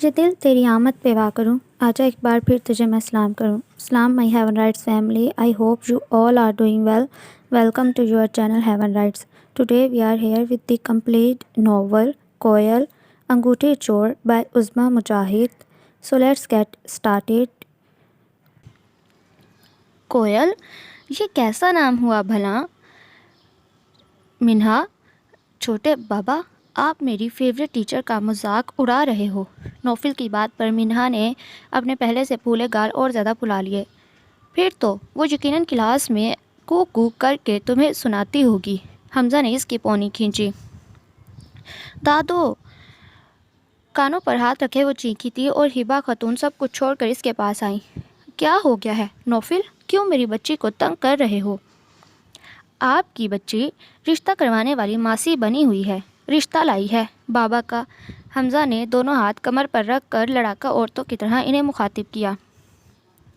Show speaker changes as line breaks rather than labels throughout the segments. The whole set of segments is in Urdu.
یہ دل تیری آمد پہ وا کروں، آجا ایک بار پھر تجھے میں سلام کروں۔ سلام my heaven writes family, I hope you all are doing well. Welcome to your channel Heaven Rights. Today we are here with the complete novel Koyal Anguthi Chor by Uzma Mujahid. So let's get started.
کوئل، یہ کیسا نام ہوا بھلا؟ منہا، چھوٹے بابا، آپ میری فیوریٹ ٹیچر کا مذاق اڑا رہے ہو۔ نوفل کی بات پر منہا نے اپنے پہلے سے پھولے گال اور زیادہ پھلا لیے۔ پھر تو وہ یقیناً کلاس میں کو کر کے تمہیں سناتی ہوگی۔ حمزہ نے اس کی پونی کھینچی۔ دادو! کانوں پر ہاتھ رکھے وہ چیخی تھی اور ہبا خاتون سب کچھ چھوڑ کر اس کے پاس آئیں۔ کیا ہو گیا ہے نوفل؟ کیوں میری بچی کو تنگ کر رہے ہو؟ آپ کی بچی رشتہ کروانے والی ماسی بنی ہوئی ہے، رشتہ لائی ہے بابا کا۔ حمزہ نے دونوں ہاتھ کمر پر رکھ کر لڑاکا عورتوں کی طرح انہیں مخاطب کیا۔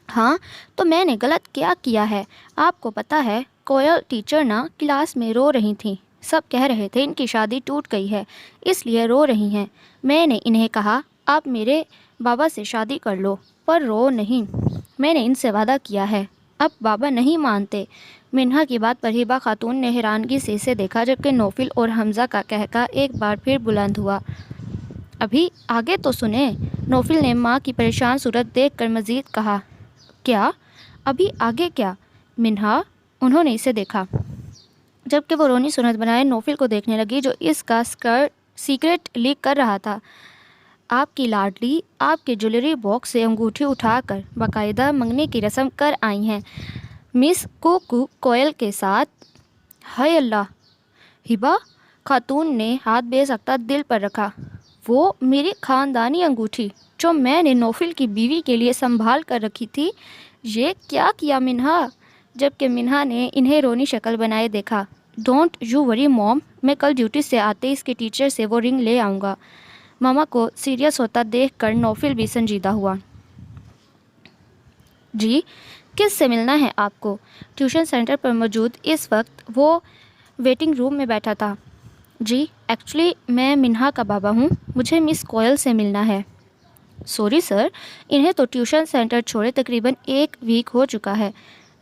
ہاں تو میں نے غلط کیا کیا ہے؟ آپ کو پتہ ہے کوئل ٹیچر نا کلاس میں رو رہی تھیں، سب کہہ رہے تھے ان کی شادی ٹوٹ گئی ہے اس لیے رو رہی ہیں۔ میں نے انہیں کہا آپ میرے بابا سے شادی کر لو، پر رو نہیں۔ میں نے ان سے وعدہ کیا ہے، اب بابا نہیں مانتے۔ منہا کی بات پر ہبا خاتون نے حیرانگی سے اسے دیکھا، جبکہ نوفل اور حمزہ کا قہقہ ایک بار پھر بلند ہوا۔ ابھی آگے تو سنیں، نوفل نے ماں کی پریشان صورت دیکھ کر مزید کہا۔ کیا؟ ابھی آگے کیا؟ منہا، انہوں نے اسے دیکھا، جبکہ وہ رونی صورت بنائے نوفل کو دیکھنے لگی جو اس کا سیکرٹ لیک کر رہا تھا۔ آپ کی لاڈلی آپ کے جویلری باکس سے انگوٹھی اٹھا کر باقاعدہ منگنے کی رسم کر آئی ہیں مس کوئل کے ساتھ۔ ہائے اللہ! ہبا خاتون نے ہاتھ بے سختہ دل پر رکھا۔ وہ میری خاندانی انگوٹھی جو میں نے نوفل کی بیوی کے لیے سنبھال کر رکھی تھی، یہ کیا کیا منہا؟ جبکہ منہا نے انہیں رونی شکل بنائے دیکھا۔ ڈونٹ یو وری موم، میں کل ڈیوٹی سے آتے اس کے ٹیچر سے وہ رنگ لے آؤں گا۔ ماما کو سیریس ہوتا دیکھ کر نوفل بھی سنجیدہ ہوا۔ جی کس سے ملنا ہے آپ کو؟ ٹیوشن سینٹر پر موجود اس وقت وہ ویٹنگ روم میں بیٹھا تھا۔ جی ایکچولی میں منہا کا بابا ہوں، مجھے مس کوئل سے ملنا ہے۔ سوری سر، انہیں تو ٹیوشن سینٹر چھوڑے تقریباً 1 ویک ہو چکا ہے۔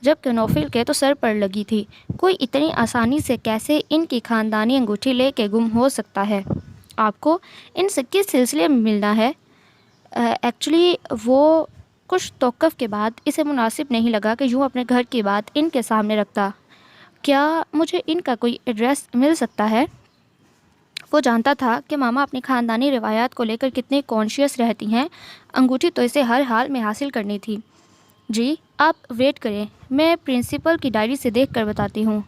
جبکہ نوفل کے تو سر پر لگی تھی، کوئی اتنی آسانی سے کیسے ان کی خاندانی انگوٹھی لے کے گم ہو سکتا ہے؟ آپ کو ان سے کس سلسلے میں ملنا ہے؟ ایکچولی وہ کچھ توقف کے بعد اسے مناسب نہیں لگا کہ یوں اپنے گھر کی بات ان کے سامنے رکھتا۔ کیا مجھے ان کا کوئی ایڈریس مل سکتا ہے؟ وہ جانتا تھا کہ ماما اپنی خاندانی روایات کو لے کر کتنی کانشیس رہتی ہیں، انگوٹھی تو اسے ہر حال میں حاصل کرنی تھی۔ جی آپ ویٹ کریں، میں پرنسپل کی ڈائری سے دیکھ کر بتاتی ہوں۔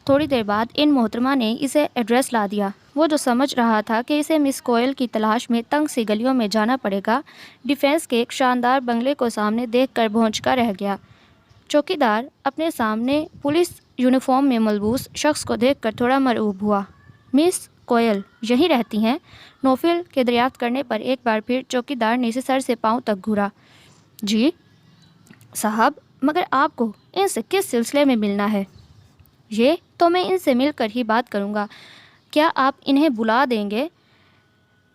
تھوڑی دیر بعد ان محترمہ نے اسے ایڈریس لا دیا۔ وہ جو سمجھ رہا تھا کہ اسے مس کوئل کی تلاش میں تنگ سی گلیوں میں جانا پڑے گا، ڈیفینس کے ایک شاندار بنگلے کو سامنے دیکھ کر بھونچکا رہ گیا۔ چوکیدار اپنے سامنے پولیس یونیفارم میں ملبوس شخص کو دیکھ کر تھوڑا مرعوب ہوا۔ مس کوئل یہیں رہتی ہیں؟ نوفل کے دریافت کرنے پر ایک بار پھر چوکیدار نے اسے سر سے پاؤں تک گھورا۔ جی صاحب، مگر آپ کو ان سے کس سلسلے میں ملنا ہے؟ یہ تو میں ان سے مل کر ہی بات کروں گا، کیا آپ انہیں بلا دیں گے؟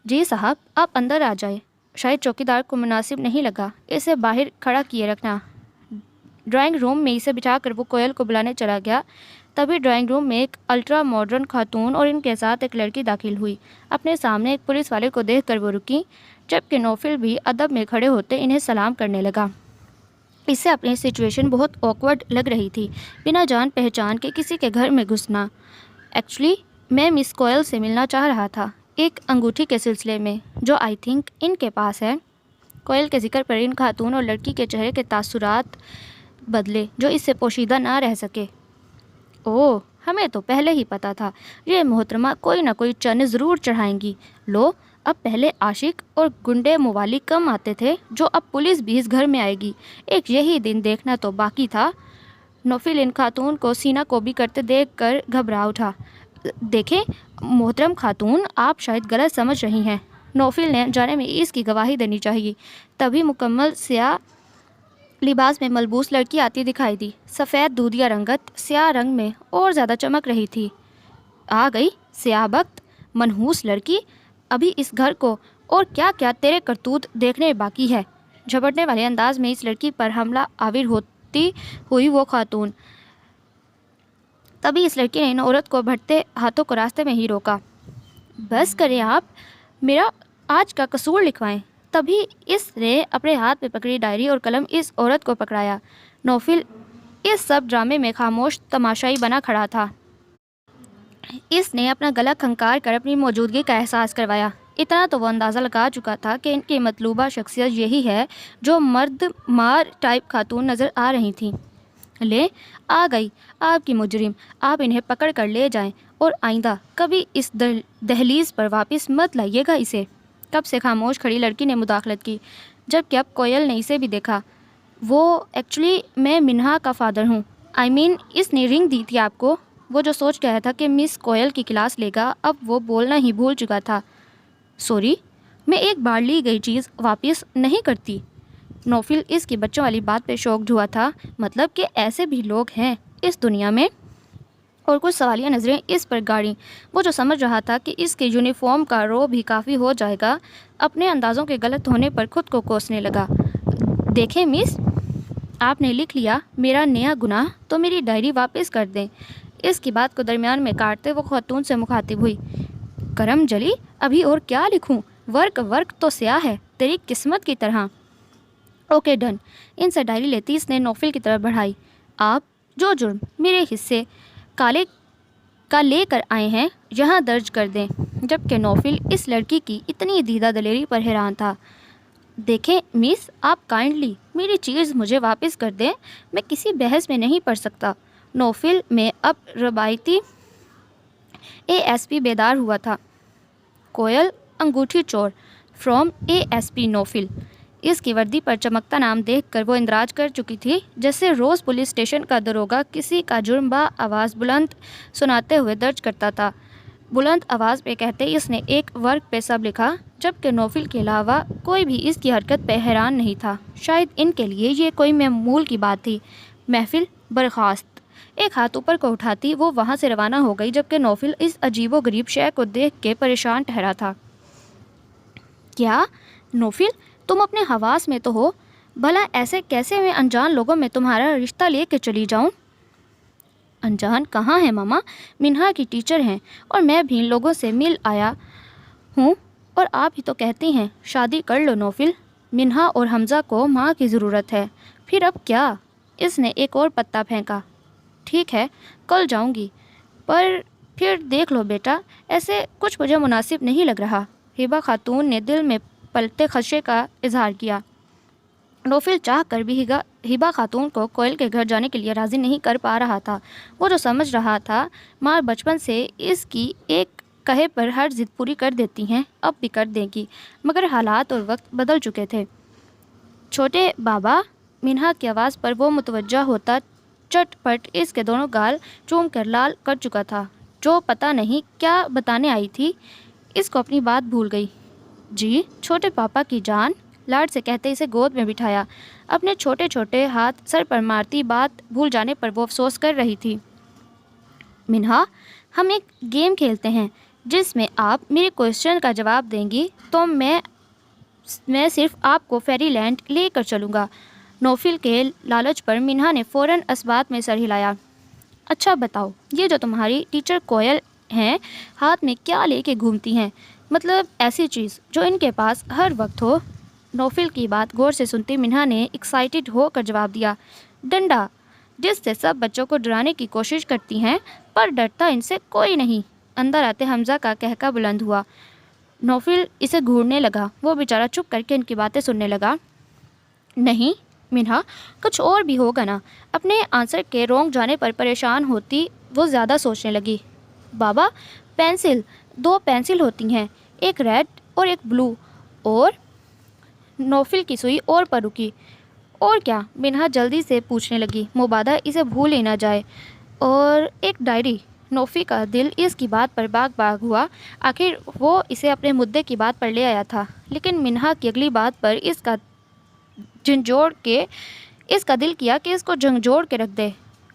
جی صاحب آپ اندر آ جائیں۔ شاید چوکیدار کو مناسب نہیں لگا اسے باہر کھڑا کیے رکھنا۔ ڈرائنگ روم میں اسے بٹھا کر وہ کوئل کو بلانے چلا گیا۔ تبھی ڈرائنگ روم میں ایک الٹرا ماڈرن خاتون اور ان کے ساتھ ایک لڑکی داخل ہوئی۔ اپنے سامنے ایک پولیس والے کو دیکھ کر وہ رکی، جبکہ نوفل بھی ادب میں کھڑے ہوتے انہیں سلام کرنے لگا۔ اسے اپنی سچویشن بہت آکورڈ لگ رہی تھی، بنا جان پہچان کے کسی کے گھر میں گھسنا۔ ایکچولی میں مس کوئل سے ملنا چاہ رہا تھا، ایک انگوٹھی کے سلسلے میں جو آئی تھنک ان کے پاس ہے۔ کوئل کے ذکر پر ان خاتون اور لڑکی کے چہرے کے تاثرات بدلے جو اس سے پوشیدہ نہ رہ سکے۔ اوہ، ہمیں تو پہلے ہی پتہ تھا یہ محترمہ کوئی نہ کوئی چن ضرور چڑھائیں گی۔ لو، اب پہلے عاشق اور گنڈے موالی کم آتے تھے، جو اب پولیس بھی اس گھر میں آئے گی، ایک یہی دن دیکھنا تو باقی تھا۔ نوفل ان خاتون کو سینہ کوبی کرتے دیکھ کر گھبرا اٹھا۔ دیکھیں محترم خاتون، آپ شاید غلط سمجھ رہی ہیں۔ نوفل نے جانے میں اس کی گواہی دینی چاہیے۔ تبھی مکمل سیاہ لباس میں ملبوس لڑکی آتی دکھائی دی۔ سفید دودھیا رنگت سیاہ رنگ میں اور زیادہ چمک رہی تھی۔ آ گئی سیاہ بخت منحوس لڑکی، ابھی اس گھر کو اور کیا کیا تیرے کرتوت دیکھنے باقی ہے۔ جھپٹنے والے انداز میں اس لڑکی پر حملہ آور ہوتی ہوئی وہ خاتون، تبھی اس لڑکی نے ان عورت کو بڑھتے ہاتھوں کو راستے میں ہی روکا۔ بس کریں آپ، میرا آج کا قصور لکھوائیں۔ تبھی اس نے اپنے ہاتھ میں پکڑی ڈائری اور قلم اس عورت کو پکڑایا۔ نوفل اس سب ڈرامے میں خاموش تماشائی بنا کھڑا تھا۔ اس نے اپنا گلا کھنکار کر اپنی موجودگی کا احساس کروایا۔ اتنا تو وہ اندازہ لگا چکا تھا کہ ان کی مطلوبہ شخصیت یہی ہے جو مرد مار ٹائپ خاتون نظر آ رہی تھیں۔ لے آ گئی آپ کی مجرم، آپ انہیں پکڑ کر لے جائیں اور آئندہ کبھی اس دہلیز پر واپس مت لائیے گا اسے۔ کب سے خاموش کھڑی لڑکی نے مداخلت کی، جبکہ اب کوئل نے اسے بھی دیکھا۔ وہ ایکچولی میں منہا کا فادر ہوں۔ اس نے رنگ دی تھی آپ کو۔ وہ جو سوچ گیا تھا کہ مس کوئل کی کلاس لے گا، اب وہ بولنا ہی بھول چکا تھا۔ سوری، میں ایک بار لی گئی چیز واپس نہیں کرتی۔ نوفل اس کی بچوں والی بات پہ شوکڈ ہوا تھا۔ مطلب کہ ایسے بھی لوگ ہیں اس دنیا میں؟ اور کچھ سوالیہ نظریں اس پر گاڑیں۔ وہ جو سمجھ رہا تھا کہ اس کے یونیفارم کا رو بھی کافی ہو جائے گا، اپنے اندازوں کے غلط ہونے پر خود کو کوسنے لگا۔ دیکھیں مس، آپ نے لکھ لیا میرا نیا گناہ تو میری ڈائری واپس کر دیں۔ اس کی بات کو درمیان میں کاٹتے وہ خاتون سے مخاطب ہوئی۔ کرم جلی، ابھی اور کیا لکھوں؟ ورک تو سیاہ ہے تیری قسمت کی طرح۔ Okay done. ان سے ڈائری لیتی اس نے نوفل کی طرف بڑھائی۔ آپ جو جرم میرے حصے کا لے کر آئے ہیں یہاں درج کر دیں۔ جبکہ نوفل اس لڑکی کی اتنی دیدہ دلیری پر حیران تھا۔ دیکھیں مس، آپ کائنڈلی میری چیز مجھے واپس کر دیں، میں کسی بحث میں نہیں پڑ سکتا۔ نوفل میں اب روایتی ASP بیدار ہوا تھا۔ کوئل انگوٹھی چور فرام ASP نوفل۔ اس کی وردی پر چمکتا نام دیکھ کر وہ اندراج کر چکی تھی، جیسے روز پولیس اسٹیشن کا داروغہ کسی کا جرم آواز بلند سناتے ہوئے درج کرتا تھا۔ بلند آواز پہ کہتے اس نے ایک ورق پہ سب لکھا، جبکہ نوفل کے علاوہ کوئی بھی اس کی حرکت پہ حیران نہیں تھا۔ شاید ان کے لیے یہ کوئی معمول کی بات تھی۔ محفل برخاست۔ ایک ہاتھ اوپر کو اٹھاتی وہ وہاں سے روانہ ہو گئی، جبکہ نوفل اس عجیب و غریب شے کو دیکھ کے پریشان ٹھہرا تھا۔ کیا نوفل، تم اپنے حواس میں تو ہو؟ بھلا ایسے کیسے میں انجان لوگوں میں تمہارا رشتہ لے کے چلی جاؤں؟ انجان کہاں ہے ماما، منہا کی ٹیچر ہیں اور میں بھی ان لوگوں سے مل آیا ہوں، اور آپ ہی تو کہتی ہیں شادی کر لو نوفل۔ منہا اور حمزہ کو ماں کی ضرورت ہے، پھر اب کیا؟ اس نے ایک اور پتا پھینکا۔ ٹھیک ہے کل جاؤں گی، پر پھر دیکھ لو بیٹا، ایسے کچھ مجھے مناسب نہیں لگ رہا۔ ہبا خاتون نے دل میں پلتے خدشے کا اظہار کیا۔ نوفل چاہ کر بھی ہبا خاتون کو کوئل کے گھر جانے کے لیے راضی نہیں کر پا رہا تھا۔ وہ جو سمجھ رہا تھا ماں بچپن سے اس کی ایک کہے پر ہر ضد پوری کر دیتی ہیں، اب بھی کر دے گی، مگر حالات اور وقت بدل چکے تھے۔ چھوٹے بابا، منہا کی آواز پر وہ متوجہ ہوتا چٹ پٹ اس کے دونوں گال چوم کر لال کر چکا تھا۔ جو پتہ نہیں کیا بتانے آئی تھی، اس کو اپنی بات بھول گئی۔ جی چھوٹے پاپا کی جان، لاڈ سے کہتے اسے گود میں بٹھایا۔ اپنے چھوٹے چھوٹے ہاتھ سر پر مارتی بات بھول جانے پر وہ افسوس کر رہی تھی۔ منہا، ہم ایک گیم کھیلتے ہیں جس میں آپ میرے کوشچن کا جواب دیں گی تو میں صرف آپ کو فیری لینڈ لے کر چلوں گا۔ نوفل کے لالچ پر منہا نے فوراً اسبات میں سر ہلایا۔ اچھا بتاؤ، یہ جو تمہاری ٹیچر کوئل ہیں ہاتھ میں کیا لے کے گھومتی ہیں؟ مطلب ایسی چیز جو ان کے پاس ہر وقت ہو۔ نوفل کی بات غور سے سنتی منہا نے ایکسائٹڈ ہو کر جواب دیا، ڈنڈا، جس سے سب بچوں کو ڈرانے کی کوشش کرتی ہیں، پر ڈرتا ان سے کوئی نہیں۔ اندر آتے حمزہ کا کہکا بلند ہوا۔ نوفل اسے گھورنے لگا۔ وہ بیچارہ چپ کر کے ان کی باتیں سننے لگا۔ نہیں منہا، کچھ اور بھی ہوگا نا۔ اپنے آنسر کے رونگ جانے پر پریشان ہوتی وہ زیادہ سوچنے لگی۔ بابا، پینسل، 2 پینسل ہوتی ہیں، ایک ریڈ اور ایک بلو، اور نوفل کی سوئی اور پر رکی۔ اور کیا؟ منہا جلدی سے پوچھنے لگی، مبادہ اسے بھول ہی نہ جائے۔ اور ایک ڈائری۔ نوفی کا دل اس کی بات پر باغ ہوا۔ آخر وہ اسے اپنے مدعے کی بات پر لے آیا تھا، لیکن منہا کی اگلی بات پر اس کا دل کیا کہ اس کو جھنجھوڑ کے رکھ دے۔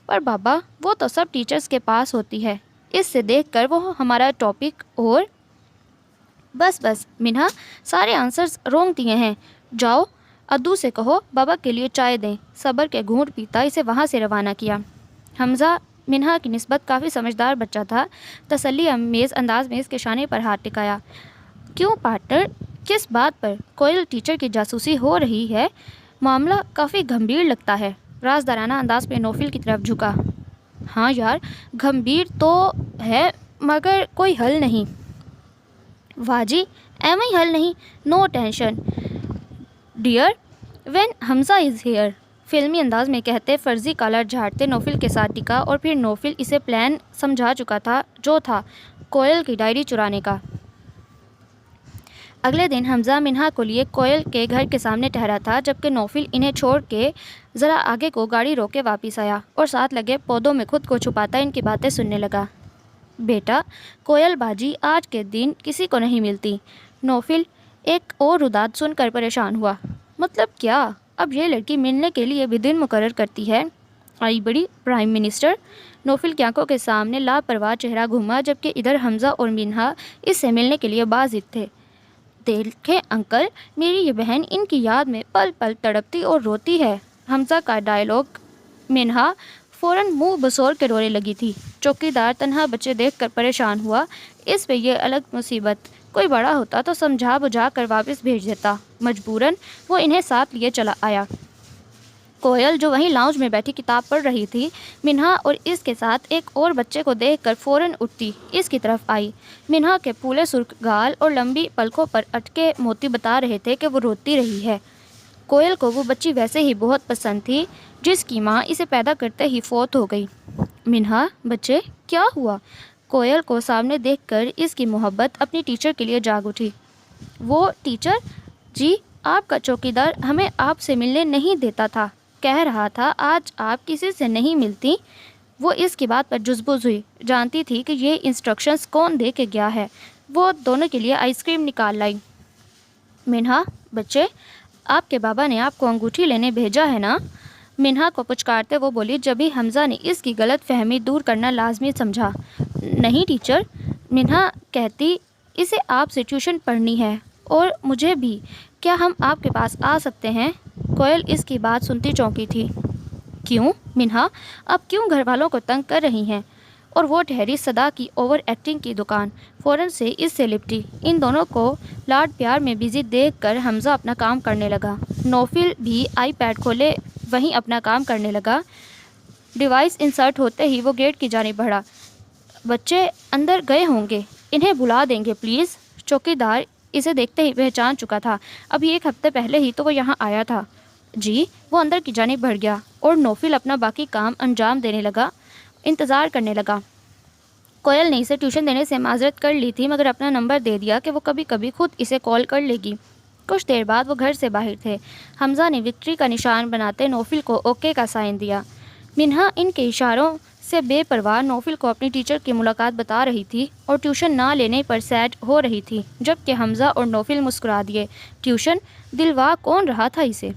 پر بابا، وہ تو سب ٹیچرز کے پاس ہوتی ہے۔ اس سے دیکھ کر وہ ہمارا ٹاپک اور بس بس منہا، سارے آنسرز رونگ دیے ہیں. جاؤ ادو سے کہو بابا کے لیے چائے دیں. صبر کے گھونٹ پیتا اسے وہاں سے روانہ کیا. حمزہ منہا کی نسبت کافی سمجھدار بچہ تھا. تسلی امیز انداز میں اس کے شانے پر ہاتھ ٹکایا. کیوں پارٹنر، کس بات پر؟ کوئل ٹیچر کی جاسوسی ہو رہی ہے. معاملہ کافی گھمبیر لگتا ہے. رازدارانہ انداز میں نوفل کی طرف جھکا. ہاں یار، گھمبیر تو ہے مگر کوئی حل نہیں. واہ جی، ایم ہی حل نہیں. No tension dear when Hamza is here. فلمی انداز میں کہتے فرضی کالر جھاڑتے نوفل کے ساتھ ٹکا اور پھر نوفل اسے پلان سمجھا چکا تھا جو تھا کوئل کی ڈائری چرانے کا. اگلے دن حمزہ منہا کو لیے کوئل کے گھر کے سامنے ٹھہرا تھا جبکہ نوفل انہیں چھوڑ کے ذرا آگے کو گاڑی روک کے واپس آیا اور ساتھ لگے پودوں میں خود کو چھپاتا ان کی باتیں سننے لگا. بیٹا، کوئل باجی آج کے دن کسی کو نہیں ملتی. نوفل ایک اور رداد سن کر پریشان ہوا. مطلب کیا؟ اب یہ لڑکی ملنے کے لیے بھی دن مقرر کرتی ہے؟ آئی بڑی پرائم منسٹر. نوفل کی آنکھوں کے سامنے لاپرواہ چہرہ گھوما جبکہ ادھر حمزہ اور منہا اس سے ملنے کے لیے باضد تھے. دیکھیں انکل، میری یہ بہن ان کی یاد میں پل پل تڑپتی اور روتی ہے. حمزہ کا ڈائلاگ منہا فوراً منہ بسور کے رونے لگی تھی. چوکیدار تنہا بچے دیکھ کر پریشان ہوا. اس پہ یہ الگ مصیبت. کوئی بڑا ہوتا تو سمجھا بجھا کر واپس بھیج دیتا. مجبوراً وہ انہیں ساتھ لیے چلا آیا. کوئل جو وہیں لاؤنج میں بیٹھی کتاب پڑھ رہی تھی، منہا اور اس کے ساتھ ایک اور بچے کو دیکھ کر فوراً اٹھتی اس کی طرف آئی. منہا کے پھولے سرخ گال اور لمبی پلکوں پر اٹکے موتی بتا رہے تھے کہ وہ روتی رہی ہے. کوئل کو وہ بچی ویسے ہی بہت پسند تھی جس کی ماں اسے پیدا کرتے ہی فوت ہو گئی. منہا بچے، کیا ہوا؟ کوئل کو سامنے دیکھ کر اس کی محبت اپنی ٹیچر کے لیے جاگ اٹھی. وہ ٹیچر جی، آپ کا چوکیدار ہمیں آپ سے ملنے نہیں دیتا تھا. کہہ رہا تھا آج آپ کسی سے نہیں ملتی. وہ اس کی بات پر جزبوز ہوئی. جانتی تھی کہ یہ انسٹرکشنز کون دے کے گیا ہے. وہ دونوں کے لیے آئس کریم نکال لائی. منہا بچے، آپ کے بابا نے آپ کو انگوٹھی لینے بھیجا ہے نا؟ منہا کو پچکارتے وہ بولی جبھی حمزہ نے اس کی غلط فہمی دور کرنا لازمی سمجھا. نہیں ٹیچر. منہا کہتی اسے آپ سے ٹیوشن پڑھنی ہے اور مجھے بھی. کیا ہم آپ کے پاس آ سکتے ہیں؟ کوئل اس کی بات سنتی چونکی تھی. کیوں منہا، اب کیوں گھر والوں کو تنگ کر رہی ہیں؟ اور وہ ٹھہری صدا کی اوور ایکٹنگ کی دکان فوراً سے اس سے لپٹی. ان دونوں کو لاڈ پیار میں بزی دیکھ کر حمزہ اپنا کام کرنے لگا. نوفل بھی آئی پیڈ کھولے وہیں اپنا کام کرنے لگا. ڈیوائس انسرٹ ہوتے ہی وہ گیٹ کی جانب بڑھا. بچے اندر گئے ہوں گے، انہیں بلا دیں گے پلیز. چوکیدار اسے دیکھتے ہی پہچان چکا تھا. ابھی ایک ہفتے پہلے ہی تو وہ یہاں آیا تھا. جی. وہ اندر کی جانب بڑھ گیا اور نوفل اپنا باقی کام انجام دینے لگا. انتظار کرنے لگا. کوئل نے اسے ٹیوشن دینے سے معذرت کر لی تھی مگر اپنا نمبر دے دیا کہ وہ کبھی کبھی خود اسے کال کر لے گی. کچھ دیر بعد وہ گھر سے باہر تھے. حمزہ نے وکٹری کا نشان بناتے نوفل کو اوکے کا سائن دیا. منہا ان کے اشاروں سے بے پرواہ نوفل کو اپنی ٹیچر کی ملاقات بتا رہی تھی اور ٹیوشن نہ لینے پر سیڈ ہو رہی تھی جبکہ حمزہ اور نوفل مسکرا دیے. ٹیوشن دلوا کون رہا تھا اسے؟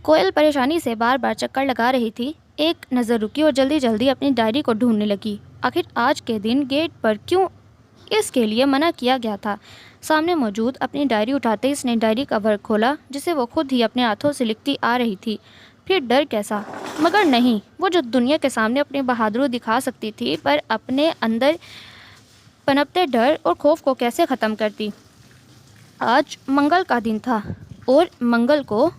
کوئل پریشانی سے بار بار چکر لگا رہی تھی. ایک نظر رکی اور جلدی جلدی اپنی ڈائری کو ڈھونڈنے لگی. آخر آج کے دن گیٹ پر کیوں اس کے لیے منع کیا گیا تھا؟ سامنے موجود اپنی ڈائری اٹھاتے اس نے ڈائری کا ورق کھولا جسے وہ خود ہی اپنے ہاتھوں سے لکھتی آ رہی تھی. پھر ڈر کیسا؟ مگر نہیں، وہ جو دنیا کے سامنے اپنی بہادری دکھا سکتی تھی پر اپنے اندر پنپتے ڈر اور خوف کو کیسے ختم کرتی؟ آج منگل کا دن تھا اور منگل کو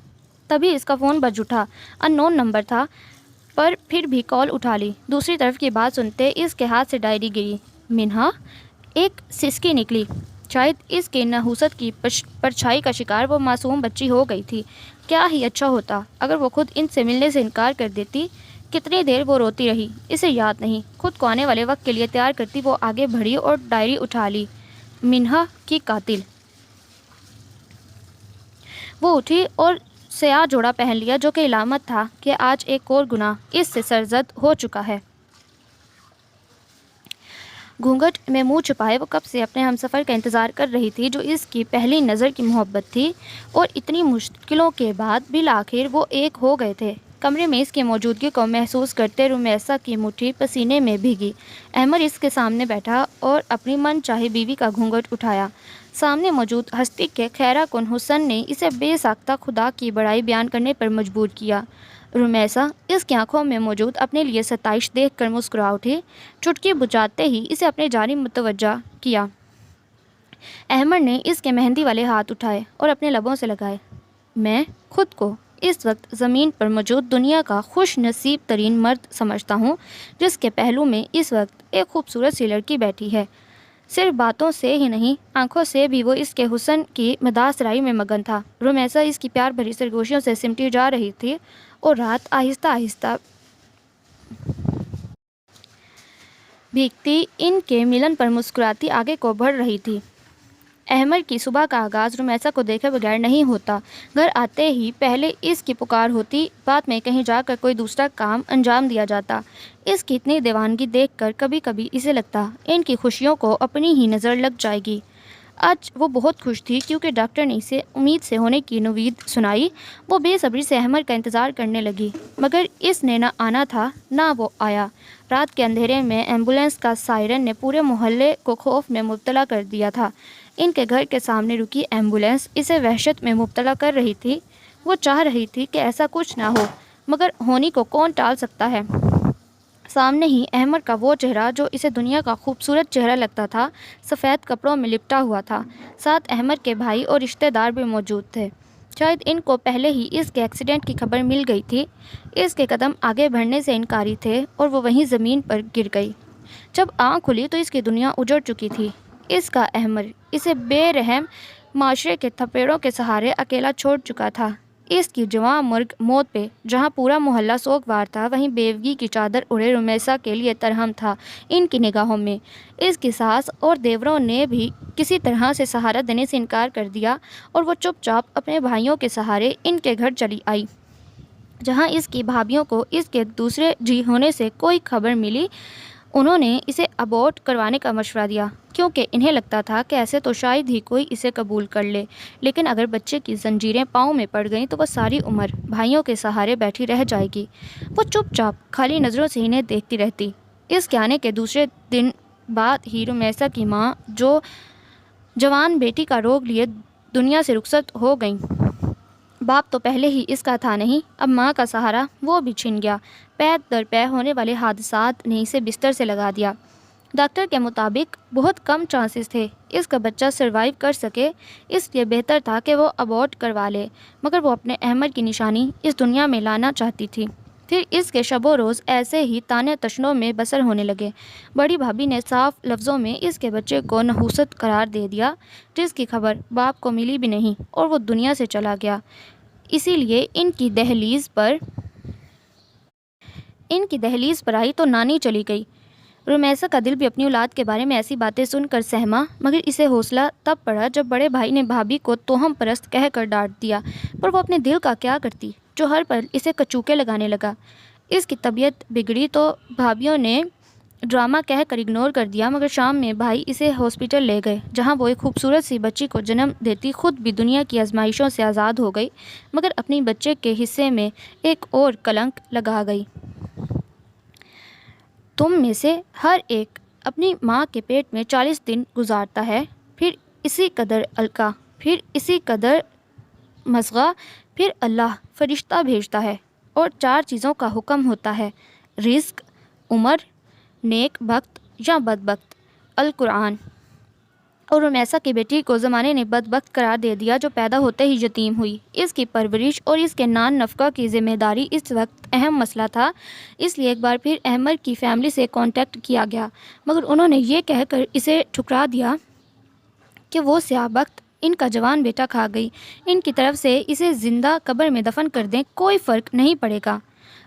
تبھی اس کا فون بج اٹھا. ان نون نمبر تھا پر پھر بھی کال اٹھا لی. دوسری طرف کی بات سنتے اس کے ہاتھ سے ڈائری گری. منہا ایک سسکی نکلی. شاید اس کے نحوست کی پرچھائی کا شکار وہ معصوم بچی ہو گئی تھی. کیا ہی اچھا ہوتا اگر وہ خود ان سے ملنے سے انکار کر دیتی. کتنی دیر وہ روتی رہی اسے یاد نہیں. خود کو آنے والے وقت کے لیے تیار کرتی وہ آگے بڑھی اور ڈائری اٹھا لی. منہا کی قاتل. وہ اٹھی اور سیاہ جوڑا پہن لیا جو کہ علامت تھا کہ آج ایک اور گناہ اس سے سرزد ہو چکا ہے. گھونگھٹ میں منہ چھپائے وہ کب سے اپنے ہمسفر کا انتظار کر رہی تھی جو اس کی پہلی نظر کی محبت تھی اور اتنی مشکلوں کے بعد بالآخر وہ ایک ہو گئے تھے. کمرے میں اس کی موجودگی کو محسوس کرتے رمیسا کی مٹھی پسینے میں بھیگی۔ احمد اس کے سامنے بیٹھا اور اپنی من چاہی بیوی کا گھونگھٹ اٹھایا۔ سامنے موجود ہستی کے خیرہ کن حسن نے اسے بے ساختہ خدا کی بڑائی بیان کرنے پر مجبور کیا۔ رمیسا اس کی آنکھوں میں موجود اپنے لیے ستائش دیکھ کر مسکرا اٹھی۔ چٹکی بجاتے ہی اسے اپنے جانب متوجہ کیا۔ احمد نے اس کے مہندی والے ہاتھ اٹھائے اور اپنے لبوں سے لگائے۔ میں خود کو اس وقت زمین پر موجود دنیا کا خوش نصیب ترین مرد سمجھتا ہوں جس کے پہلو میں اس وقت ایک خوبصورت سی لڑکی بیٹھی ہے۔ صرف باتوں سے ہی نہیں، آنکھوں سے بھی وہ اس کے حسن کی مداح سرائی میں مگن تھا۔ رمیسا اس کی پیار بھری سرگوشیوں سے سمٹی جا رہی تھی اور رات آہستہ آہستہ بھیگتی ان کے ملن پر مسکراتی آگے کو بڑھ رہی تھی۔ احمد کی صبح کا آغاز رمیسا کو دیکھے بغیر نہیں ہوتا۔ گھر آتے ہی پہلے اس کی پکار ہوتی، بعد میں کہیں جا کر کوئی دوسرا کام انجام دیا جاتا۔ اس کی اتنی دیوانگی دیکھ کر کبھی کبھی اسے لگتا ان کی خوشیوں کو اپنی ہی نظر لگ جائے گی۔ آج وہ بہت خوش تھی کیونکہ ڈاکٹر نے اسے امید سے ہونے کی نوید سنائی۔ وہ بے صبری سے احمد کا انتظار کرنے لگی، مگر اس نے نہ آنا تھا نہ وہ آیا۔ رات کے اندھیرے میں ایمبولینس کا سائرن نے پورے محلے کو خوف میں مبتلا کر دیا تھا۔ ان کے گھر کے سامنے رکی ایمبولینس اسے وحشت میں مبتلا کر رہی تھی۔ وہ چاہ رہی تھی کہ ایسا کچھ نہ ہو، مگر ہونی کو کون ٹال سکتا ہے۔ سامنے ہی احمد کا وہ چہرہ جو اسے دنیا کا خوبصورت چہرہ لگتا تھا، سفید کپڑوں میں لپٹا ہوا تھا۔ ساتھ احمد کے بھائی اور رشتہ دار بھی موجود تھے۔ شاید ان کو پہلے ہی اس کے ایکسیڈنٹ کی خبر مل گئی تھی۔ اس کے قدم آگے بڑھنے سے انکاری تھے اور وہ وہیں زمین پر گر گئی۔ جب آنکھ کھلی تو اس کی دنیا اجڑ چکی تھی۔ اس کا احمد اسے بے رحم معاشرے کے تھپیڑوں کے سہارے اکیلا چھوڑ چکا تھا۔ اس کی جواں مرگ موت پہ جہاں پورا محلہ سوگوار تھا، وہیں بیوگی کی چادر اڑے رمیسا کے لیے ترہم تھا ان کی نگاہوں میں۔ اس کی ساس اور دیوروں نے بھی کسی طرح سے سہارا دینے سے انکار کر دیا اور وہ چپ چاپ اپنے بھائیوں کے سہارے ان کے گھر چلی آئی۔ جہاں اس کی بھابھیوں کو اس کے دوسرے جی ہونے سے کوئی خبر ملی، انہوں نے اسے ابورٹ کروانے کا مشورہ دیا، کیونکہ انہیں لگتا تھا کہ ایسے تو شاید ہی کوئی اسے قبول کر لے، لیکن اگر بچے کی زنجیریں پاؤں میں پڑ گئیں تو وہ ساری عمر بھائیوں کے سہارے بیٹھی رہ جائے گی۔ وہ چپ چاپ خالی نظروں سے انہیں دیکھتی رہتی۔ اس کے آنے کے دوسرے دن بعد ہی رمیسا کی ماں، جو جوان بیٹی کا روگ لیے دنیا سے رخصت ہو گئیں۔ باپ تو پہلے ہی اس کا تھا نہیں، اب ماں کا سہارا وہ بھی چھن گیا۔ پے در پے ہونے والے حادثات نے اسے بستر سے لگا دیا۔ ڈاکٹر کے مطابق بہت کم چانسز تھے اس کا بچہ سروائیو کر سکے، اس لیے بہتر تھا کہ وہ ابورٹ کروا لے، مگر وہ اپنے احمد کی نشانی اس دنیا میں لانا چاہتی تھی۔ پھر اس کے شب و روز ایسے ہی تانے تشنوں میں بسر ہونے لگے۔ بڑی بھابھی نے صاف لفظوں میں اس کے بچے کو نحوست قرار دے دیا، جس کی خبر باپ کو ملی بھی نہیں اور وہ دنیا سے چلا گیا۔ اسی لیے ان کی دہلیز پر آئی تو نانی چلی گئی۔ رمیسا کا دل بھی اپنی اولاد کے بارے میں ایسی باتیں سن کر سہما، مگر اسے حوصلہ تب پڑا جب بڑے بھائی نے بھابھی کو توہم پرست کہہ کر ڈانٹ دیا، پر وہ اپنے دل کا کیا کرتی جو ہر پل اسے کچوکے لگانے لگا۔ اس کی طبیعت بگڑی تو بھابھیوں نے ڈرامہ کہہ کر اگنور کر دیا، مگر شام میں بھائی اسے ہاسپٹل لے گئے جہاں وہ ایک خوبصورت سی بچی کو جنم دیتی خود بھی دنیا کی آزمائشوں سے آزاد ہو گئی، مگر اپنی بچے کے حصے میں ایک اور کلنک لگا گئی۔ تم میں سے ہر ایک اپنی ماں کے پیٹ میں 40 دن گزارتا ہے، پھر اسی قدر القا، پھر اسی قدر مضغہ، پھر اللہ فرشتہ بھیجتا ہے اور 4 چیزوں کا حکم ہوتا ہے: رزق، عمر، نیک بخت یا بدبخت، القرآن۔ اور رمیسا کی بیٹی کو زمانے نے بدبخت قرار دے دیا جو پیدا ہوتے ہی یتیم ہوئی۔ اس کی پرورش اور اس کے نان نفقہ کی ذمہ داری اس وقت اہم مسئلہ تھا، اس لیے ایک بار پھر احمد کی فیملی سے کانٹیکٹ کیا گیا، مگر انہوں نے یہ کہہ کر اسے ٹھکرا دیا کہ وہ سیاہ بخت ان کا جوان بیٹا کھا گئی، ان کی طرف سے اسے زندہ قبر میں دفن کر دیں، کوئی فرق نہیں پڑے گا۔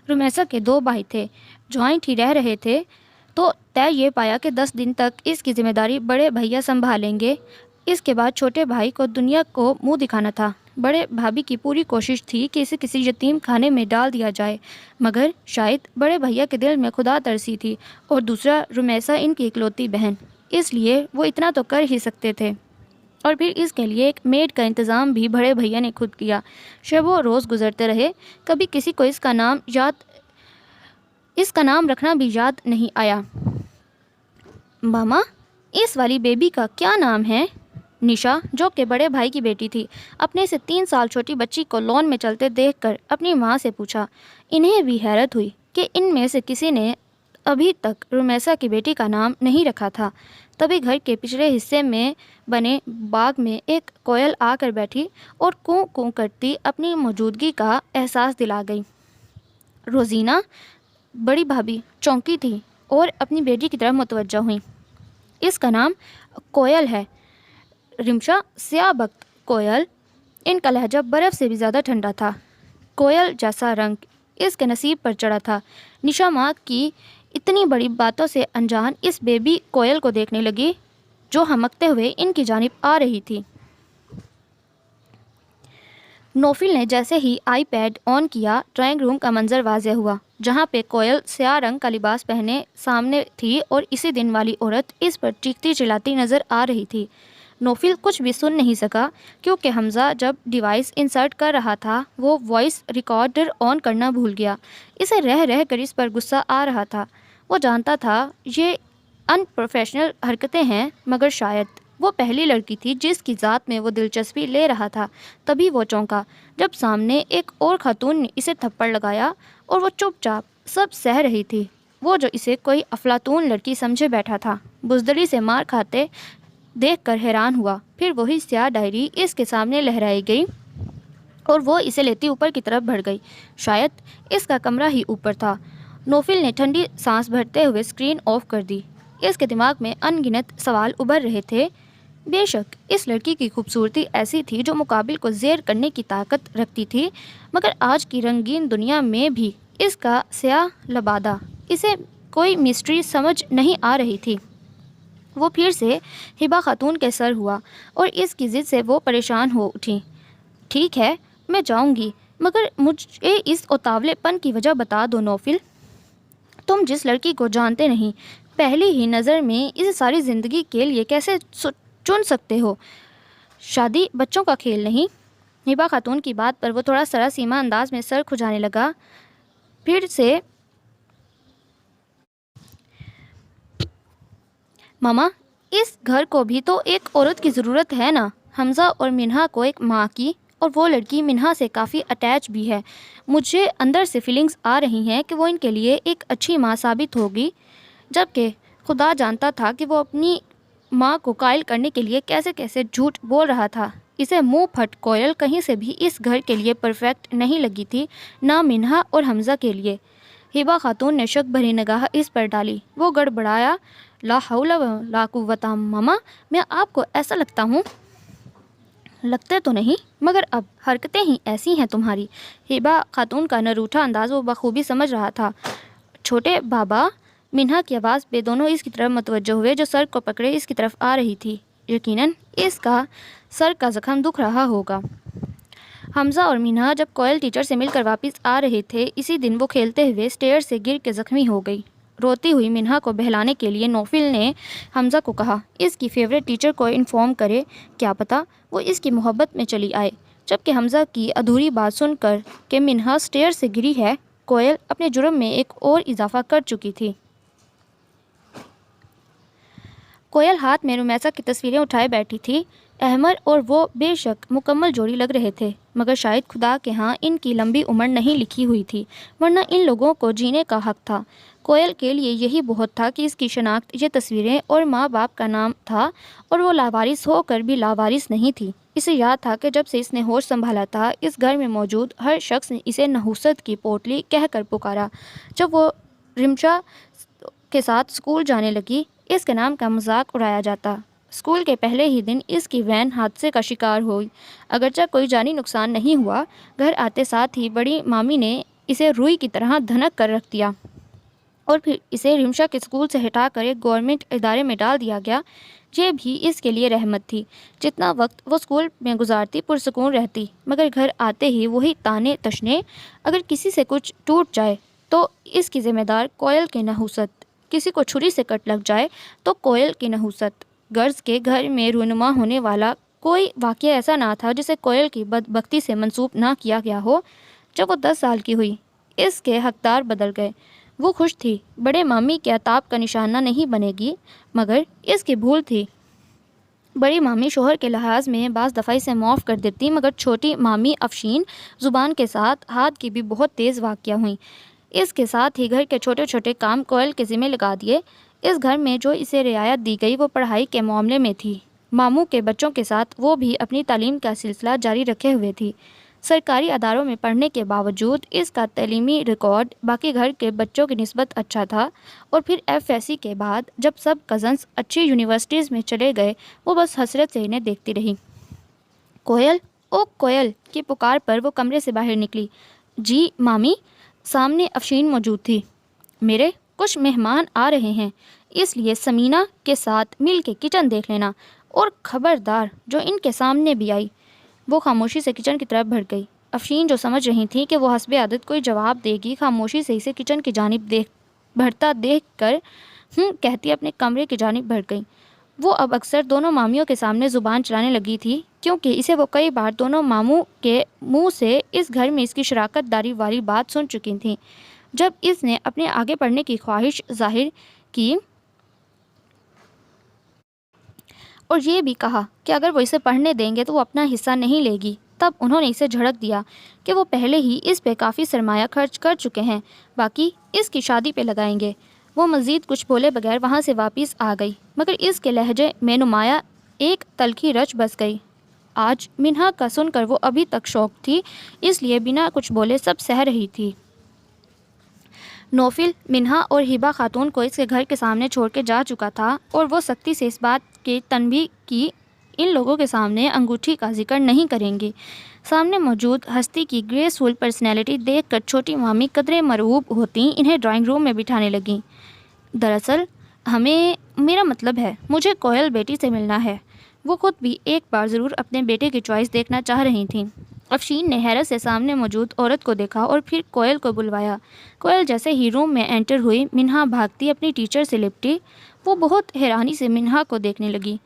رمیسا کے 2 بھائی تھے، جوائنٹ ہی رہ رہے تھے، تو طے یہ پایا کہ 10 دن تک اس کی ذمہ داری بڑے بھیا سنبھالیں گے۔ اس کے بعد چھوٹے بھائی کو دنیا کو منہ دکھانا تھا۔ بڑے بھابھی کی پوری کوشش تھی کہ اسے کسی یتیم خانے میں ڈال دیا جائے، مگر شاید بڑے بھیا کے دل میں خدا ترسی تھی، اور دوسرا رمیسا ان کی اکلوتی بہن، اس لیے وہ اتنا تو کر ہی سکتے تھے۔ اور پھر اس کے لیے ایک میڈ کا انتظام بھی بڑے بھیا نے خود کیا۔ شب و روز گزرتے رہے، کبھی کسی کو اس کا نام رکھنا بھی یاد نہیں آیا۔ ماما، اس والی بیبی کا کیا نام ہے؟ نشا، جو کہ بڑے بھائی کی بیٹی تھی، اپنے سے 3 سال چھوٹی بچی کو لون میں چلتے دیکھ کر اپنی ماں سے پوچھا۔ انہیں بھی حیرت ہوئی کہ ان میں سے کسی نے ابھی تک رمیسا کی بیٹی کا نام نہیں رکھا تھا۔ تبھی گھر کے پچھلے حصے میں بنے باغ میں ایک کوئل آ کر بیٹھی اور کوں کوں کرتی اپنی موجودگی کا احساس دلا گئی۔ روزینہ، بڑی بھابھی، چونکی تھی اور اپنی بیٹی کی طرف متوجہ ہوئیں۔ اس کا نام کوئل ہے رمشا، سیاہ بخت کوئل۔ ان کا لہجہ برف سے بھی زیادہ ٹھنڈا تھا۔ کوئل جیسا رنگ اس کے نصیب پر چڑھا تھا۔ نشا ماں کی اتنی بڑی باتوں سے انجان اس بیبی کوئل کو دیکھنے لگی جو ہمکتے ہوئے ان کی جانب آ رہی تھی۔ نوفل نے جیسے ہی آئی پیڈ آن کیا، ڈرائنگ روم کا منظر واضح ہوا، جہاں پہ کوئل سیاہ رنگ کا لباس پہنے سامنے تھی اور اسی دن والی عورت اس پر چیختی چلاتی نظر آ رہی تھی۔ نوفل کچھ بھی سن نہیں سکا کیونکہ حمزہ جب ڈیوائس انسرٹ کر رہا تھا وہ وائس ریکارڈر آن کرنا بھول گیا۔ اسے رہ کر اس پر غصہ آ رہا تھا۔ وہ جانتا تھا یہ ان پروفیشنل حرکتیں ہیں، مگر شاید وہ پہلی لڑکی تھی جس کی ذات میں وہ دلچسپی لے رہا تھا۔ تبھی وہ چونکا جب سامنے ایک اور خاتون نے اسے تھپڑ لگایا اور وہ چپ چاپ سب سہ رہی تھی۔ وہ جو اسے کوئی افلاطون لڑکی سمجھے بیٹھا تھا، بزدلی سے مار کھاتے دیکھ کر حیران ہوا۔ پھر وہی سیاہ ڈائری اس کے سامنے لہرائی گئی اور وہ اسے لیتی اوپر کی طرف بڑھ گئی۔ شاید اس کا کمرہ ہی اوپر تھا۔ نوفل نے ٹھنڈی سانس بھرتے ہوئے اسکرین آف کر دی۔ اس کے دماغ میں ان گنت سوال ابھر رہے تھے۔ بے شک اس لڑکی کی خوبصورتی ایسی تھی جو مقابل کو زیر کرنے کی طاقت رکھتی تھی، مگر آج کی رنگین دنیا میں بھی اس کا سیاہ لبادہ اسے کوئی مسٹری سمجھ نہیں آ رہی تھی۔ وہ پھر سے ہبا خاتون کے سر ہوا اور اس کی ضد سے وہ پریشان ہو اٹھی۔ ٹھیک ہے، میں جاؤں گی، مگر مجھے اس اتاولے پن کی وجہ بتا دو نوفل۔ تم جس لڑکی کو جانتے نہیں، پہلی ہی نظر میں اسے ساری زندگی کے لیے کیسے چن سکتے ہو؟ شادی بچوں کا کھیل نہیں۔ ہبا خاتون کی بات پر وہ تھوڑا سراسیمہ انداز میں سر کھجانے لگا۔ پھر سے ماما، اس گھر کو بھی تو ایک عورت کی ضرورت ہے نا۔ حمزہ اور منہا کو ایک ماں کی، اور وہ لڑکی منہا سے کافی اٹیچ بھی ہے۔ مجھے اندر سے فیلنگز آ رہی ہیں کہ وہ ان کے لیے ایک اچھی ماں ثابت ہوگی، جبکہ خدا جانتا تھا کہ وہ اپنی ماں کو قائل کرنے کے لیے کیسے کیسے جھوٹ بول رہا تھا۔ اسے منہ پھٹ کوئل کہیں سے بھی اس گھر کے لیے پرفیکٹ نہیں لگی تھی، نہ منہا اور حمزہ کے لیے۔ ہبا خاتون نے شک بھری نگاہ اس پر ڈالی۔ وہ گڑبڑایا، لا حول ولا قوت ماما، میں آپ کو ایسا لگتا ہوں؟ لگتے تو نہیں، مگر اب حرکتیں ہی ایسی ہیں تمہاری۔ ہبا خاتون کا نروٹھا انداز وہ بخوبی سمجھ رہا تھا۔ چھوٹے بابا، منہا کی آواز پہ دونوں اس کی طرف متوجہ ہوئے جو سر کو پکڑے اس کی طرف آ رہی تھی۔ یقیناً اس کا سر کا زخم دکھ رہا ہوگا۔ حمزہ اور منہا جب کوئل ٹیچر سے مل کر واپس آ رہے تھے، اسی دن وہ کھیلتے ہوئے اسٹیئر سے گر کے زخمی ہو گئی۔ روتی ہوئی منہا کو بہلانے کے لیے نوفل نے حمزہ کو کہا اس کی فیوریٹ ٹیچر کو انفارم کرے، کیا پتہ وہ اس کی محبت میں چلی آئے۔ جبکہ حمزہ کی ادھوری بات سن کر کہ منہا اسٹیئر سے گری ہے، کوئل اپنے جرم میں ایک اور اضافہ کر چکی تھی۔ کوئل ہاتھ میں رمیسا کی تصویریں اٹھائے بیٹھی تھی۔ احمر اور وہ بے شک مکمل جوڑی لگ رہے تھے، مگر شاید خدا کے ہاں ان کی لمبی عمر نہیں لکھی ہوئی تھی، ورنہ ان لوگوں کو جینے کا حق تھا۔ کوئل کے لیے یہی بہت تھا کہ اس کی شناخت یہ تصویریں اور ماں باپ کا نام تھا، اور وہ لاوارث ہو کر بھی لاوارث نہیں تھی۔ اسے یاد تھا کہ جب سے اس نے ہوش سنبھالا تھا، اس گھر میں موجود ہر شخص نے اسے نحوست کی پوٹلی کہہ کر پکارا۔ جب وہ رمشا کے ساتھ اسکول جانے لگی، اس کے نام کا مذاق اڑایا جاتا۔ اسکول کے پہلے ہی دن اس کی وین حادثے کا شکار ہوئی، اگرچہ کوئی جانی نقصان نہیں ہوا۔ گھر آتے ساتھ ہی بڑی مامی نے اسے روئی کی طرح دھنک کر رکھ دیا، اور پھر اسے رمشا کے اسکول سے ہٹا کر ایک گورنمنٹ ادارے میں ڈال دیا گیا۔ یہ بھی اس کے لیے رحمت تھی۔ جتنا وقت وہ اسکول میں گزارتی پرسکون رہتی، مگر گھر آتے ہی وہی تانے تشنے۔ اگر کسی سے کچھ ٹوٹ جائے تو اس کی ذمہ دار کوئل کی نحوست، کسی کو چھری سے کٹ لگ جائے تو کوئل کی نحوست۔ غرض کے گھر میں رونما ہونے والا کوئی واقعہ ایسا نہ تھا جسے کوئل کی بدبختی سے منسوب نہ کیا گیا ہو۔ جب وہ 10 سال کی ہوئی اس کے حقدار بدل گئے۔ وہ خوش تھی، بڑے مامی کے عتاب کا نشانہ نہیں بنے گی، مگر اس کی بھول تھی۔ بڑی مامی شوہر کے لحاظ میں بعض دفعہ اسے معاف کر دیتی، مگر چھوٹی مامی افشین زبان کے ساتھ ہاتھ کی بھی بہت تیز واقعہ ہوئیں۔ اس کے ساتھ ہی گھر کے چھوٹے چھوٹے کام کوئل کے ذمہ لگا دیے۔ اس گھر میں جو اسے رعایت دی گئی وہ پڑھائی کے معاملے میں تھی۔ ماموں کے بچوں کے ساتھ وہ بھی اپنی تعلیم کا سلسلہ جاری رکھے ہوئے تھی۔ سرکاری اداروں میں پڑھنے کے باوجود اس کا تعلیمی ریکارڈ باقی گھر کے بچوں کی نسبت اچھا تھا، اور پھر ایف ایس سی کے بعد جب سب کزنس اچھی یونیورسٹیز میں چلے گئے وہ بس حسرت سے انہیں دیکھتی رہی۔ کوئل، او کوئل کی پکار پر وہ کمرے سے باہر نکلی۔ جی مامی۔ سامنے افشین موجود تھی۔ میرے کچھ مہمان آ رہے ہیں، اس لیے سمینہ کے ساتھ مل کے کچن دیکھ لینا، اور خبردار جو ان کے سامنے بھی آئی۔ وہ خاموشی سے کچن کی طرف بڑھ گئی۔ افشین جو سمجھ رہی تھی کہ وہ حسب عادت کوئی جواب دے گی، خاموشی سے اسے کچن کی جانب بڑھتا دیکھ کر کہتی اپنے کمرے کی جانب بڑھ گئی۔ وہ اب اکثر دونوں مامیوں کے سامنے زبان چلانے لگی تھی، کیونکہ اسے وہ کئی بار دونوں ماموں کے منہ سے اس گھر میں اس کی شراکت داری والی بات سن چکی تھیں۔ جب اس نے اپنے آگے بڑھنے کی خواہش ظاہر کی اور یہ بھی کہا کہ اگر وہ اسے پڑھنے دیں گے تو وہ اپنا حصہ نہیں لے گی، تب انہوں نے اسے جھڑک دیا کہ وہ پہلے ہی اس پہ کافی سرمایہ خرچ کر چکے ہیں، باقی اس کی شادی پہ لگائیں گے۔ وہ مزید کچھ بولے بغیر وہاں سے واپس آ گئی، مگر اس کے لہجے میں نمایاں ایک تلخی رچ بس گئی۔ آج منہا کا سن کر وہ ابھی تک شوق تھی، اس لیے بنا کچھ بولے سب سہ رہی تھی۔ نوفل منہا اور ہبہ خاتون کو اس کے گھر کے سامنے چھوڑ کے جا چکا تھا، اور وہ سختی سے اس بات کی تنبیہ کی ان لوگوں کے سامنے انگوٹھی کا ذکر نہیں کریں گی۔ سامنے موجود ہستی کی گریسفل پرسنالٹی دیکھ کر چھوٹی مامی قدرے مرعوب ہوتی انہیں ڈرائنگ روم میں بٹھانے لگیں۔ دراصل میرا مطلب ہے مجھے کوئل بیٹی سے ملنا ہے۔ وہ خود بھی ایک بار ضرور اپنے بیٹے کی چوائس دیکھنا چاہ رہی تھیں۔ افشین نے حیرت سے سامنے موجود عورت کو دیکھا اور پھر کوئل کو بلوایا۔ کوئل جیسے ہی روم میں انٹر ہوئی، منہا بھاگتی اپنی ٹیچر سے لپٹی۔ وہ بہت حیرانی سے منہا کو دیکھنے لگی۔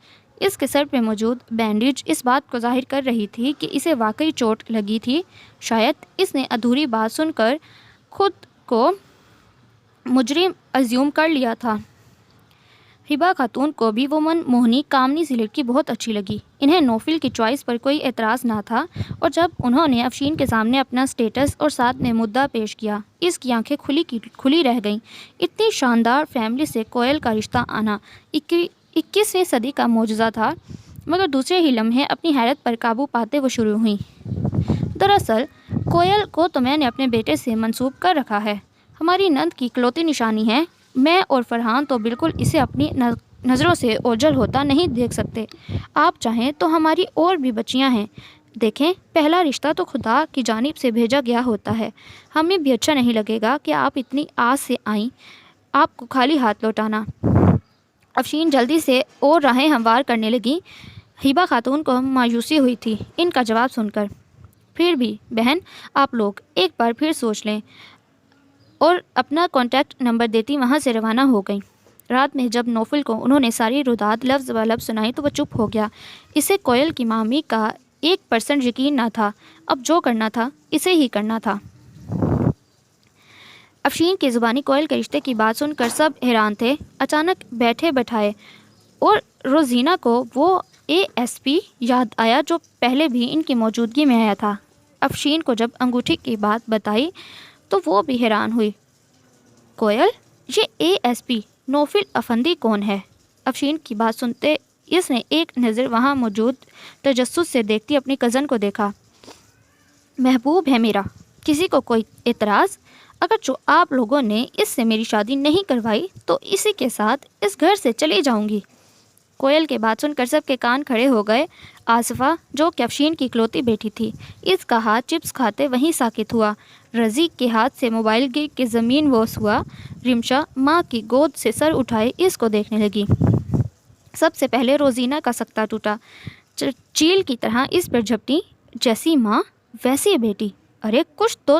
اس کے سر پہ موجود بینڈیج اس بات کو ظاہر کر رہی تھی کہ اسے واقعی چوٹ لگی تھی۔ شاید اس نے ادھوری بات سن کر خود کو مجرم ازیوم کر لیا تھا۔ ہبہ خاتون کو بھی وہ من موہنی کامنی سی لڑکی بہت اچھی لگی۔ انہیں نوفل کی چوائس پر کوئی اعتراض نہ تھا، اور جب انہوں نے افشین کے سامنے اپنا سٹیٹس اور ساتھ میں مدعا پیش کیا، اس کی آنکھیں کھلی رہ گئیں۔ اتنی شاندار فیملی سے کوئل کا رشتہ آنا 21ویں صدی کا معجزہ تھا، مگر دوسرے ہی لمحے اپنی حیرت پر قابو پاتے وہ شروع ہوئیں۔ دراصل کوئل کو تو میں نے اپنے بیٹے سے منسوب کر رکھا ہے، ہماری نند کی اکلوتی نشانی ہے۔ میں اور فرحان تو بالکل اسے اپنی نظروں سے اوجھل ہوتا نہیں دیکھ سکتے۔ آپ چاہیں تو ہماری اور بھی بچیاں ہیں۔ دیکھیں، پہلا رشتہ تو خدا کی جانب سے بھیجا گیا ہوتا ہے، ہمیں بھی اچھا نہیں لگے گا کہ آپ اتنی آس سے آئیں، آپ کو خالی ہاتھ لوٹانا۔ افشین جلدی سے اور راہیں ہموار کرنے لگیں۔ ہبہ خاتون کو مایوسی ہوئی تھی ان کا جواب سن کر۔ پھر بھی بہن، آپ لوگ ایک بار پھر سوچ لیں، اور اپنا کانٹیکٹ نمبر دیتی وہاں سے روانہ ہو گئیں۔ رات میں جب نوفل کو انہوں نے ساری روداد لفظ و لفظ سنائی تو وہ چپ ہو گیا۔ اسے کوئل کی مامی کا 1% یقین نہ تھا۔ اب جو کرنا تھا اسے ہی کرنا تھا۔ افشین کی زبانی کوئل کے رشتے کی بات سن کر سب حیران تھے۔ اچانک بیٹھے بٹھائے اور روزینہ کو وہ ASP یاد آیا جو پہلے بھی ان کی موجودگی میں آیا تھا۔ افشین کو جب انگوٹھی کی بات بتائی تو وہ بھی حیران ہوئی۔ کوئل، یہ ASP نوفل افندی کون ہے؟ افشین کی بات سنتے اس نے ایک نظر وہاں موجود تجسس سے دیکھتی اپنی کزن کو دیکھا۔ محبوب ہے میرا، کسی کو کوئی اعتراض؟ اگر جو آپ لوگوں نے اس سے میری شادی نہیں کروائی تو اسی کے ساتھ اس گھر سے چلی جاؤں گی۔ کوئل کے بات سن کر سب کے کان کھڑے ہو گئے۔ آصفہ، جو کہ افشین کی اکلوتی بیٹی تھی، اس کا ہاتھ چپس کھاتے وہیں ساکت ہوا۔ رزیق کے ہاتھ سے موبائل گر کے زمین بوس ہوا۔ رمشا ماں کی گود سے سر اٹھائے اس کو دیکھنے لگی۔ سب سے پہلے روزینہ کا سکتہ ٹوٹا۔ چیل کی طرح اس پر جھپٹی، جیسی ماں ویسی بیٹی، ارے کچھ تو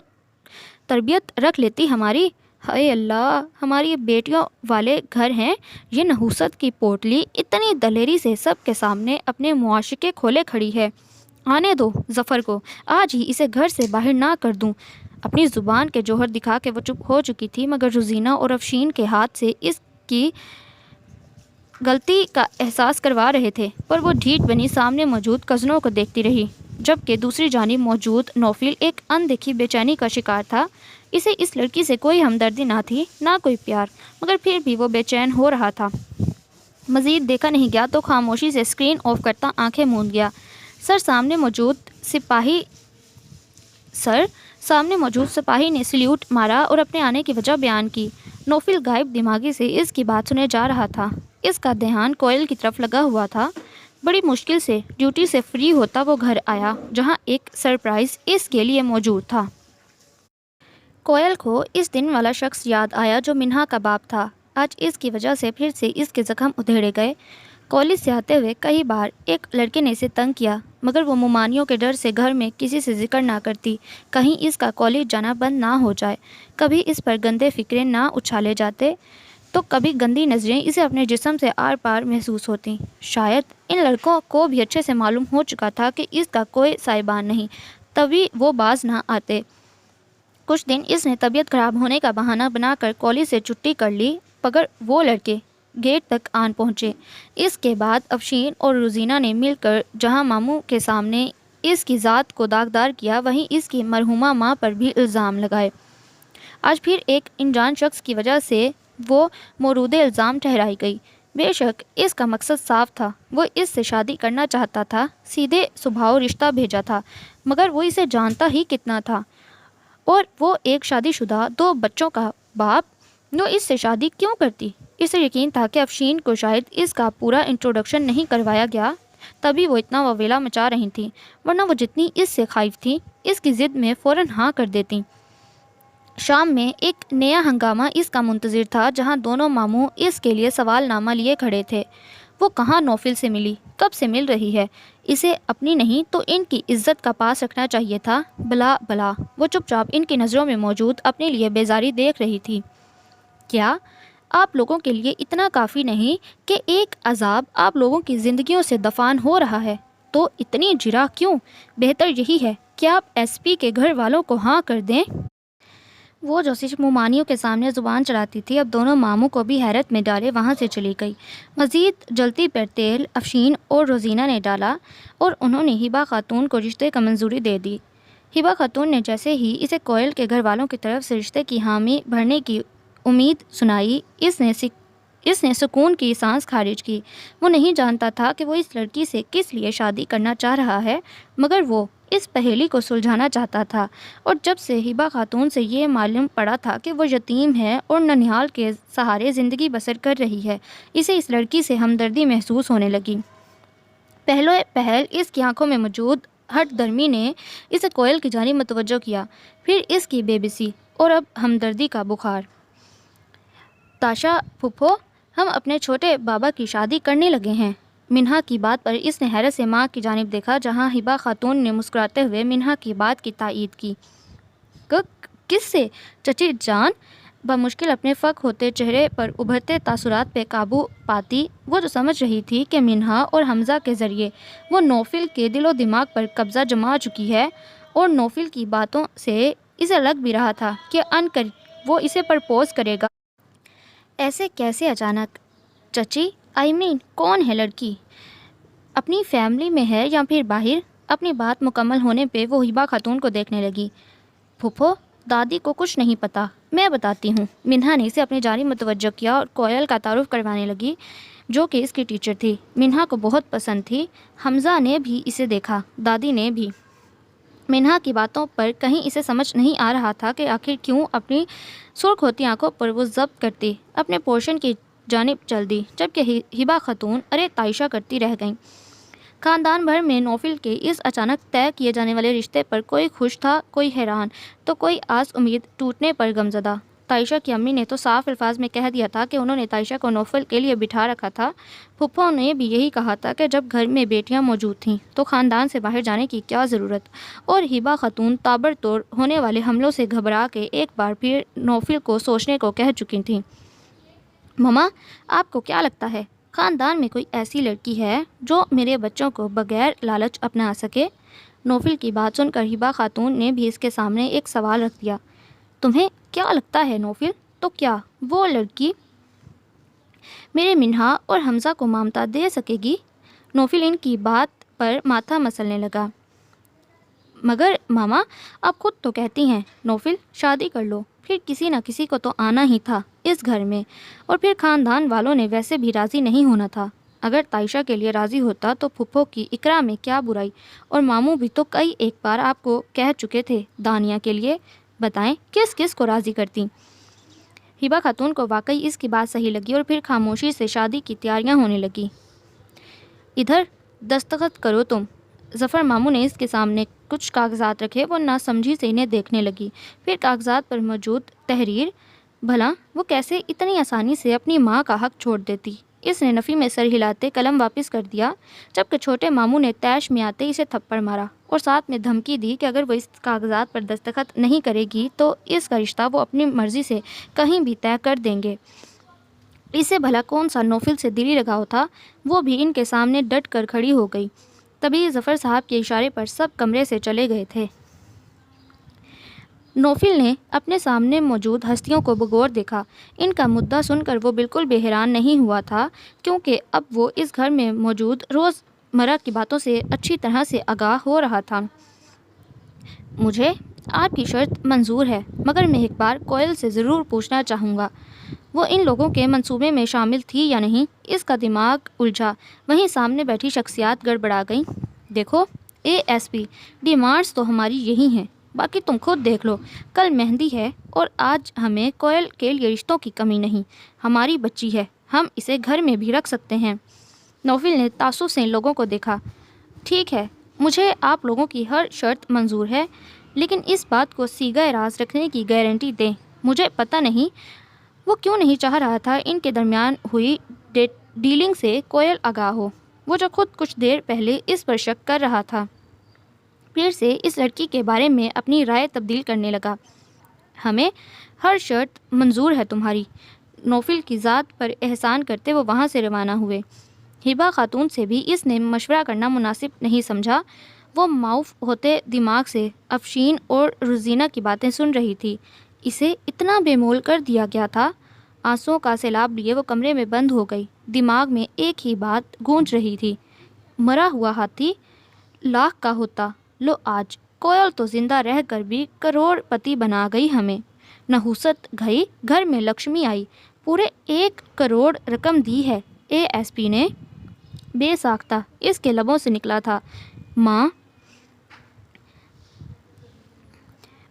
تربیت رکھ لیتی ہماری۔ ہائے اللہ، ہماری یہ بیٹیوں والے گھر ہیں، یہ نحوست کی پوٹلی اتنی دلیری سے سب کے سامنے اپنے معاشقے کھولے کھڑی ہے۔ آنے دو ظفر کو، آج ہی اسے گھر سے باہر نہ کر دوں۔ اپنی زبان کے جوہر دکھا کے وہ چپ ہو چکی تھی، مگر روزینہ اور افشین کے ہاتھ سے اس کی غلطی کا احساس کروا رہے تھے، پر وہ ڈھیٹ بنی سامنے موجود کزنوں کو دیکھتی رہی، جبکہ دوسری جانب موجود نوفل ایک اندیکھی بے چینی کا شکار تھا۔ اسے اس لڑکی سے کوئی ہمدردی نہ تھی، نہ کوئی پیار، مگر پھر بھی وہ بے چین ہو رہا تھا۔ مزید دیکھا نہیں گیا تو خاموشی سے اسکرین آف کرتا آنکھیں موند گیا۔ سامنے موجود سپاہی نے سلیوٹ مارا اور اپنے آنے کی وجہ بیان کی۔ نوفل غائب دماغی سے اس کی بات سنے جا رہا تھا۔ اس کا دھیان کوئل کی طرف لگا ہوا تھا۔ بڑی مشکل سے ڈیوٹی سے فری ہوتا وہ گھر آیا، جہاں ایک سرپرائز اس کے لیے موجود تھا۔ کوئل کو اس دن والا شخص یاد آیا جو منہا کا باپ تھا۔ آج اس کی وجہ سے پھر سے اس کے زخم ادھیڑے گئے۔ کالج سے آتے ہوئے کئی بار ایک لڑکے نے اسے تنگ کیا، مگر وہ ممانعوں کے ڈر سے گھر میں کسی سے ذکر نہ کرتی، کہیں اس کا کالج جانا بند نہ ہو جائے، کبھی اس پر گندے فکرے نہ اچھالے جاتے، تو کبھی گندی نظریں اسے اپنے جسم سے آر پار محسوس ہوتی۔ شاید ان لڑکوں کو بھی اچھے سے معلوم ہو چکا تھا کہ اس کا کوئی سائبان نہیں، تبھی وہ باز نہ آتے۔ کچھ دن اس نے طبیعت خراب ہونے کا بہانہ بنا کر کالج سے چھٹی کر لی، مگر وہ لڑکے گیٹ تک آن پہنچے۔ اس کے بعد افشین اور روزینہ نے مل کر جہاں ماموں کے سامنے اس کی ذات کو داغدار کیا، وہیں اس کی مرحومہ ماں پر بھی الزام لگائے۔ آج پھر ایک انجان شخص کی وجہ سے وہ مورود الزام ٹھہرائی گئی۔ بے شک اس کا مقصد صاف تھا، وہ اس سے شادی کرنا چاہتا تھا، سیدھے سبھاؤ رشتہ بھیجا تھا، مگر وہ اسے جانتا ہی کتنا تھا، اور وہ ایک شادی شدہ 2 بچوں کا باپ، وہ اس سے شادی کیوں کرتی؟ اسے یقین تھا کہ افشین کو شاید اس کا پورا انٹروڈکشن نہیں کروایا گیا، تبھی وہ اتنا وویلا مچا رہی تھی، ورنہ وہ جتنی اس سے خائف تھی، اس کی ضد میں فوراً ہاں کر دیتی۔ شام میں ایک نیا ہنگامہ اس کا منتظر تھا، جہاں دونوں ماموں اس کے لیے سوال نامہ لیے کھڑے تھے۔ وہ کہاں نوفل سے ملی، کب سے مل رہی ہے، اسے اپنی نہیں تو ان کی عزت کا پاس رکھنا چاہیے تھا۔ بلا بلا وہ چپ چاپ ان کی نظروں میں موجود اپنے لیے بیزاری دیکھ رہی تھی۔ کیا آپ لوگوں کے لیے اتنا کافی نہیں کہ ایک عذاب آپ لوگوں کی زندگیوں سے دفان ہو رہا ہے، تو اتنی جرا کیوں؟ بہتر یہی ہے کہ آپ ایس پی کے گھر والوں کو ہاں کر دیں۔ وہ جو صرف ممانعوں کے سامنے زبان چڑھاتی تھی، اب دونوں ماموں کو بھی حیرت میں ڈالے وہاں سے چلی گئی۔ مزید جلتی پر تیل افشین اور روزینہ نے ڈالا، اور انہوں نے ہبا خاتون کو رشتے کا منظوری دے دی۔ ہبا خاتون نے جیسے ہی اسے کوئل کے گھر والوں کی طرف سے رشتے کی حامی بھرنے کی امید سنائی، اس نے سکون کی سانس خارج کی۔ وہ نہیں جانتا تھا کہ وہ اس لڑکی سے کس لیے شادی کرنا چاہ رہا ہے، مگر وہ اس پہیلی کو سلجھانا چاہتا تھا، اور جب سے ہبا خاتون سے یہ معلوم پڑا تھا کہ وہ یتیم ہے اور ننھیال کے سہارے زندگی بسر کر رہی ہے، اسے اس لڑکی سے ہمدردی محسوس ہونے لگی۔ پہلو پہل اس کی آنکھوں میں موجود ہٹ درمی نے اسے کوئل کی جانب متوجہ کیا، پھر اس کی بے بسی، اور اب ہمدردی کا بخار۔ تاشا پھپھو، ہم اپنے چھوٹے بابا کی شادی کرنے لگے ہیں۔ منہا کی بات پر اس نے حیرت سے ماں کی جانب دیکھا، جہاں ہبا خاتون نے مسکراتے ہوئے منہا کی بات کی تائید کی۔ کس سے چچی جان؟ بمشکل اپنے فک ہوتے چہرے پر ابھرتے تاثرات پہ قابو پاتی وہ تو سمجھ رہی تھی کہ منہا اور حمزہ کے ذریعے وہ نوفل کے دل و دماغ پر قبضہ جما چکی ہے، اور نوفل کی باتوں سے اسے لگ بھی رہا تھا کہ وہ اسے پرپوز کرے گا۔ ایسے کیسے اچانک؟ چچی کون ہے لڑکی؟ اپنی فیملی میں ہے یا پھر باہر؟ اپنی بات مکمل ہونے پہ وہ ہبا خاتون کو دیکھنے لگی۔ پھپھو، دادی کو کچھ نہیں پتا، میں بتاتی ہوں۔ منہا نے اسے اپنی جانب متوجہ کیا اور کوئل کا تعارف کروانے لگی، جو کہ اس کی ٹیچر تھی۔ منہا کو بہت پسند تھی۔ حمزہ نے بھی اسے دیکھا، دادی نے بھی۔ منہا کی باتوں پر کہیں اسے سمجھ نہیں آ رہا تھا کہ آخر کیوں اپنی سرخ ہوتی آنکھوں پر وہ ضبط کرتی اپنے پورشن کی جانب چل دی، جبکہ ہبا خاتون ارے تائشہ کرتی رہ گئیں۔ خاندان بھر میں نوفل کے اس اچانک طے کیے جانے والے رشتے پر کوئی خوش تھا، کوئی حیران، تو کوئی آس امید ٹوٹنے پر غمزدہ۔ تائشہ کی امی نے تو صاف الفاظ میں کہہ دیا تھا کہ انہوں نے تائشہ کو نوفل کے لیے بٹھا رکھا تھا۔ پھپھو نے بھی یہی کہا تھا کہ جب گھر میں بیٹیاں موجود تھیں تو خاندان سے باہر جانے کی کیا ضرورت، اور ہبا خاتون تابڑتوڑ ہونے والے حملوں سے گھبرا کے ایک بار پھر نوفل کو سوچنے کو کہہ چکی تھیں۔ مما، آپ کو کیا لگتا ہے خاندان میں کوئی ایسی لڑکی ہے جو میرے بچوں کو بغیر لالچ اپنا سکے؟ نوفل کی بات سن کر ہبا خاتون نے بھی اس کے سامنے ایک سوال رکھ دیا۔ تمہیں کیا لگتا ہے نوفل، تو کیا وہ لڑکی میرے منہا اور حمزہ کو مامتا دے سکے گی؟ نوفل ان کی بات پر ماتھا مسلنے لگا۔ مگر ماما، آپ خود تو کہتی ہیں نوفل شادی کر لو، پھر کسی نہ کسی کو تو آنا ہی تھا اس گھر میں، اور پھر خاندان والوں نے ویسے بھی راضی نہیں ہونا تھا۔ اگر تائشہ کے لیے راضی ہوتا تو پھپھو کی اقرا میں کیا برائی، اور ماموں بھی تو کئی ایک بار آپ کو کہہ چکے تھے دانیہ کے لیے، بتائیں کس کس کو راضی کرتی؟ ہبا خاتون کو واقعی اس کی بات صحیح لگی اور پھر خاموشی سے شادی کی تیاریاں ہونے لگی۔ ادھر دستخط کرو تم۔ ظفر ماموں نے اس کے سامنے کچھ کاغذات رکھے، وہ ناسمجھی سے انہیں دیکھنے لگی، پھر کاغذات پر موجود تحریر، بھلا وہ کیسے اتنی آسانی سے اپنی ماں کا حق چھوڑ دیتی؟ اس نے نفی میں سر ہلاتے قلم واپس کر دیا، جبکہ چھوٹے ماموں نے طیش میں آتے اسے تھپڑ مارا اور ساتھ میں دھمکی دی کہ اگر وہ اس کاغذات پر دستخط نہیں کرے گی تو اس کا رشتہ وہ اپنی مرضی سے کہیں بھی طے کر دیں گے۔ اسے بھلا کون سا نوفل سے دلی لگاؤ تھا؟ وہ بھی ان کے سامنے ڈٹ کر کھڑی ہو گئی۔ تبھی ظفر صاحب کے اشارے پر سب کمرے سے چلے گئے تھے۔ نوفل نے اپنے سامنے موجود ہستیوں کو بغور دیکھا۔ ان کا مدعا سن کر وہ بالکل بھی حیران نہیں ہوا تھا، کیونکہ اب وہ اس گھر میں موجود روز مرہ کی باتوں سے اچھی طرح سے آگاہ ہو رہا تھا۔ مجھے آپ کی شرط منظور ہے، مگر میں ایک بار کوئل سے ضرور پوچھنا چاہوں گا، وہ ان لوگوں کے منصوبے میں شامل تھی یا نہیں؟ اس کا دماغ الجھا، وہیں سامنے بیٹھی شخصیات گڑبڑا گئیں۔ دیکھو ASP، ڈیمانڈز تو ہماری یہی ہیں، باقی تم خود دیکھ لو۔ کل مہندی ہے اور آج ہمیں کوئل کے لیے رشتوں کی کمی نہیں۔ ہماری بچی ہے، ہم اسے گھر میں بھی رکھ سکتے ہیں۔ نوفل نے تعصب سے ان لوگوں کو دیکھا۔ ٹھیک ہے، مجھے آپ لوگوں کی ہر شرط منظور ہے، لیکن اس بات کو صیغہ راز رکھنے کی گارنٹی دیں۔ مجھے پتہ نہیں وہ کیوں نہیں چاہ رہا تھا ان کے درمیان ہوئی ڈیلنگ سے کوئل آگاہ ہو، وہ جو خود کچھ دیر پہلے اس پر شک کر رہا تھا، پھر سے اس لڑکی کے بارے میں اپنی رائے تبدیل کرنے لگا۔ ہمیں ہر شرط منظور ہے تمہاری۔ نوفل کی ذات پر احسان کرتے وہ وہاں سے روانہ ہوئے۔ ہبا خاتون سے بھی اس نے مشورہ کرنا مناسب نہیں سمجھا۔ وہ معاف ہوتے دماغ سے افشین اور روزینہ کی باتیں سن رہی تھی۔ اسے اتنا بے مول کر دیا گیا تھا۔ آنسوؤں کا سیلاب لیے وہ کمرے میں بند ہو گئی۔ دماغ میں ایک ہی بات گونج رہی تھی، مرا ہوا ہاتھی لاکھ کا ہوتا، لو آج کوئل تو زندہ رہ کر بھی کروڑ پتی بنا گئی ہمیں۔ نحوست گئی، گھر میں لکشمی آئی، پورے 1 کروڑ رقم دی ہے ASP نے۔ بے ساختہ اس کے لبوں سے نکلا تھا، ماں۔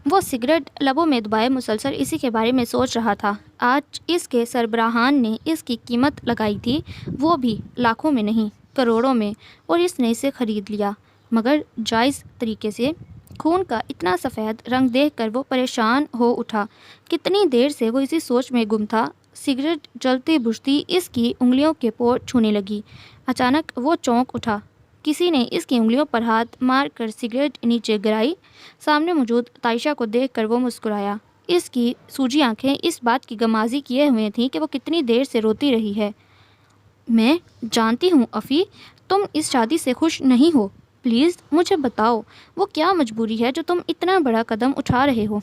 وہ سگریٹ لبوں میں دبائے مسلسل اسی کے بارے میں سوچ رہا تھا۔ آج اس کے سربراہان نے اس کی قیمت لگائی تھی، وہ بھی لاکھوں میں نہیں کروڑوں میں، اور اس نے اسے خرید لیا، مگر جائز طریقے سے۔ خون کا اتنا سفید رنگ دیکھ کر وہ پریشان ہو اٹھا۔ کتنی دیر سے وہ اسی سوچ میں گم تھا۔ سگریٹ جلتی بجھتی اس کی انگلیوں کے پور چھونے لگی۔ اچانک وہ چونک اٹھا، کسی نے اس کی انگلیوں پر ہاتھ مار کر سگریٹ نیچے گرائی۔ سامنے موجود تائشہ کو دیکھ کر وہ مسکرایا۔ اس کی سوجی آنکھیں اس بات کی غمازی کیے ہوئے تھیں کہ وہ کتنی دیر سے روتی رہی ہے۔ میں جانتی ہوں افی، تم اس شادی سے خوش نہیں ہو، پلیز مجھے بتاؤ وہ کیا مجبوری ہے جو تم اتنا بڑا قدم اٹھا رہے ہو؟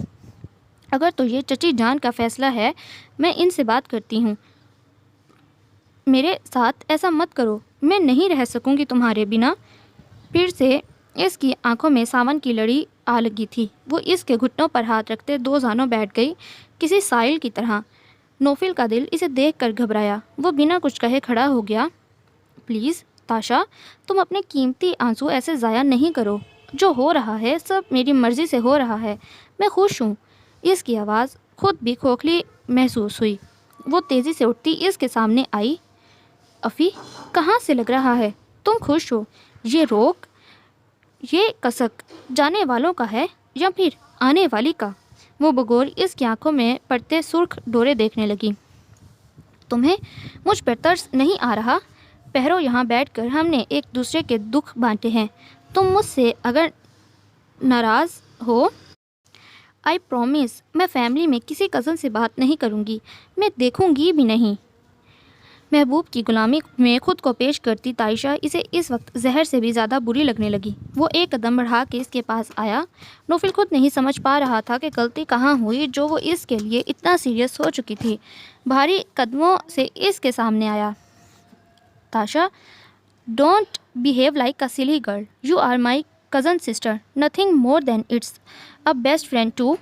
اگر تو یہ چچی جان کا فیصلہ ہے، میں ان سے بات کرتی ہوں۔ میرے ساتھ ایسا مت کرو، میں نہیں رہ سکوں گی تمہارے بنا۔ پھر سے اس کی آنکھوں میں ساون کی لڑی آ لگی تھی۔ وہ اس کے گھٹنوں پر ہاتھ رکھتے دو زانوں بیٹھ گئی، کسی سائل کی طرح۔ نوفل کا دل اسے دیکھ کر گھبرایا، وہ بنا کچھ کہے کھڑا ہو گیا۔ پلیز تاشا، تم اپنے قیمتی آنسو ایسے ضائع نہیں کرو، جو ہو رہا ہے سب میری مرضی سے ہو رہا ہے، میں خوش ہوں۔ اس کی آواز خود بھی کھوکھلی محسوس ہوئی۔ وہ تیزی سے اٹھتی اس کے سامنے آئی۔ افی، کہاں سے لگ رہا ہے تم خوش ہو؟ یہ روک، یہ کسک جانے والوں کا ہے یا پھر آنے والی کا؟ وہ بغور اس کی آنکھوں میں پڑتے سرخ ڈورے دیکھنے لگی۔ تمہیں مجھ پر ترس نہیں آ رہا؟ پہرو یہاں بیٹھ کر ہم نے ایک دوسرے کے دکھ بانٹے ہیں۔ تم مجھ سے اگر ناراض ہو، آئی پرومس میں فیملی میں کسی کزن سے بات نہیں کروں گی، میں دیکھوں گی بھی نہیں۔ محبوب کی غلامی میں خود کو پیش کرتی تائشہ اسے اس وقت زہر سے بھی زیادہ بری لگنے لگی۔ وہ ایک قدم بڑھا کے اس کے پاس آیا۔ نوفل خود نہیں سمجھ پا رہا تھا کہ غلطی کہاں ہوئی جو وہ اس کے لیے اتنا سیریس ہو چکی تھی۔ بھاری قدموں سے اس کے سامنے آیا۔ Tasha, don't behave like a silly girl, you are my cousin sister, nothing more than it's a best friend too.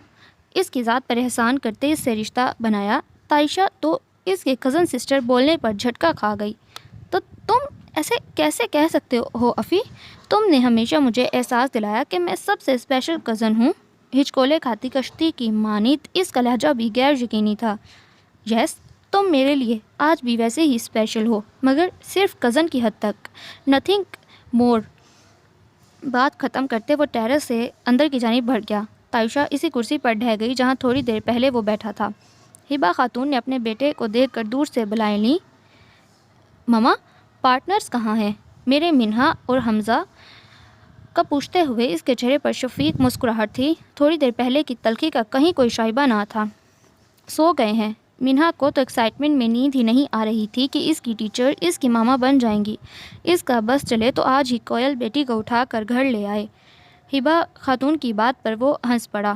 اس کی ذات پر احسان کرتے اس سے رشتہ بنایا۔ تائشہ تو اس کے کزن سسٹر بولنے پر جھٹکا کھا گئی۔ تو تم ایسے کیسے کہہ سکتے ہو افی؟ تم نے ہمیشہ مجھے احساس دلایا کہ میں سب سے اسپیشل کزن ہوں۔ ہچکولے کھاتی کشتی کی مانند اس کا لہجہ بھی غیر یقینی تھا۔ یس، تم میرے لیے آج بھی ویسے ہی اسپیشل ہو، مگر صرف کزن کی حد تک، نتھنگ مور۔ بات ختم کرتے وہ ٹیرس سے اندر کی جانب بڑھ گیا۔ تائشہ اسی کرسی پر ڈھہ گئی جہاں تھوڑی دیر پہلے وہ بیٹھا تھا۔ ہبا خاتون نے اپنے بیٹے کو دیکھ کر دور سے بلائیں لی۔ مما، پارٹنرز کہاں ہیں؟ میرے منہا اور حمزہ کا پوچھتے ہوئے اس کے چہرے پر شفیق مسکراہٹ تھی۔ تھوڑی دیر پہلے کی تلخی کا کہیں کوئی شائبہ نہ تھا۔ سو گئے ہیں۔ منہا کو تو ایکسائٹمنٹ میں نیند ہی نہیں آ رہی تھی کہ اس کی ٹیچر اس کی ماما بن جائیں گی۔ اس کا بس چلے تو آج ہی کوئل بیٹی کو اٹھا کر گھر لے آئے۔ ہبا خاتون کی بات پر وہ ہنس پڑا۔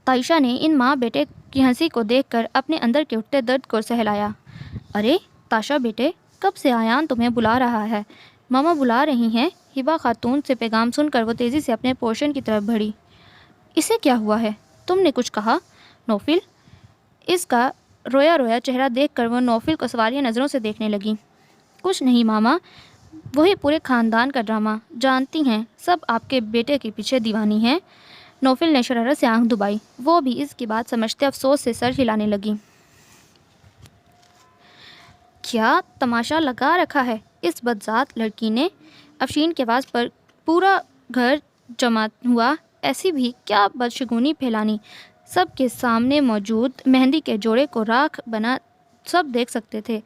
تائشہ نے ان ماں بیٹے کی ہنسی کو دیکھ کر اپنے اندر کے اٹھتے درد کو سہلایا۔ ارے تاشا بیٹے، کب سے آیان تمہیں بلا رہا ہے؟ ماما بلا رہی ہیں۔ ہبا خاتون سے پیغام سن کر وہ تیزی سے اپنے پورشن کی طرف بڑھی۔ اسے کیا ہوا ہے؟ تم نے کچھ کہا؟ نوفل؟ اس کا رویا رویا چہرہ دیکھ کر وہ نوفل کو سوالیہ نظروں سے دیکھنے لگی۔ کچھ نہیں ماما، وہی پورے خاندان کا ڈرامہ، جانتی ہیں سب آپ کے بیٹے کے پیچھے دیوانی ہیں۔ نوفل نے شرارت سے آنکھ دبائی۔ وہ بھی اس کی بات سمجھتے افسوس سے سر ہلانے لگی۔ کیا تماشا لگا رکھا ہے اس بدذات لڑکی نے؟ افشین کے آواز پر پورا گھر جمع ہوا۔ ایسی بھی کیا بدشگونی پھیلانی؟ سب کے سامنے موجود مہندی کے جوڑے کو راکھ بنا سب دیکھ سکتے تھے۔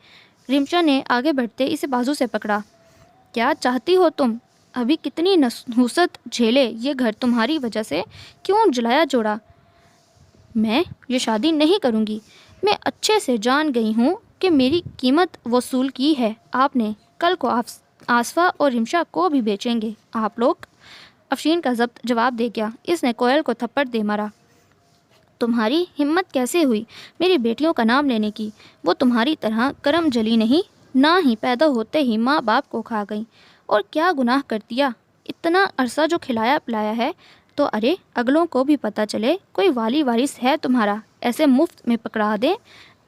رمشا نے آگے بڑھتے اسے بازو سے پکڑا۔ کیا چاہتی ہو تم؟ ابھی کتنی نحوست جھیلے یہ گھر تمہاری وجہ سے، کیوں جلایا جوڑا؟ میں یہ شادی نہیں کروں گی۔ میں اچھے سے جان گئی ہوں کہ میری قیمت وصول کی ہے آپ نے۔ کل کو آصفہ اور رمشا کو بھی بیچیں گے آپ لوگ۔ افشین کا ضبط جواب دے گیا۔ اس نے کوئل کو تھپڑ دے مارا۔ تمہاری ہمت کیسے ہوئی میری بیٹیوں کا نام لینے کی؟ وہ تمہاری طرح کرم جلی نہیں، نہ ہی پیدا ہوتے ہی ماں باپ کو کھا گئیں۔ اور کیا گناہ کر دیا؟ اتنا عرصہ جو کھلایا پلایا ہے تو ارے اگلوں کو بھی پتہ چلے کوئی والی وارث ہے تمہارا، ایسے مفت میں پکڑا دیں۔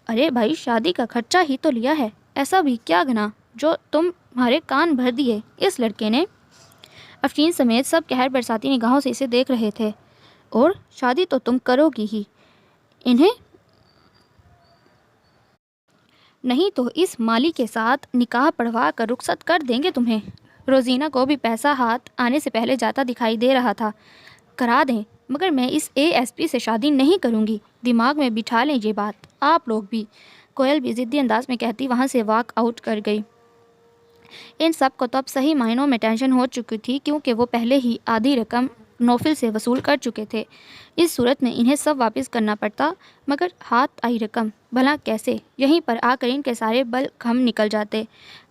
ارے بھائی، شادی کا خرچہ ہی تو لیا ہے، ایسا بھی کیا گناہ جو تمہارے کان بھر دیے اس لڑکے نے؟ افشین سمیت سب قہر برساتی نگاہوں سے اسے دیکھ رہے تھے۔ اور شادی تو تم کرو گی ہی، انہیں نہیں تو اس مالی کے ساتھ نکاح پڑھوا کر رخصت کر دیں گے تمہیں۔ روزینہ کو بھی پیسہ ہاتھ آنے سے پہلے جاتا دکھائی دے رہا تھا۔ کرا دیں، مگر میں اس ASP سے شادی نہیں کروں گی، دماغ میں بٹھا لیں یہ بات آپ لوگ بھی۔ کوئل بھی ضدی انداز میں کہتی وہاں سے واک آؤٹ کر گئی۔ ان سب کو تو اب صحیح معنوں میں ٹینشن ہو چکی تھی، کیونکہ وہ پہلے ہی آدھی رقم نوفل سے وصول کر چکے تھے۔ اس صورت میں انہیں سب واپس کرنا پڑتا، مگر ہاتھ آئی رقم بھلا کیسے؟ یہیں پر آ کر ان کے سارے بل ہم نکل جاتے۔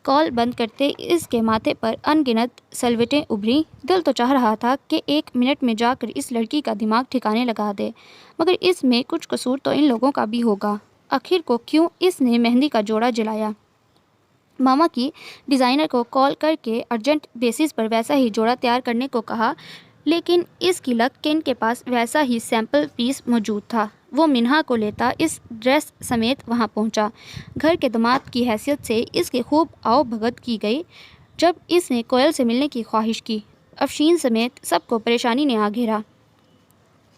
کال بند کرتے اس کے ماتھے پر ان گنت سلوٹیں ابھری۔ دل تو چاہ رہا تھا کہ 1 منٹ میں جا کر اس لڑکی کا دماغ ٹھکانے لگا دے، مگر اس میں کچھ قصور تو ان لوگوں کا بھی ہوگا۔ آخر کو کیوں اس نے مہندی کا جوڑا جلایا؟ ماما کی ڈیزائنر کو کال کر کے ارجنٹ بیسس پر ویسا ہی جوڑا تیار کرنے کو کہا، لیکن اس کی لک کہ ان کے پاس ویسا ہی سیمپل پیس موجود تھا۔ وہ منہا کو لیتا اس ڈریس سمیت وہاں پہنچا۔ گھر کے داماد کی حیثیت سے اس کی خوب آؤ بھگت کی گئی۔ جب اس نے کوئل سے ملنے کی خواہش کی، افشین سمیت سب کو پریشانی نے آ گھیرا۔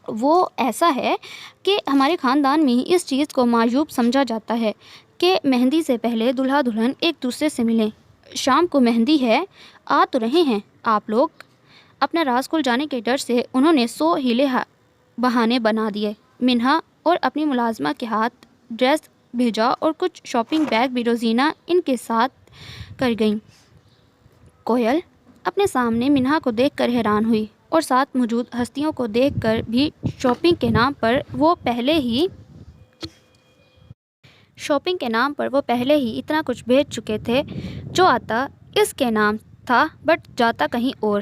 وہ ایسا ہے کہ ہمارے خاندان میں ہی اس چیز کو معیوب سمجھا جاتا ہے کہ مہندی سے پہلے دلہا دلہن ایک دوسرے سے ملیں۔ شام کو مہندی ہے، آ تو رہے ہیں آپ لوگ۔ اپنا راز کھل جانے کے ڈر سے انہوں نے 100 ہیلے بہانے بنا دیے۔ منہا اور اپنی ملازمہ کے ہاتھ ڈریس بھیجا اور کچھ شاپنگ بیگ بھی روزینہ ان کے ساتھ کر گئیں۔ کوئل اپنے سامنے منہا کو دیکھ کر حیران ہوئی اور ساتھ موجود ہستیوں کو دیکھ کر بھی شاپنگ کے نام پر وہ پہلے ہی اتنا کچھ بھیج چکے تھے جو آتا اس کے نام تھا بٹ جاتا کہیں اور۔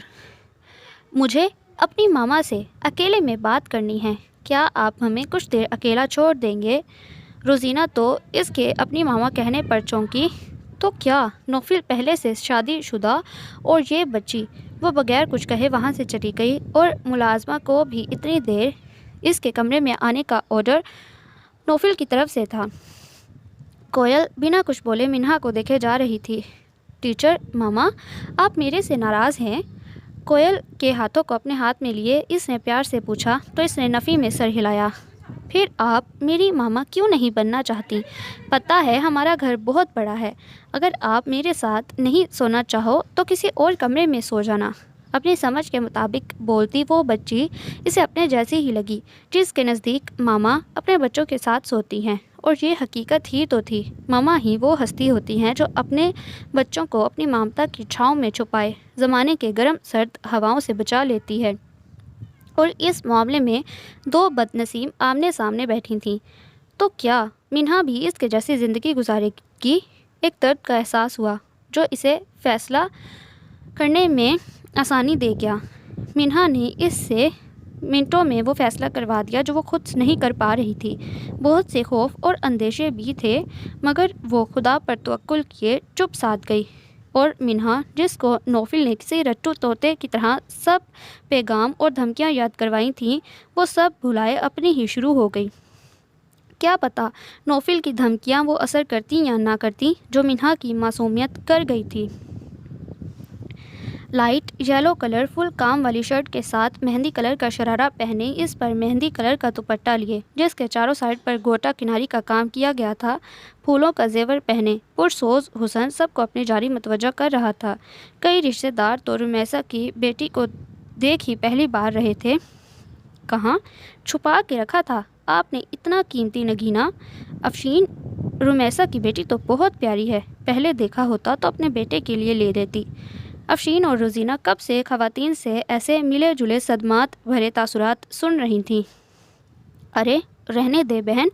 مجھے اپنی ماما سے اکیلے میں بات کرنی ہے، کیا آپ ہمیں کچھ دیر اکیلا چھوڑ دیں گے؟ روزینہ تو اس کے اپنی ماما کہنے پر چونکی۔ تو کیا نوفل پہلے سے شادی شدہ اور یہ بچی؟ وہ بغیر کچھ کہے وہاں سے چلی گئی اور ملازمہ کو بھی اتنی دیر اس کے کمرے میں آنے کا آرڈر نوفل کی طرف سے تھا۔ کوئل بنا کچھ بولے منہا کو دیکھے جا رہی تھی۔ ٹیچر ماما آپ میرے سے ناراض ہیں؟ کوئل کے ہاتھوں کو اپنے ہاتھ میں لیے اس نے پیار سے پوچھا تو اس نے نفی میں سر ہلایا۔ پھر آپ میری ماما کیوں نہیں بننا چاہتی؟ پتہ ہے ہمارا گھر بہت بڑا ہے، اگر آپ میرے ساتھ نہیں سونا چاہو تو کسی اور کمرے میں سو جانا۔ اپنی سمجھ کے مطابق بولتی وہ بچی اسے اپنے جیسی ہی لگی جس کے نزدیک ماما اپنے بچوں کے ساتھ سوتی ہیں، اور یہ حقیقت ہی تو تھی۔ ماما ہی وہ ہستی ہوتی ہیں جو اپنے بچوں کو اپنی ممتا کی چھاؤں میں چھپائے زمانے کے گرم سرد ہواؤں سے بچا لیتی ہے، اور اس معاملے میں دو بد نصیب آمنے سامنے بیٹھی تھیں۔ تو کیا منہا بھی اس کے جیسی زندگی گزارے گی؟ ایک درد کا احساس ہوا جو اسے فیصلہ کرنے میں آسانی دے گیا۔ منہا نے اس سے منٹوں میں وہ فیصلہ کروا دیا جو وہ خود نہیں کر پا رہی تھی۔ بہت سے خوف اور اندیشے بھی تھے مگر وہ خدا پر توکل کیے چپ ساتھ گئی، اور منہا جس کو نوفل نے کسی رٹو طوطے کی طرح سب پیغام اور دھمکیاں یاد کروائی تھیں وہ سب بھلائے اپنی ہی شروع ہو گئی۔ کیا پتہ نوفل کی دھمکیاں وہ اثر کرتی یا نہ کرتی جو منہا کی معصومیت کر گئی تھی۔ لائٹ یلو کلر فل کام والی شرٹ کے ساتھ مہندی کلر کا شرارہ پہنے، اس پر مہندی کلر کا دوپٹہ لیے جس کے چاروں سائڈ پر گوٹا کناری کا کام کیا گیا تھا، پھولوں کا زیور پہنے پرسوز حسن سب کو اپنی جانب متوجہ کر رہا تھا۔ کئی رشتے دار تو رمیسا کی بیٹی کو دیکھ ہی پہلی بار رہے تھے۔ کہاں چھپا کے رکھا تھا آپ نے اتنا قیمتی نگینہ؟ افشین رمیسا کی بیٹی تو بہت پیاری ہے، پہلے دیکھا ہوتا تو اپنے بیٹے کے لیے لے لیتی۔ افشین اور روزینہ کب سے خواتین سے ایسے ملے جلے صدمات بھرے تاثرات سن رہی تھیں۔ ارے رہنے دے بہن،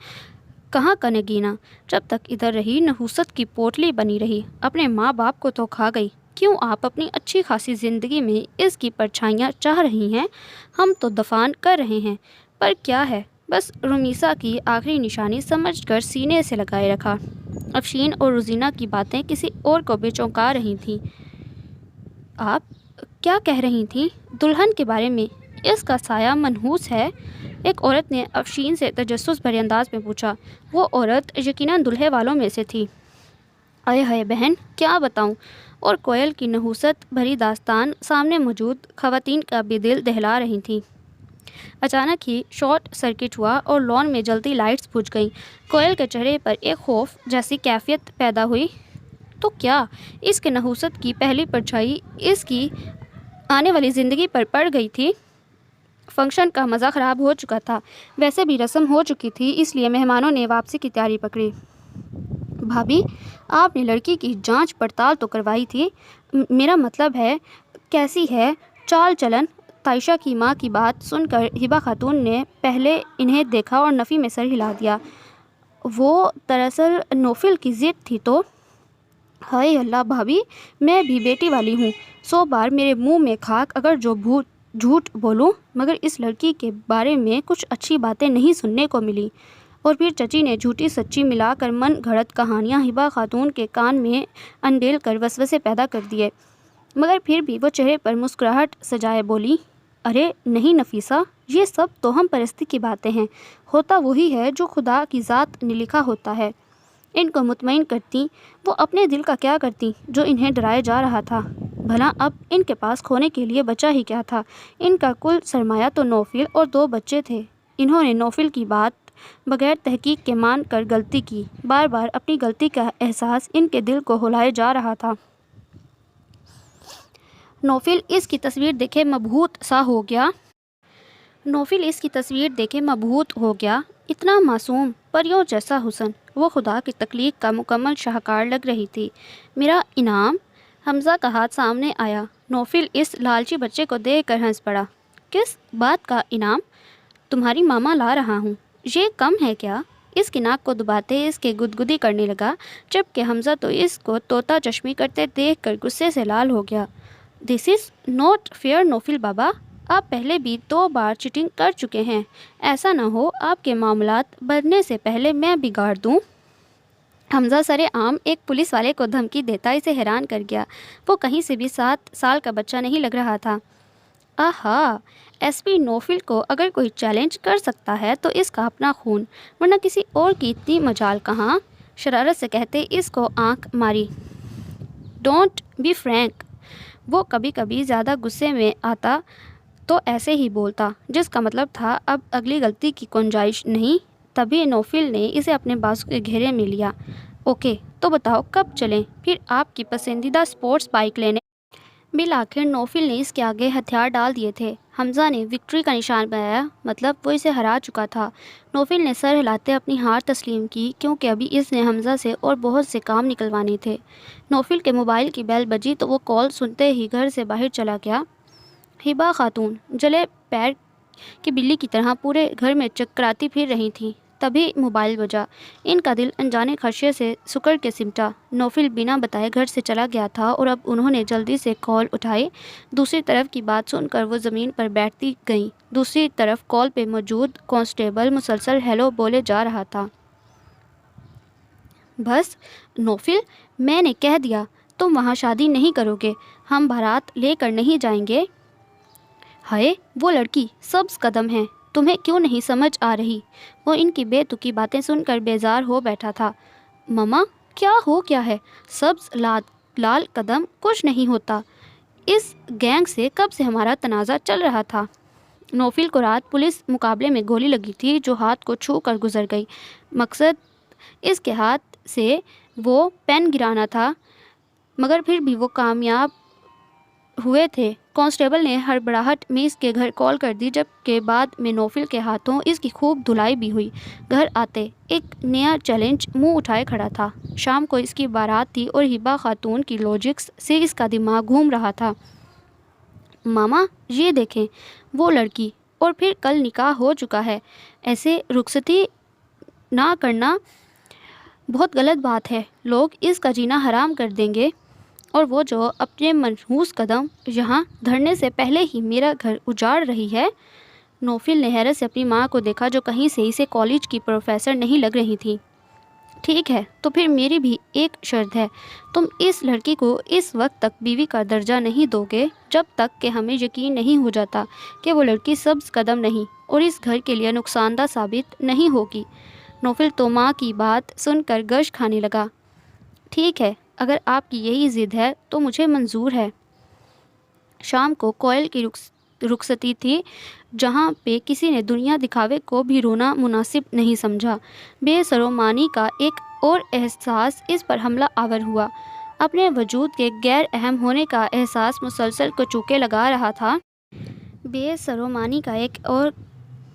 کہاں کا نگینہ؟ جب تک ادھر رہی نحوست کی پوٹلی بنی رہی، اپنے ماں باپ کو تو کھا گئی۔ کیوں آپ اپنی اچھی خاصی زندگی میں اس کی پرچھائیاں چاہ رہی ہیں؟ ہم تو دفان کر رہے ہیں، پر کیا ہے، بس رمیسا کی آخری نشانی سمجھ کر سینے سے لگائے رکھا۔ افشین اور روزینہ کی باتیں کسی اور کو بھی چونکا رہی تھیں۔ آپ کیا کہہ رہی تھیں؟ دلہن کے بارے میں؟ اس کا سایہ منحوس ہے، ایک عورت نے افشین سے تجسس بھرے انداز میں پوچھا۔ وہ عورت یقیناً دلہے والوں میں سے تھی۔ اے ہائے بہن کیا بتاؤں، اور کوئل کی نحوست بھری داستان سامنے موجود خواتین کا بھی دل دہلا رہی تھی۔ اچانک ہی شارٹ سرکٹ ہوا اور لان میں جلتی لائٹس بجھ گئیں۔ کوئل کے چہرے پر ایک خوف جیسی کیفیت پیدا ہوئی۔ تو کیا اس کے نحوست کی پہلی پرچھائی اس کی آنے والی زندگی پر پڑ گئی تھی؟ فنکشن کا مزہ خراب ہو چکا تھا، ویسے بھی رسم ہو چکی تھی، اس لیے مہمانوں نے واپسی کی تیاری پکڑی۔ بھابھی آپ نے لڑکی کی جانچ پڑتال تو کروائی تھی؟ میرا مطلب ہے کیسی ہے چال چلن؟ تائشہ کی ماں کی بات سن کر ہبا خاتون نے پہلے انہیں دیکھا اور نفی میں سر ہلا دیا۔ وہ دراصل نوفل کی ضد تھی تو۔ ہائے اللہ بھابھی، میں بھی بیٹی والی ہوں، 100 بار میرے منہ میں خاک اگر جو جھوٹ بولوں، مگر اس لڑکی کے بارے میں کچھ اچھی باتیں نہیں سننے کو ملی۔ اور پھر چچی نے جھوٹی سچی ملا کر من گھڑت کہانیاں ہبا خاتون کے کان میں انڈیل کر وسوسے پیدا کر دیے، مگر پھر بھی وہ چہرے پر مسکراہٹ سجائے بولی، ارے نہیں نفیسہ، یہ سب توہم پرستی کی باتیں ہیں، ہوتا وہی ہے جو خدا کی ذات نے لکھا ہوتا ہے۔ ان کو مطمئن کرتی، وہ اپنے دل کا کیا کرتی جو انہیں ڈرائے جا رہا تھا؟ بھلا اب ان کے پاس کھونے کے لیے بچا ہی کیا تھا؟ ان کا کل سرمایہ تو نوفل اور 2 بچے تھے۔ انہوں نے نوفل کی بات بغیر تحقیق کے مان کر غلطی کی، بار بار اپنی غلطی کا احساس ان کے دل کو ہلائے جا رہا تھا۔ نوفل اس کی تصویر دیکھے مبہوت سا ہو گیا۔
نوفل اس کی تصویر دیکھے مبہوت ہو گیا۔ اتنا معصوم، پریوں جیسا حسن، وہ خدا کی تخلیق کا مکمل شاہکار لگ رہی تھی۔ میرا انعام؟ حمزہ کا ہاتھ سامنے آیا۔ نوفل اس لالچی بچے کو دیکھ کر ہنس پڑا۔ کس بات کا انعام؟ تمہاری ماما لا رہا ہوں۔ یہ کم ہے کیا؟ اس کی ناک کو دباتے اس کے گدگدی کرنے لگا، جبکہ حمزہ تو اس کو طوطا چشمی کرتے دیکھ کر غصے سے لال ہو گیا۔ دس از ناٹ فیئر نوفل بابا، آپ پہلے بھی 2 بار چیٹنگ کر چکے ہیں، ایسا نہ ہو آپ کے معاملات بڑھنے سے پہلے میں بگاڑ دوں۔ حمزہ سرے عام ایک پولیس والے کو دھمکی دیتا اسے حیران کر گیا۔ وہ کہیں سے بھی 7 سال کا بچہ نہیں لگ رہا تھا۔ آہا، ایس پی نوفل کو اگر کوئی چیلنج کر سکتا ہے تو اس کا اپنا خون، ورنہ کسی اور کی اتنی مجال کہاں؟ شرارت سے کہتے اس کو آنکھ ماری۔ Don't be frank. وہ کبھی کبھی زیادہ غصے میں آتا تو ایسے ہی بولتا، جس کا مطلب تھا اب اگلی غلطی کی گنجائش نہیں۔ تبھی نوفل نے اسے اپنے بازو کے گھیرے میں لیا۔ اوکے، تو بتاؤ کب چلیں پھر آپ کی پسندیدہ اسپورٹس بائک لینے؟ بالآخر نوفل نے اس کے آگے ہتھیار ڈال دیے تھے۔ حمزہ نے وکٹری کا نشان بنایا، مطلب وہ اسے ہرا چکا تھا۔ نوفل نے سر ہلاتے اپنی ہار تسلیم کی، کیونکہ ابھی اس نے حمزہ سے اور بہت سے کام نکلوانے تھے۔ نوفل کے موبائل کی بیل بجی تو وہ کال سنتے ہی گھر سے باہر چلا گیا۔ ہبا خاتون جلے پیر کی بلی کی طرح پورے گھر میں چکراتی پھر رہی تھیں۔ تبھی موبائل بجا۔ ان کا دل انجانے خدشے سے سکڑ کے سمٹا۔ نوفل بنا بتائے گھر سے چلا گیا تھا اور اب انہوں نے جلدی سے کال اٹھائی۔ دوسری طرف کی بات سن کر وہ زمین پر بیٹھتی گئیں۔ دوسری طرف کال پہ موجود کانسٹیبل مسلسل ہیلو بولے جا رہا تھا۔ بس نوفل، میں نے کہہ دیا تم وہاں شادی نہیں کرو گے، ہم بارات لے کر نہیں جائیں گے۔ ہائے، وہ لڑکی سبز قدم ہے، تمہیں کیوں نہیں سمجھ آ رہی؟ وہ ان کی بے تکی باتیں سن کر بیزار ہو بیٹھا تھا۔ مما، کیا ہو گیا ہے؟ سبز لال قدم کچھ نہیں ہوتا۔ اس گینگ سے کب سے ہمارا تنازع چل رہا تھا۔ نوفل کو رات پولیس مقابلے میں گولی لگی تھی جو ہاتھ کو چھو کر گزر گئی۔ مقصد اس کے ہاتھ سے وہ پین گرانا تھا، مگر پھر بھی وہ کامیاب ہوئے تھے۔ کانسٹیبل نے ہڑبڑاہٹ میں اس کے گھر کال کر دی، جبکہ بعد میں نوفل کے ہاتھوں اس کی خوب دھلائی بھی ہوئی۔ گھر آتے ایک نیا چیلنج منہ اٹھائے کھڑا تھا۔ شام کو اس کی بارات تھی اور ہبا خاتون کی لاجکس سے اس کا دماغ گھوم رہا تھا۔ ماما، یہ دیکھیں وہ لڑکی، اور پھر کل نکاح ہو چکا ہے۔ ایسے رخصتی نہ کرنا بہت غلط بات ہے، لوگ اس کا جینا حرام کر دیں گے۔ اور وہ جو اپنے منحوس قدم یہاں دھرنے سے پہلے ہی میرا گھر اجاڑ رہی ہے۔ نوفل نے حیرت سے اپنی ماں کو دیکھا جو کہیں سے اسے کالج کی پروفیسر نہیں لگ رہی تھی۔ ٹھیک ہے، تو پھر میری بھی ایک شرط ہے، تم اس لڑکی کو اس وقت تک بیوی کا درجہ نہیں دو گے جب تک کہ ہمیں یقین نہیں ہو جاتا کہ وہ لڑکی سبز قدم نہیں اور اس گھر کے لیے نقصان دہ ثابت نہیں ہوگی۔ نوفل تو ماں کی بات سن کر گش کھانے لگا۔ ٹھیک ہے، اگر آپ کی یہی ضد ہے تو مجھے منظور ہے۔ شام کو کوئل کی رخصتی تھی، جہاں پہ کسی نے دنیا دکھاوے کو بھی رونا مناسب نہیں سمجھا۔ بے سرومانی کا ایک اور احساس اس پر حملہ آور ہوا۔ اپنے وجود کے غیر اہم ہونے کا احساس مسلسل کچوکے لگا رہا تھا۔ بے سرومانی کا ایک اور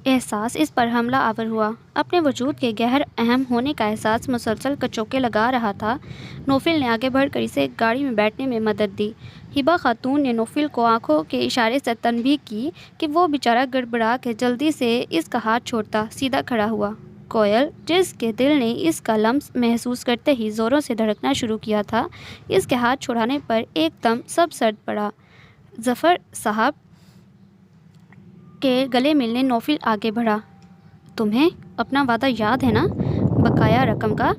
احساس اس پر حملہ آور ہوا۔ اپنے وجود کے غیر اہم ہونے کا احساس مسلسل کچوکے لگا رہا تھا۔ نوفل نے آگے بڑھ کر اسے گاڑی میں بیٹھنے میں مدد دی۔ ہبا خاتون نے نوفل کو آنکھوں کے اشارے سے تنبیہ کی کہ وہ بیچارہ گڑبڑا کے جلدی سے اس کا ہاتھ چھوڑتا سیدھا کھڑا ہوا۔ کوئل، جس کے دل نے اس کا لمس محسوس کرتے ہی زوروں سے دھڑکنا شروع کیا تھا، اس کے ہاتھ چھڑانے پر ایک دم سب سرد پڑا۔ ظفر صاحب کے گلے ملنے نوفل آگے بڑھا۔ تمہیں اپنا وعدہ یاد ہے نا، بقایا رقم کا؟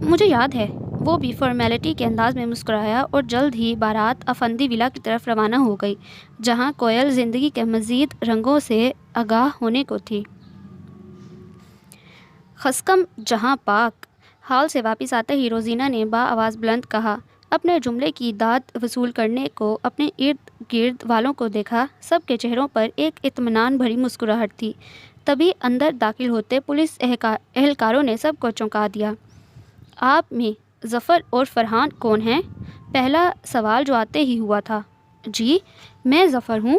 مجھے یاد ہے۔ وہ بھی فارمیلٹی کے انداز میں مسکرایا اور جلد ہی بارات افندی ولا کی طرف روانہ ہو گئی، جہاں کوئل زندگی کے مزید رنگوں سے آگاہ ہونے کو تھی۔ خسکم جہاں پاک۔ ہال سے واپس آتے ہی روزینہ نے آواز بلند کہا۔ اپنے جملے کی داد وصول کرنے کو اپنے ارد گرد والوں کو دیکھا۔ سب کے چہروں پر ایک اطمینان بھری مسکراہٹ تھی۔ تبھی اندر داخل ہوتے پولیس اہلکاروں نے سب کو چونکا دیا۔ آپ میں ظفر اور فرحان کون ہیں؟ پہلا سوال جو آتے ہی ہوا تھا۔ جی، میں ظفر ہوں۔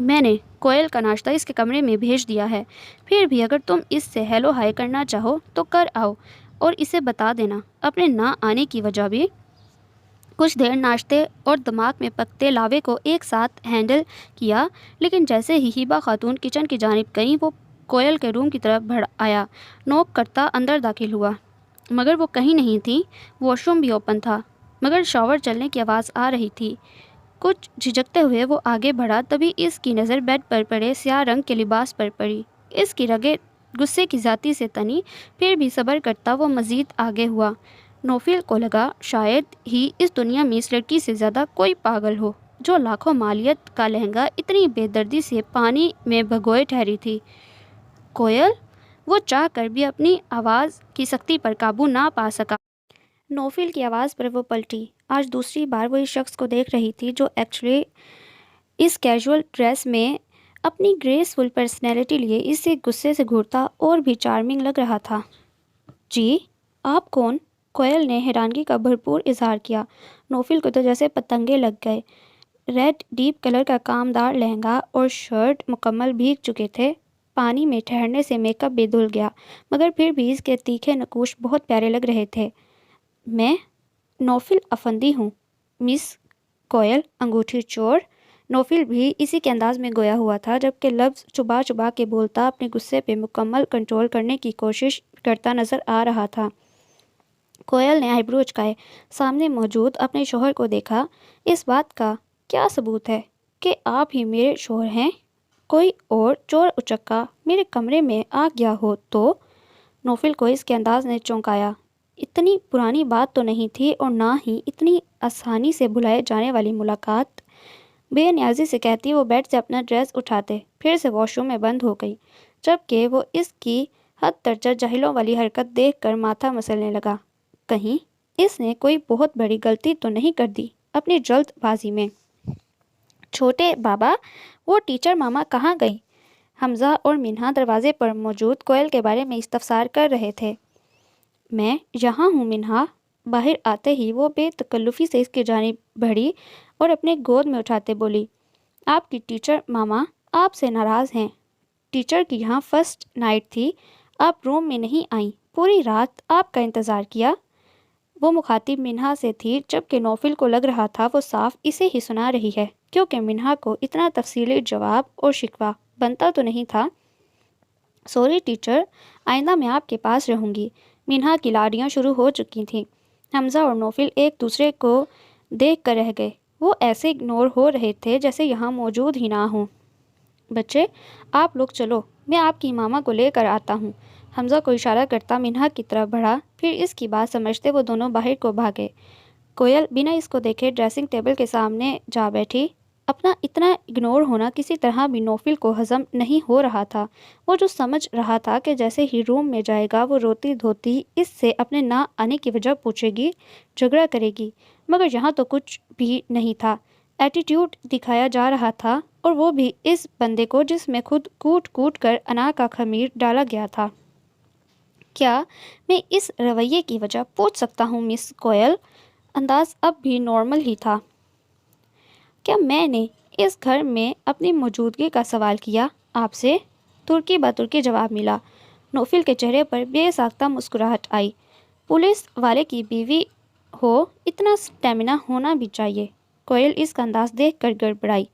میں نے کوئل کا ناشتہ اس کے کمرے میں بھیج دیا ہے، پھر بھی اگر تم اس سے ہیلو ہائی کرنا چاہو تو کر آؤ اور اسے بتا دینا اپنے نہ آنے کی وجہ بھی۔ کچھ دیر ناشتے اور دماغ میں پکتے لاوے کو ایک ساتھ ہینڈل کیا، لیکن جیسے ہی ہیبا خاتون کچن کی جانب گئیں وہ کوئل کے روم کی طرف بڑھ آیا، نوک کرتا اندر داخل ہوا، مگر وہ کہیں نہیں تھی۔ واش روم بھی اوپن تھا، مگر شاور چلنے کی آواز آ رہی تھی۔ کچھ جھجکتے ہوئے وہ آگے بڑھا، تبھی اس کی نظر بیڈ پر پڑے سیاہ رنگ کے لباس پر پڑی۔ اس کی رگیں غصے کی ذاتی سے تنی، پھر بھی صبر کرتا وہ مزید آگے ہوا۔ نوفل کو لگا شاید ہی اس دنیا میں اس لڑکی سے زیادہ کوئی پاگل ہو جو لاکھوں مالیت کا لہنگا اتنی بے دردی سے پانی میں بھگوئے ٹھہری تھی۔ کوئل، وہ چاہ کر بھی اپنی آواز کی سختی پر قابو نہ پا سکا۔ نوفل کی آواز پر وہ پلٹی۔ آج دوسری بار وہ اس شخص کو دیکھ رہی تھی جو ایکچولی اس کیجول ڈریس میں اپنی گریسفل پرسنالٹی لیے اسے غصے سے گھورتا اور بھی چارمنگ لگ رہا تھا۔ جی، آپ کون؟ کوئل نے حیرانگی کا بھرپور اظہار کیا۔ نوفل کو تو جیسے پتنگے لگ گئے۔ ریڈ ڈیپ کلر کا کامدار لہنگا اور شرٹ مکمل بھیگ چکے تھے۔ پانی میں ٹھہرنے سے میک اپ بھی دھل گیا، مگر پھر بھی اس کے تیکھے نقوش بہت پیارے لگ رہے تھے۔ میں نوفل افندی ہوں، مس کوئل انگوٹھی چور۔ نوفل بھی اسی کے انداز میں گویا ہوا تھا، جبکہ لفظ چبا چبا کے بولتا اپنے غصے پہ مکمل کنٹرول کرنے کی کوشش کرتا نظر آ رہا تھا۔ کوئل نے آئی برو اچکائے، سامنے موجود اپنے شوہر کو دیکھا۔ اس بات کا کیا ثبوت ہے کہ آپ ہی میرے شوہر ہیں؟ کوئی اور چور اچکا میرے کمرے میں آ گیا ہو تو؟ نوفل کو اس کے انداز نے چونکایا۔ اتنی پرانی بات تو نہیں تھی اور نہ ہی اتنی آسانی سے بھلائے جانے والی ملاقات۔ بے نیازی سے کہتی وہ بیڈ سے اپنا ڈریس اٹھاتے پھر سے واش روم میں بند ہو گئی، جبکہ وہ اس کی حد درجہ جاہلوں والی حرکت دیکھ کر ماتھا مسلنے لگا۔ کہیں اس نے کوئی بہت بڑی غلطی تو نہیں کر دی اپنی جلد بازی میں؟ چھوٹے بابا، وہ ٹیچر ماما کہاں گئی؟ حمزہ اور منہا دروازے پر موجود کوئل کے بارے میں استفسار کر رہے تھے۔ میں یہاں ہوں منہا۔ باہر آتے ہی وہ بے تکلفی سے اس کی جانب بڑھی اور اپنے گود میں اٹھاتے بولی، آپ کی ٹیچر ماما آپ سے ناراض ہیں۔ ٹیچر کی یہاں فرسٹ نائٹ تھی، آپ روم میں نہیں آئیں، پوری رات آپ کا انتظار کیا۔ وہ مخاطب منہا سے تھی، جبکہ نوفل کو لگ رہا تھا وہ صاف اسے ہی سنا رہی ہے، کیونکہ منہا کو اتنا تفصیلی جواب اور شکوہ بنتا تو نہیں تھا۔ سوری ٹیچر، آئندہ میں آپ کے پاس رہوں گی۔ منہا کی لاڑیاں شروع ہو چکی تھیں۔ حمزہ اور نوفل ایک دوسرے کو دیکھ کر رہ گئے، وہ ایسے اگنور ہو رہے تھے جیسے یہاں موجود ہی نہ ہوں۔ بچے، آپ لوگ چلو، میں آپ کی ماما کو لے کر آتا ہوں۔ حمزہ کو اشارہ کرتا منہا کی طرف بڑھا، پھر اس کی بات سمجھتے وہ دونوں باہر کو بھاگے۔ کوئل بنا اس کو دیکھے ڈریسنگ ٹیبل کے سامنے جا بیٹھی۔ اپنا اتنا اگنور ہونا کسی طرح بھی نوفل کو ہضم نہیں ہو رہا تھا۔ وہ جو سمجھ رہا تھا کہ جیسے ہی روم میں جائے گا وہ روتی دھوتی اس سے اپنے نہ آنے کی وجہ پوچھے گی، جھگڑا کرے گی، مگر یہاں تو کچھ بھی نہیں تھا۔ ایٹیٹیوڈ دکھایا جا رہا تھا، اور وہ بھی اس بندے کو جس میں خود کوٹ کوٹ کر انا کا خمیر ڈالا گیا تھا۔ کیا میں اس رویے کی وجہ پوچھ سکتا ہوں مس کوئل؟ انداز اب بھی نارمل ہی تھا۔ کیا میں نے اس گھر میں اپنی موجودگی کا سوال کیا آپ سے؟ ترکی بترکی جواب ملا۔ نوفل کے چہرے پر بے ساختہ مسکراہٹ آئی۔ پولیس والے کی بیوی ہو، اتنا سٹیمنا ہونا بھی چاہیے۔ کوئل اس کا انداز دیکھ کر گڑبڑائی۔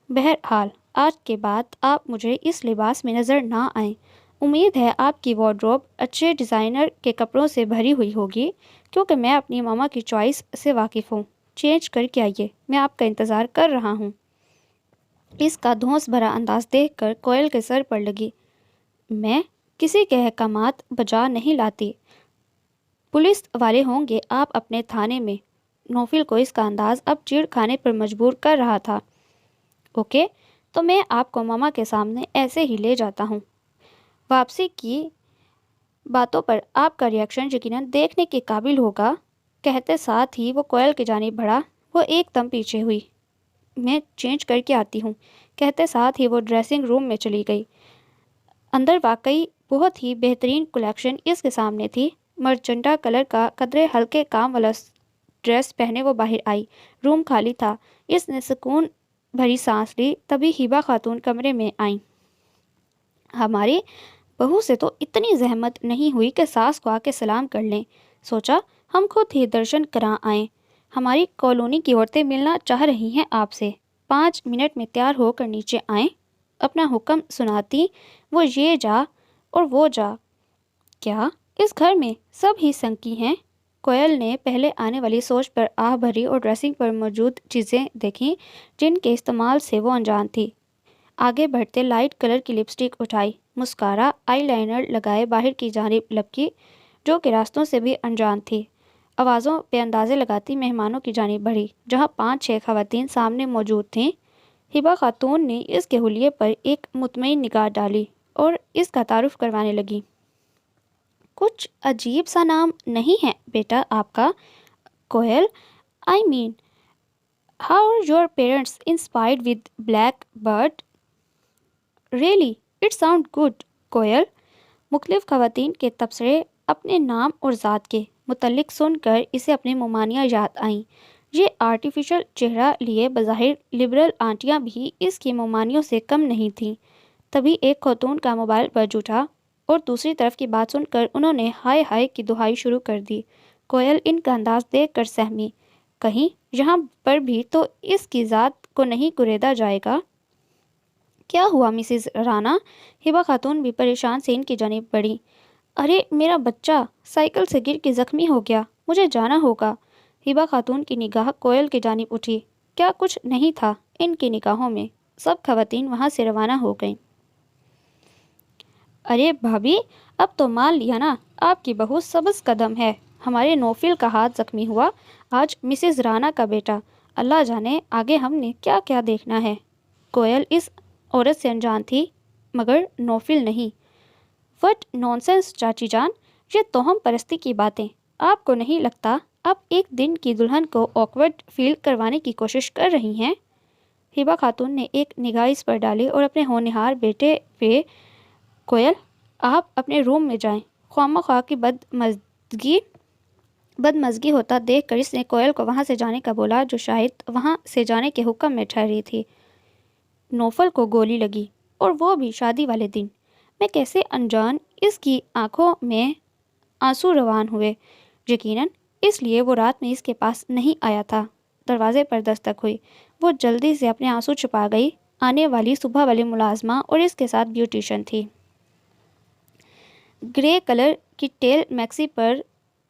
بہرحال آج کے بعد آپ مجھے اس لباس میں نظر نہ آئیں۔ امید ہے آپ کی وارڈروب اچھے ڈیزائنر کے کپڑوں سے بھری ہوئی ہوگی، کیونکہ میں اپنی ماما کی چوائس سے واقف ہوں۔ چینج کر کے آئیے، میں آپ کا انتظار کر رہا ہوں۔ اس کا دھونس بھرا انداز دیکھ کر کوئل کے سر پر لگی۔ میں کسی کے احکامات بجا نہیں لاتی۔ پولیس والے ہوں گے آپ اپنے تھانے میں۔ نوفل کو اس کا انداز اب چیڑ کھانے پر مجبور کر رہا تھا۔ اوکے، تو میں آپ کو ماما کے سامنے ایسے ہی لے جاتا ہوں۔ واپسی کی باتوں پر آپ کا ریاکشن یقیناً دیکھنے کے قابل ہوگا۔ کہتے ساتھ ہی وہ کوئل کی جانب بڑھا، وہ ایک دم پیچھے ہوئی۔ میں چینج کر کے آتی ہوں، کہتے ساتھ ہی وہ ڈریسنگ روم میں چلی گئی۔ اندر واقعی بہت ہی بہترین کلیکشن اس کے سامنے تھی۔ مرچنٹا کلر کا قدرے ہلکے کام والا ڈریس پہنے وہ باہر آئی۔ روم خالی تھا۔ اس نے سکون بھری سانس لی تبھی ہبا خاتون کمرے میں آئیں۔ ہماری بہو سے تو اتنی زحمت نہیں ہوئی کہ ساس کو آ کے سلام کر لیں، سوچا ہم خود ہی درشن کرا آئیں۔ ہماری کالونی کی عورتیں ملنا چاہ رہی ہیں آپ سے، 5 منٹ میں تیار ہو کر نیچے آئیں۔ اپنا حکم سناتی وہ یہ جا اور وہ جا۔ کیا اس گھر میں سب ہی سنکی ہیں؟ کوئل نے پہلے آنے والی سوچ پر آہ بھری اور ڈریسنگ پر موجود چیزیں دیکھیں جن کے استعمال سے وہ انجان تھی۔ آگے بڑھتے لائٹ کلر کی لپسٹک اٹھائی، مسکارا آئی لائنر لگائے باہر کی جانب لپکی جو کہ راستوں سے بھی انجان تھی۔ آوازوں پہ اندازے لگاتی مہمانوں کی جانب بڑھی جہاں 5-6 خواتین سامنے موجود تھیں۔ ہبا خاتون نے اس کے حلیے پر ایک مطمئن نگاہ ڈالی اور اس کا تعارف کروانے لگی۔ کچھ عجیب سا نام نہیں ہے بیٹا آپ کا Koel? I mean how are your parents inspired with black bird? Really it sound good Koel. مختلف خواتین کے تبصرے اپنے نام اور ذات کے متعلق سن کر اسے اپنی ممانیاں یاد آئیں۔ یہ آرٹیفیشل چہرہ لیے بظاہر لبرل آنٹیاں بھی اس کی ممانیوں سے کم نہیں تھیں۔ تبھی ایک خاتون کا موبائل بج اٹھا اور دوسری طرف کی بات سن کر انہوں نے ہائے ہائے کی دہائی شروع کر دی۔ کوئل ان کا انداز دیکھ کر سہمی، کہیں یہاں پر بھی تو اس کی ذات کو نہیں کریدا جائے گا۔ کیا ہوا مسز رانا؟ ہبا خاتون بھی پریشان سے ان کی جانب بڑھی۔ ارے میرا بچہ سائیکل سے گر کے زخمی ہو گیا، مجھے جانا ہوگا۔ ہبا خاتون کی نگاہ کوئل کی جانب اٹھی۔ کیا کچھ نہیں تھا ان کی نگاہوں میں؟ سب خواتین وہاں سے روانہ ہو گئیں۔ ارے بھابھی اب تو مان لیا نا، آپ کی بہو سبز قدم ہے۔ ہمارے نوفل کا ہاتھ زخمی ہوا، آج مسز رانا کا بیٹا، اللہ جانے آگے ہم نے کیا کیا دیکھنا ہے۔ کوئل اس عورت سے انجان تھی مگر نوفل نہیں۔ وٹ نونسنس چاچی جان، یہ توہم پرستی کی باتیں۔ آپ کو نہیں لگتا آپ ایک دن کی دلہن کو آکورڈ فیل کروانے کی کوشش کر رہی ہیں؟ ہبا خاتون نے ایک نگاہ اس پر ڈالی اور اپنے ہونہار بیٹے پہ، کوئل آپ اپنے روم میں جائیں۔ خواہ کی بدمزگی ہوتا دیکھ کر اس نے کوئل کو وہاں سے جانے کا بولا جو شاید وہاں سے جانے کے حکم میں ٹھہری تھی۔ نوفل کو گولی لگی اور وہ بھی شادی والے دن، میں کیسے انجان؟ اس کی آنکھوں میں آنسو روان ہوئے، یقیناً اس لیے وہ رات میں اس کے پاس نہیں آیا تھا۔ دروازے پر دستک ہوئی، وہ جلدی سے اپنے آنسو چھپا گئی۔ آنے والی صبح والی ملازمہ اور اس کے ساتھ بیوٹیشن تھی۔ گرے کلر کی ٹیل میکسی پر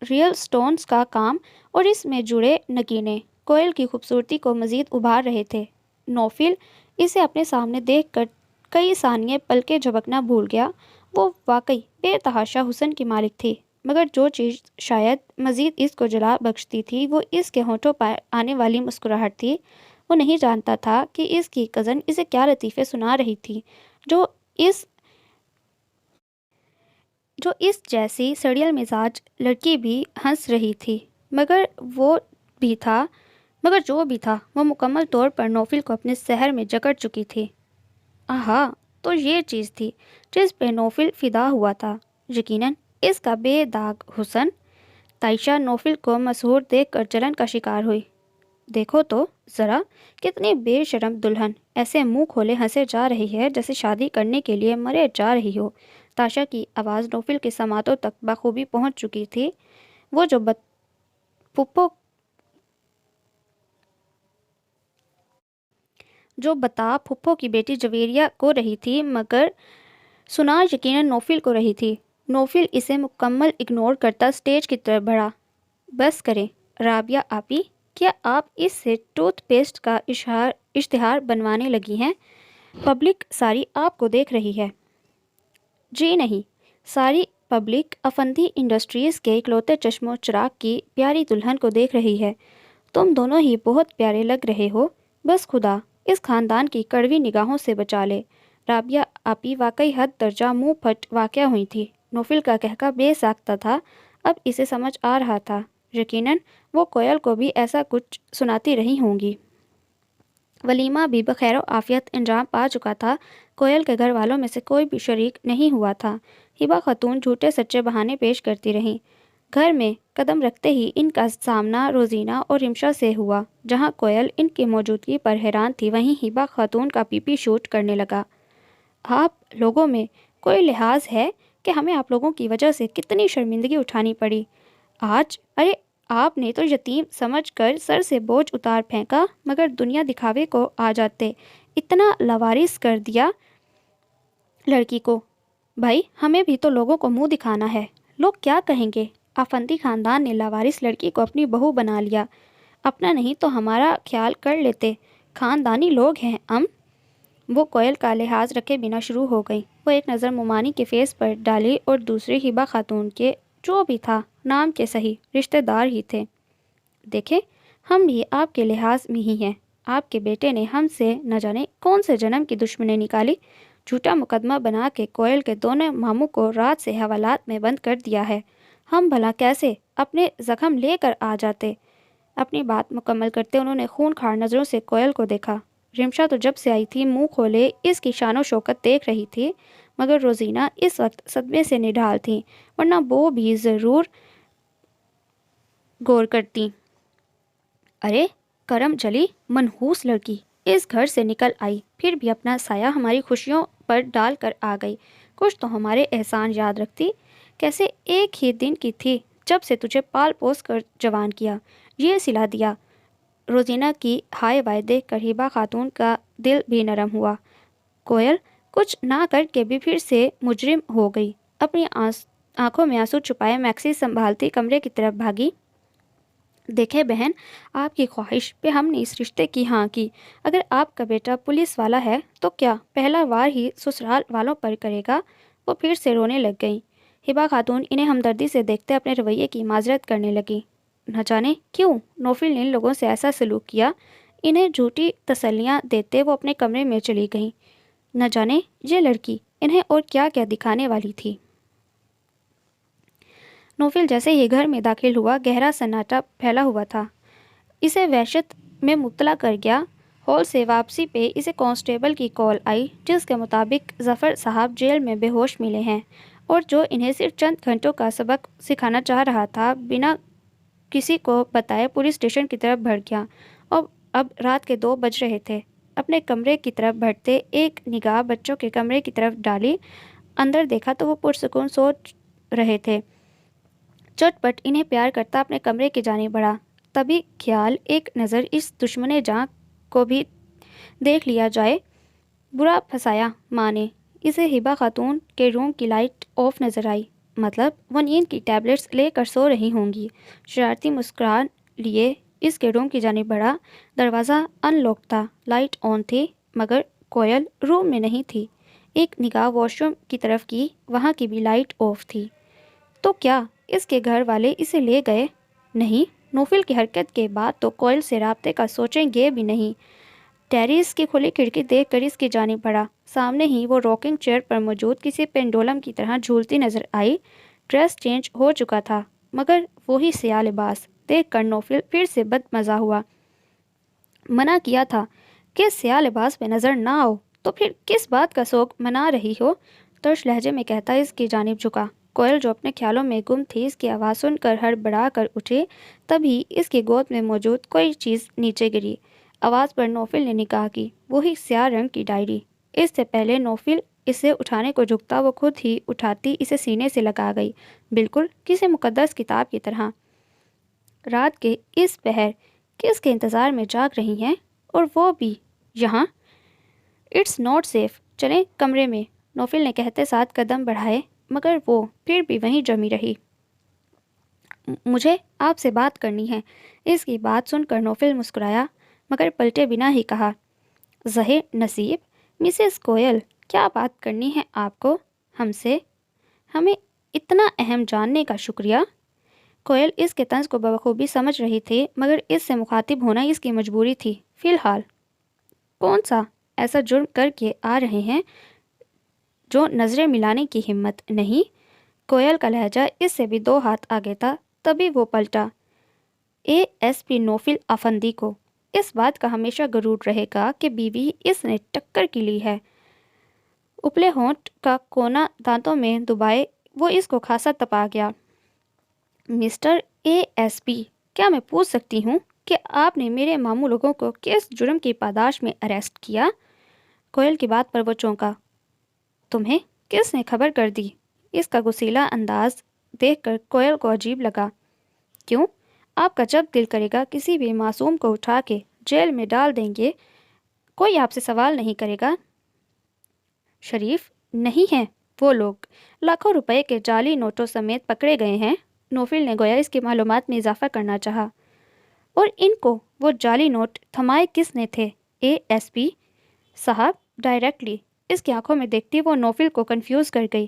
ریئل سٹونز کا کام اور اس میں جڑے نگینے کوئل کی خوبصورتی کو مزید ابھار رہے تھے۔ نوفل اسے اپنے سامنے دیکھ کر کئی ثانیے پلکیں جھپکنا بھول گیا۔ وہ واقعی بے تحاشا حسن کی مالک تھی، مگر جو چیز شاید مزید اس کو جلا بخشتی تھی وہ اس کے ہونٹوں پر آنے والی مسکراہٹ تھی۔ وہ نہیں جانتا تھا کہ اس کی کزن اسے کیا لطیفے سنا رہی تھی جو اس جیسی سڑیل مزاج لڑکی بھی ہنس رہی تھی، مگر جو بھی تھا وہ مکمل طور پر نوفل کو اپنے سحر میں جکڑ چکی تھی۔ آہا، تو یہ چیز تھی جس پہ نوفل فدا ہوا تھا، یقیناً اس کا بے داغ حسن۔ تائشہ نوفل کو مسحور دیکھ کر جلن کا شکار ہوئی۔ دیکھو تو ذرا کتنی بے شرم دلہن، ایسے منہ کھولے ہنسے جا رہی ہے جیسے شادی کرنے کے لیے مرے جا رہی ہو۔ تائشہ کی آواز نوفل کے سماعتوں تک بخوبی پہنچ چکی تھی۔ وہ جو بتا پھپھو کی بیٹی جویریہ کو رہی تھی، مگر سنا یقیناً نوفل کو رہی تھی۔ نوفل اسے مکمل اگنور کرتا سٹیج کی طرف بڑھا۔ بس کریں رابعہ آپی، کیا آپ اس سے ٹوتھ پیسٹ کا اشتہار بنوانے لگی ہیں؟ پبلک ساری آپ کو دیکھ رہی ہے۔ جی نہیں، ساری پبلک افندی انڈسٹریز کے اکلوتے چشم و چراغ کی پیاری دلہن کو دیکھ رہی ہے۔ تم دونوں ہی بہت پیارے لگ رہے ہو، بس خدا اس خاندان کی کڑوی نگاہوں سے بچا لے۔ رابعہ آپی واقعی حد درجہ منہ پھٹ واقع ہوئی تھی۔ نوفل کا کہکا بے ساختہ تھا، اب اسے سمجھ آ رہا تھا، یقیناً وہ کوئل کو بھی ایسا کچھ سناتی رہی ہوں گی۔ ولیمہ بھی بخیر و عافیت انجام پا چکا تھا۔ کوئل کے گھر والوں میں سے کوئی بھی شریک نہیں ہوا تھا۔ ہبا خاتون جھوٹے سچے بہانے پیش کرتی رہیں۔ گھر میں قدم رکھتے ہی ان کا سامنا روزینہ اور رمشا سے ہوا۔ جہاں کوئل ان کی موجودگی پر حیران تھی، وہیں ہبا خاتون کا پی پی شوٹ کرنے لگا۔ آپ لوگوں میں کوئی لحاظ ہے کہ ہمیں آپ لوگوں کی وجہ سے کتنی شرمندگی اٹھانی پڑی آج؟ ارے آپ نے تو یتیم سمجھ کر سر سے بوجھ اتار پھینکا، مگر دنیا دکھاوے کو آ جاتے اتنا لاوارث کر دیا لڑکی کو۔ بھائی ہمیں بھی تو لوگوں کو منہ دکھانا ہے، لوگ کیا کہیں گے؟ آفندی خاندان نے لاوارث لڑکی کو اپنی بہو بنا لیا، اپنا نہیں تو ہمارا خیال کر لیتے، خاندانی لوگ ہیں وہ کوئل کا لحاظ رکھے بنا شروع ہو گئی۔ وہ ایک نظر مومانی کے فیس پر ڈالی اور دوسری ہبا خاتون کے، جو بھی تھا نام کے صحیح رشتہ دار ہی تھے۔ دیکھیں ہم بھی آپ کے لحاظ میں ہی ہیں، آپ کے بیٹے نے ہم سے نہ جانے کون سے جنم کی دشمنی نکالی، جھوٹا مقدمہ بنا کے کوئل کے دونوں ماموں کو رات سے حوالات میں بند کر دیا ہے۔ ہم بھلا کیسے اپنے زخم لے کر آ جاتے؟ اپنی بات مکمل کرتے انہوں نے خون خار نظروں سے کوئل کو دیکھا۔ رمشا تو جب سے آئی تھی منہ کھولے اس کی شان و شوکت دیکھ رہی تھی، مگر روزینہ اس وقت صدمے سے نڈھال تھیں، ورنہ وہ بھی ضرور غور کرتی۔ ارے کرم چلی منحوس لڑکی، اس گھر سے نکل آئی، پھر بھی اپنا سایہ ہماری خوشیوں پر ڈال کر آ گئی۔ کچھ تو ہمارے احسان یاد رکھتی، کیسے ایک ہی دن کی تھی جب سے تجھے پال پوس کر جوان کیا، یہ سلا دیا۔ روزینہ کی ہائے وائے دیکھ کر ہبا خاتون کا دل بھی نرم ہوا۔ کوئل کچھ نہ کر کے بھی پھر سے مجرم ہو گئی۔ اپنی آنکھوں میں آنسو چھپائے میکسی سنبھالتی کمرے کی طرف بھاگی۔ دیکھے بہن، آپ کی خواہش پہ ہم نے اس رشتے کی ہاں کی۔ اگر آپ کا بیٹا پولیس والا ہے تو کیا پہلا وار ہی سسرال والوں پر کرے گا؟ وہ پھر سے رونے لگ گئیں۔ ہبا خاتون انہیں ہمدردی سے دیکھتے اپنے رویے کی معذرت کرنے لگی۔ نہ جانے کیوں نوفل نے ان لوگوں سے ایسا سلوک کیا، انہیں جھوٹی تسلیاں دیتے وہ اپنے کمرے میں چلی گئیں۔ نہ جانے یہ لڑکی انہیں اور کیا کیا دکھانے والی تھی۔ نوفل جیسے ہی گھر میں داخل ہوا گہرا سناٹا پھیلا ہوا تھا، اسے وحشت میں مبتلا کر گیا۔ ہال سے واپسی پہ اسے کانسٹیبل کی کال آئی، جس کے مطابق ظفر صاحب جیل میں بے ہوش ملے ہیں، اور جو انہیں صرف چند گھنٹوں کا سبق سکھانا چاہ رہا تھا بنا کسی کو بتائے پولیس اسٹیشن کی طرف بڑھ گیا۔ اور اب رات کے 2 بج رہے تھے۔ اپنے کمرے کی طرف بڑھتے ایک نگاہ بچوں کے کمرے کی طرف ڈالی، اندر دیکھا تو وہ پرسکون سو رہے تھے۔ چٹ پٹ انہیں پیار کرتا اپنے کمرے کی جانب بڑھا، تبھی خیال ایک نظر اس دشمن جاں کو بھی دیکھ لیا جائے۔ برا پھنسایا ماں نے اسے۔ ہبا خاتون کے روم کی لائٹ آف نظر آئی، مطلب وہ نیند کی ٹیبلٹس لے کر سو رہی ہوں گی۔ شرارتی مسکران لیے اس کے روم کی جانب بڑھا۔ دروازہ ان لاک تھا، لائٹ آن تھی، مگر کوئل روم میں نہیں تھی۔ ایک نگاہ واش روم کی طرف کی، وہاں کی بھی لائٹ آف تھی۔ تو کیا اس کے گھر والے اسے لے گئے؟ نہیں، نوفل کی حرکت کے بعد تو کوئل سے رابطے کا سوچیں گے بھی نہیں۔ ٹیریس کی کھلی کھڑکی دیکھ کر اس کی جانب بڑھا۔ سامنے ہی وہ راکنگ چیئر پر موجود کسی پینڈولم کی طرح جھولتی نظر آئی۔ ڈریس چینج ہو چکا تھا، مگر وہی سیاہ لباس دیکھ کر نوفل پھر سے بد مزہ ہوا۔ منع کیا تھا کہ سیاہ لباس پہ نظر نہ آؤ، تو پھر کس بات کا سوگ منا رہی ہو؟ ترش لہجے میں کہتا اس کی جانب جھکا۔ کوئل جو اپنے خیالوں میں گم تھی اس کی آواز سن کر ہڑبڑا کر اٹھی، تبھی اس کی گود میں موجود کوئی چیز نیچے گری۔ آواز پر نوفل نے نگاہ کی، وہی سیاہ رنگ کی ڈائری۔ اس سے پہلے نوفل اسے اٹھانے کو جھکتا وہ خود ہی اٹھاتی اسے سینے سے لگا گئی، بالکل کسی مقدس کتاب کی طرح۔ رات کے اس پہر کس کے انتظار میں جاگ رہی ہیں، اور وہ بھی یہاں؟ اٹس ناٹ سیف، چلیں کمرے میں، نوفل نے کہتے ساتھ قدم بڑھائے، مگر وہ پھر بھی وہیں جمی رہی۔ مجھے آپ سے بات کرنی ہے۔ اس کی بات سن کر نوفل مسکرایا، مگر پلٹے بنا ہی کہا، ظہیر نصیب، مسز کوئل، کیا بات کرنی ہے آپ کو ہم سے؟ ہمیں اتنا اہم جاننے کا شکریہ۔ کوئل اس کے طنز کو بخوبی سمجھ رہی تھی، مگر اس سے مخاطب ہونا اس کی مجبوری تھی۔ فی الحال کون سا ایسا جرم کر کے آ رہے ہیں جو نظریں ملانے کی ہمت نہیں؟ کوئل کا لہجہ اس سے بھی 2 ہاتھ آگے تھا، تبھی وہ پلٹا، اے ایس پی نوفل آفندی کو اس بات کا ہمیشہ غرور رہے گا کہ بیوی اس نے ٹکر کی لی ہے۔ اپلے ہونٹ کا کونا دانتوں میں دبائے وہ اس کو خاصا تپا گیا۔ مسٹر اے ایس پی، کیا میں پوچھ سکتی ہوں کہ آپ نے میرے ماموں لوگوں کو کس جرم کی پاداش میں اریسٹ کیا؟ کوئل کی بات پر وہ چونکا۔ تمہیں کس نے خبر کر دی؟ اس کا غصیلا انداز دیکھ کر کوئل کو عجیب لگا۔ کیوں؟ آپ کا جب دل کرے گا کسی بھی معصوم کو اٹھا کے جیل میں ڈال دیں گے، کوئی آپ سے سوال نہیں کرے گا۔ شریف نہیں ہیں وہ لوگ، لاکھوں روپے کے جعلی نوٹوں سمیت پکڑے گئے ہیں۔ نوفل نے گویا اس کی معلومات میں اضافہ کرنا چاہا۔ اور ان کو وہ جعلی نوٹ تھمائے کس نے تھے اے ایس پی صاحب؟ ڈائریکٹلی۔ اس کی آنکھوں میں دیکھتی وہ نوفل کو کنفیوز کر گئی۔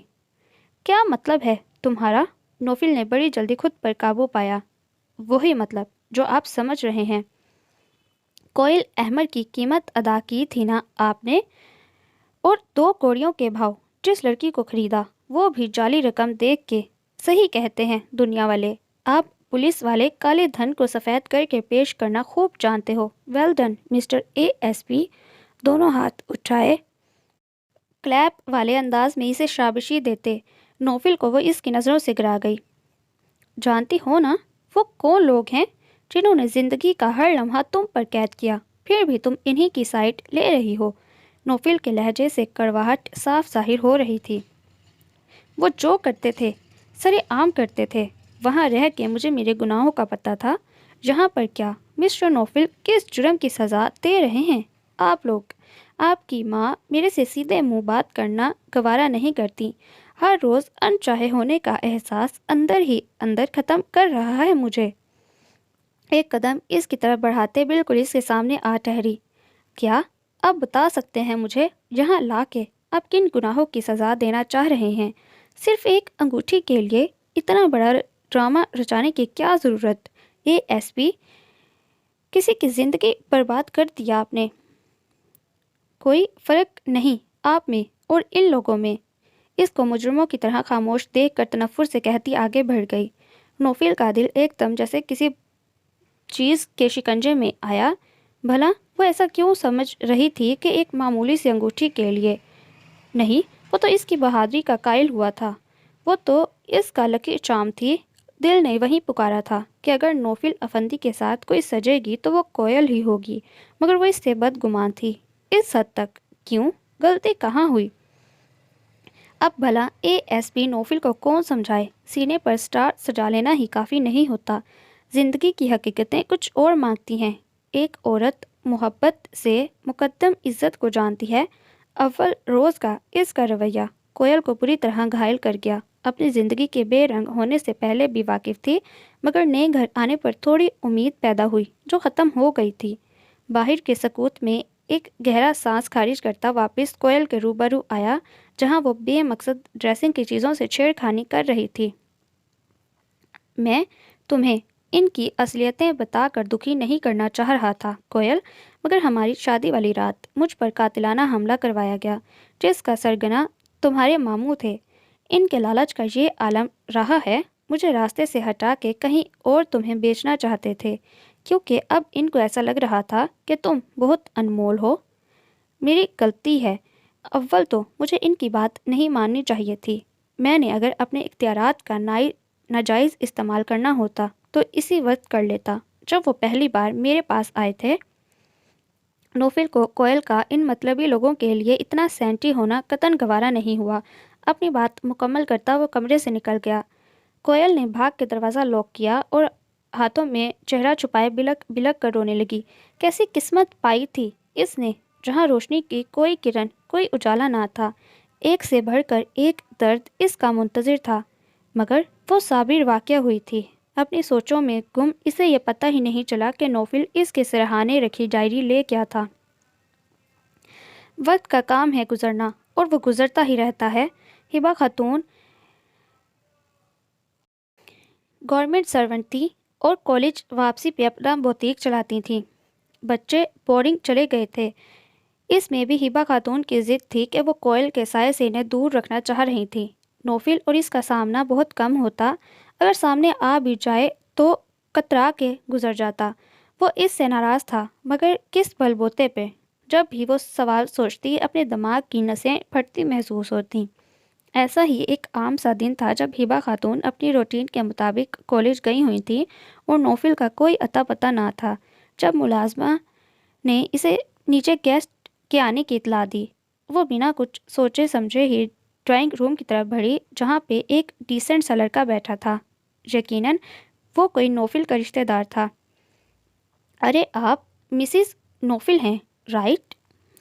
کیا مطلب ہے تمہارا؟ نوفل نے بڑی جلدی خود پر قابو پایا۔ وہی مطلب جو آپ سمجھ رہے ہیں۔ کوئل احمر کی قیمت ادا کی تھی نا آپ نے، اور 2 کوڑیوں کے بھاؤ جس لڑکی کو خریدا وہ بھی جعلی رقم دیکھ کے۔ صحیح کہتے ہیں دنیا والے، آپ پولیس والے کالے دھن کو سفید کر کے پیش کرنا خوب جانتے ہو۔ Well done mister A S P. دونوں ہاتھ اٹھائے کلیپ والے انداز میں اسے شاباشی دیتے۔ نوفل کو وہ اس کی نظروں سے گرا گئی۔ جانتی ہو نا وہ کون لوگ ہیں جنہوں نے زندگی کا ہر لمحہ تم پر قید کیا، پھر بھی تم انہی کی سائڈ لے رہی ہو؟ نوفل کے لہجے سے کڑواہٹ صاف ظاہر ہو رہی تھی۔ وہ جو کرتے تھے سرے عام کرتے تھے، وہاں رہ کے مجھے میرے گناہوں کا پتہ تھا۔ یہاں پر کیا مسٹر نوفل کس جرم کی سزا دے رہے ہیں آپ لوگ؟ آپ کی ماں میرے سے سیدھے منہ بات کرنا گوارا نہیں کرتی۔ ہر روز انچاہے ہونے کا احساس اندر ہی اندر ختم کر رہا ہے مجھے۔ ایک قدم اس کی طرف بڑھاتے بالکل اس کے سامنے آ ٹھہری۔ کیا آپ بتا سکتے ہیں مجھے یہاں لا کے آپ کن گناہوں کی سزا دینا چاہ رہے ہیں؟ صرف ایک انگوٹھی کے لیے اتنا بڑا ڈرامہ رچانے کی کیا ضرورت اے ایس پی؟ کسی کی زندگی برباد کر دیا آپ نے۔ کوئی فرق نہیں آپ میں اور ان لوگوں میں۔ اس کو مجرموں کی طرح خاموش دیکھ کر تنفر سے کہتی آگے بڑھ گئی۔ نوفل کا دل ایک دم جیسے کسی چیز کے شکنجے میں آیا۔ بھلا وہ ایسا کیوں سمجھ رہی تھی کہ ایک معمولی سی انگوٹھی کے لیے؟ نہیں، وہ تو اس کی بہادری کا قائل ہوا تھا، وہ تو اس کا لکی چارم تھی۔ دل نے وہیں پکارا تھا کہ اگر نوفل افندی کے ساتھ کوئی سجے گی تو وہ کوئل ہی ہوگی، مگر وہ اس سے بدگمان تھی۔ اس حد تک کیوں؟ غلطی کہاں ہوئی؟ اب بھلا اے ایس پی نوفل کو کون سمجھائے؟ سینے پر سٹار سجا لینا ہی کافی نہیں ہوتا، زندگی کی حقیقتیں کچھ اور مانگتی ہیں۔ ایک عورت محبت سے مقدم عزت کو جانتی ہے۔ اول روز کا اس کا رویہ کوئل کو پوری طرح گھائل کر گیا۔ اپنی زندگی کے بے رنگ ہونے سے پہلے بھی واقف تھی، مگر نئے گھر آنے پر تھوڑی امید پیدا ہوئی جو ختم ہو گئی تھی۔ باہر کے سکوت میں ایک گہرا سانس خارج کرتا واپس کوئل کے روبرو آیا، جہاں وہ بے مقصد ڈریسنگ کی چیزوں سے چھیڑ خانی کر رہی تھی۔ میں تمہیں ان کی اصلیتیں بتا کر دکھی نہیں کرنا چاہ رہا تھا کوئل، مگر ہماری شادی والی رات مجھ پر قاتلانہ حملہ کروایا گیا، جس کا سرگنا تمہارے ماموں تھے۔ ان کے لالچ کا یہ عالم رہا ہے، مجھے راستے سے ہٹا کے کہیں اور تمہیں بیچنا چاہتے تھے، کیونکہ اب ان کو ایسا لگ رہا تھا کہ تم بہت انمول ہو۔ میری غلطی ہے، اول تو مجھے ان کی بات نہیں ماننی چاہیے تھی۔ میں نے اگر اپنے اختیارات کا ناجائز استعمال کرنا ہوتا تو اسی وقت کر لیتا جب وہ پہلی بار میرے پاس آئے تھے۔ نوفل کو کوئل کا ان مطلبی لوگوں کے لیے اتنا سینٹی ہونا قطعاً گوارا نہیں ہوا۔ اپنی بات مکمل کرتا وہ کمرے سے نکل گیا۔ کوئل نے بھاگ کے دروازہ لاک کیا اور ہاتھوں میں چہرہ چھپائے بلک بلک کر رونے لگی۔ کیسی قسمت پائی تھی اس نے جہاں روشنی کی کوئی کرن، کوئی اجالا نہ تھا۔ ایک سے بڑھ کر ایک درد اس کا منتظر تھا، مگر وہ صابر واقع ہوئی تھی۔ اپنی سوچوں میں گم اسے یہ پتہ ہی نہیں چلا کہ نوفل اس کے سرہانے رکھی ڈائری لے کیا تھا۔ وقت کا کام ہے گزرنا، اور وہ گزرتا ہی رہتا ہے۔ ہبا خاتون گورنمنٹ سرونٹ تھی اور کالج واپسی پہ اپنا بوتیک چلاتی تھیں۔ بچے بورڈنگ چلے گئے تھے۔ اس میں بھی ہبا خاتون کی ضد تھی کہ وہ کوئل کے سائے سے انہیں دور رکھنا چاہ رہی تھی۔ نوفل اور اس کا سامنا بہت کم ہوتا، اگر سامنے آ بھی جائے تو کترا کے گزر جاتا۔ وہ اس سے ناراض تھا، مگر کس بل بوتے پہ؟ جب بھی وہ سوال سوچتی اپنے دماغ کی نسیں پھٹتی محسوس ہوتیں۔ ایسا ہی ایک عام سا دن تھا جب ہبا خاتون اپنی روٹین کے مطابق کالج گئی ہوئی تھی اور نوفل کا کوئی اتا پتہ نہ تھا۔ جب ملازمہ نے اسے نیچے گیسٹ کے آنے کی اطلاع دی، وہ بنا کچھ سوچے سمجھے ہی ڈرائنگ روم کی طرف بڑھی جہاں پہ ایک ڈیسنٹ سا لڑکا بیٹھا تھا۔ یقیناً وہ کوئی نوفل کا رشتہ دار تھا۔ ارے آپ مسز نوفل ہیں رائٹ؟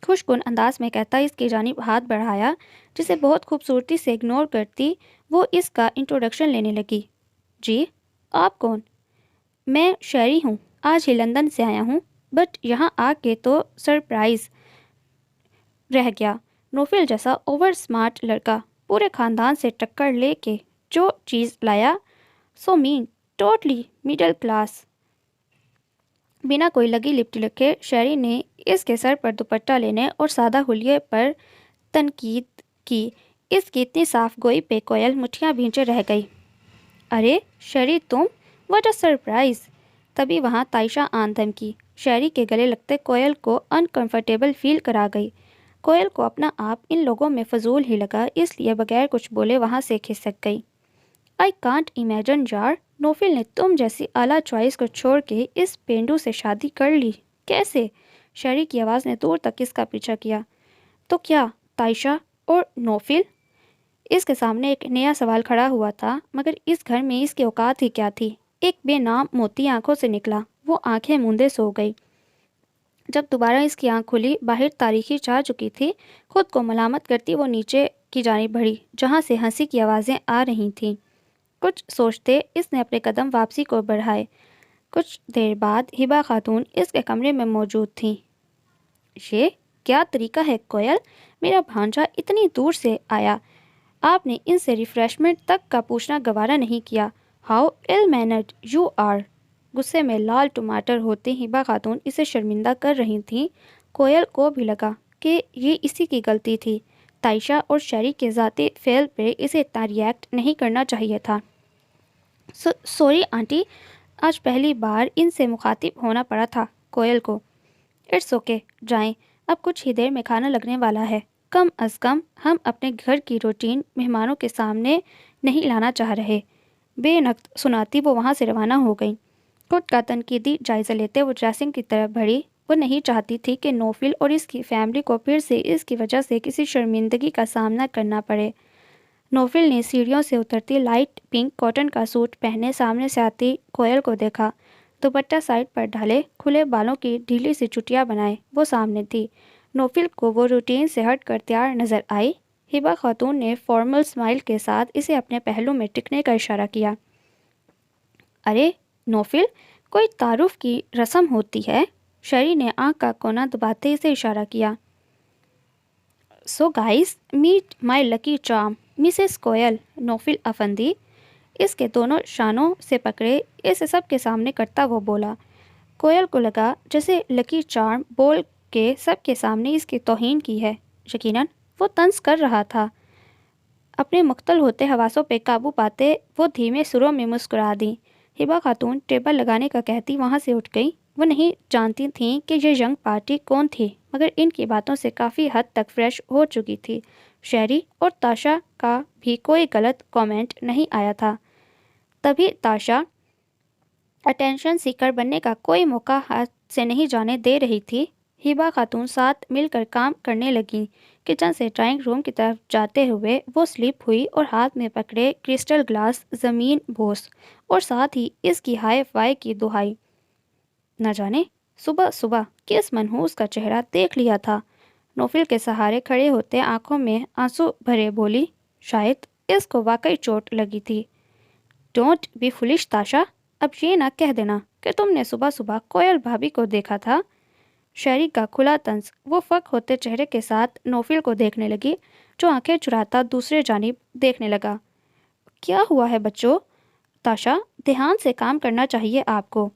خوش کن انداز میں کہتا اس کی جانب ہاتھ بڑھایا، جسے بہت خوبصورتی سے اگنور کرتی وہ اس کا انٹروڈکشن لینے لگی۔ جی آپ کون؟ میں شیری ہوں، آج ہی لندن سے آیا ہوں، بٹ یہاں آ کے تو سرپرائز رہ گیا۔ نوفل جیسا اوور سمارٹ لڑکا پورے خاندان سے ٹکر لے کے جو چیز لایا سو مین ٹوٹلی مڈل کلاس۔ بنا کوئی لگی لپٹی رکھے شیری نے اس کے سر پر دوپٹہ لینے اور سادہ حلیے پر تنقید کی۔ اس کی اتنی صاف گوئی پہ کوئل مٹھیاں بھینچے رہ گئی۔ ارے شیری تم، واٹ اے سرپرائز! تبھی وہاں تائشہ آن دھمکی شیری کے گلے لگتے کوئل کو انکمفرٹیبل فیل کرا گئی۔ کوئل کو اپنا آپ ان لوگوں میں فضول ہی لگا، اس لیے بغیر کچھ بولے وہاں سے کھسک گئی۔ آئی کانٹ امیجن یار، نوفل نے تم جیسی اعلیٰ چوائس کو چھوڑ کے اس پینڈو سے شادی کر لی، کیسے؟ شیری کی آواز نے دور تک اس کا پیچھا کیا۔ تو کیا تائشہ اور نوفل؟ اس کے سامنے ایک نیا سوال کھڑا ہوا تھا، مگر اس گھر میں اس کی اوقات ہی کیا تھی؟ ایک بے نام موتی آنکھوں سے نکلا، وہ آنکھیں موندے سو گئی۔ جب دوبارہ اس کی آنکھ کھلی، باہر تاریکی چھا چکی تھی۔ خود کو ملامت کرتی وہ نیچے کی جانب بڑھی جہاں سے ہنسی کی آوازیں آ رہی تھیں۔ کچھ سوچتے اس نے اپنے قدم واپسی کو بڑھائے۔ کچھ دیر بعد ہبا خاتون اس کے کمرے میں موجود تھیں۔ یہ کیا طریقہ ہے کوئل، میرا بھانجا اتنی دور سے آیا، آپ نے ان سے ریفریشمنٹ تک کا پوچھنا گوارا نہیں کیا۔ How ill mannered you are! غصے میں لال ٹماٹر ہوتے ہبا خاتون اسے شرمندہ کر رہی تھیں۔ کوئل کو بھی لگا کہ یہ اسی کی غلطی تھی۔ تائشہ اور شیری کے ذاتی فعل پہ اسے اتنا ریئیکٹ نہیں کرنا چاہیے تھا۔ سوری آنٹی، آج پہلی بار ان سے مخاطب ہونا پڑا تھا کوئل کو۔ اٹس اوکے، جائیں، اب کچھ ہی دیر میں کھانا لگنے والا ہے۔ کم از کم ہم اپنے گھر کی روٹین مہمانوں کے سامنے نہیں لانا چاہ رہے۔ بے نقد سناتی وہ وہاں سے روانہ ہو گئی۔ خود کا تنقیدی جائزہ لیتے وہ ڈریسنگ کی طرف بڑھی۔ وہ نہیں چاہتی تھی کہ نوفل اور اس کی فیملی کو پھر سے اس کی وجہ سے کسی شرمندگی کا سامنا کرنا پڑے۔ نوفل نے سیڑھیوں سے اترتی لائٹ پنک کاٹن کا سوٹ پہنے سامنے سے آتی کوئل کو دیکھا۔ دوپٹہ سائڈ پر ڈالے، کھلے بالوں کی ڈھیلی سی چٹیاں بنائے وہ سامنے تھی۔ نوفل کو وہ روٹین سے ہٹ کر تیار نظر آئی۔ ہبا خاتون نے فارمل اسمائل کے ساتھ اسے اپنے پہلو میں ٹکنے کا اشارہ کیا۔ ارے نوفل، کوئی تعارف کی رسم ہوتی ہے؟ شیری نے آنکھ کا کونا دباتے اسے اشارہ کیا۔ So guys, meet my lucky charm Mrs Koel, Naufal Afandi اس کے دونوں شانوں سے پکڑے اسے سب کے سامنے کرتا وہ بولا۔ کوئل کو لگا جیسے لکی چارم بول کے سب کے سامنے اس کی توہین کی ہے۔ یقیناً وہ طنز کر رہا تھا۔ اپنے مختل ہوتے حواسوں پہ قابو پاتے وہ دھیمے سروں میں مسکرا دیں۔ ہبا خاتون ٹیبل لگانے کا کہتی وہاں سے اٹھ گئی۔ وہ نہیں جانتی تھیں کہ یہ ینگ پارٹی کون تھی، مگر ان کی باتوں سے کافی حد تک فریش ہو چکی تھی۔ شیری اور تاشا کا بھی کوئی غلط کامنٹ نہیں آیا تھا۔ تبھی تاشا اٹینشن سیکر بننے کا کوئی موقع ہاتھ سے نہیں جانے دے رہی تھی۔ ہبا خاتون ساتھ مل کر کام کرنے لگیں۔ کچن سے ڈرائنگ روم کی طرف جاتے ہوئے وہ سلپ ہوئی اور ہاتھ میں پکڑے کرسٹل گلاس زمین بوس اور ساتھ ہی اس کی ہائی فائی کی دہائی۔ نہ جانے صبح صبح کس منحوس کا چہرہ دیکھ لیا تھا۔ نوفل کے سہارے کھڑے ہوتے آنکھوں میں آنسو بھرے بولی، شاید اس کو واقعی چوٹ لگی تھی۔ ڈونٹ بی فولش تاشا، اب یہ نہ کہہ دینا کہ تم نے صبح صبح کوئل بھابھی کو دیکھا تھا۔ شیری کا کھلا طنز وہ فک ہوتے چہرے کے ساتھ نوفل کو دیکھنے لگی، جو آنکھیں چراتا دوسرے جانب دیکھنے لگا۔ کیا ہوا ہے بچوں؟ تاشا، دھیان سے کام کرنا چاہیے آپ کو۔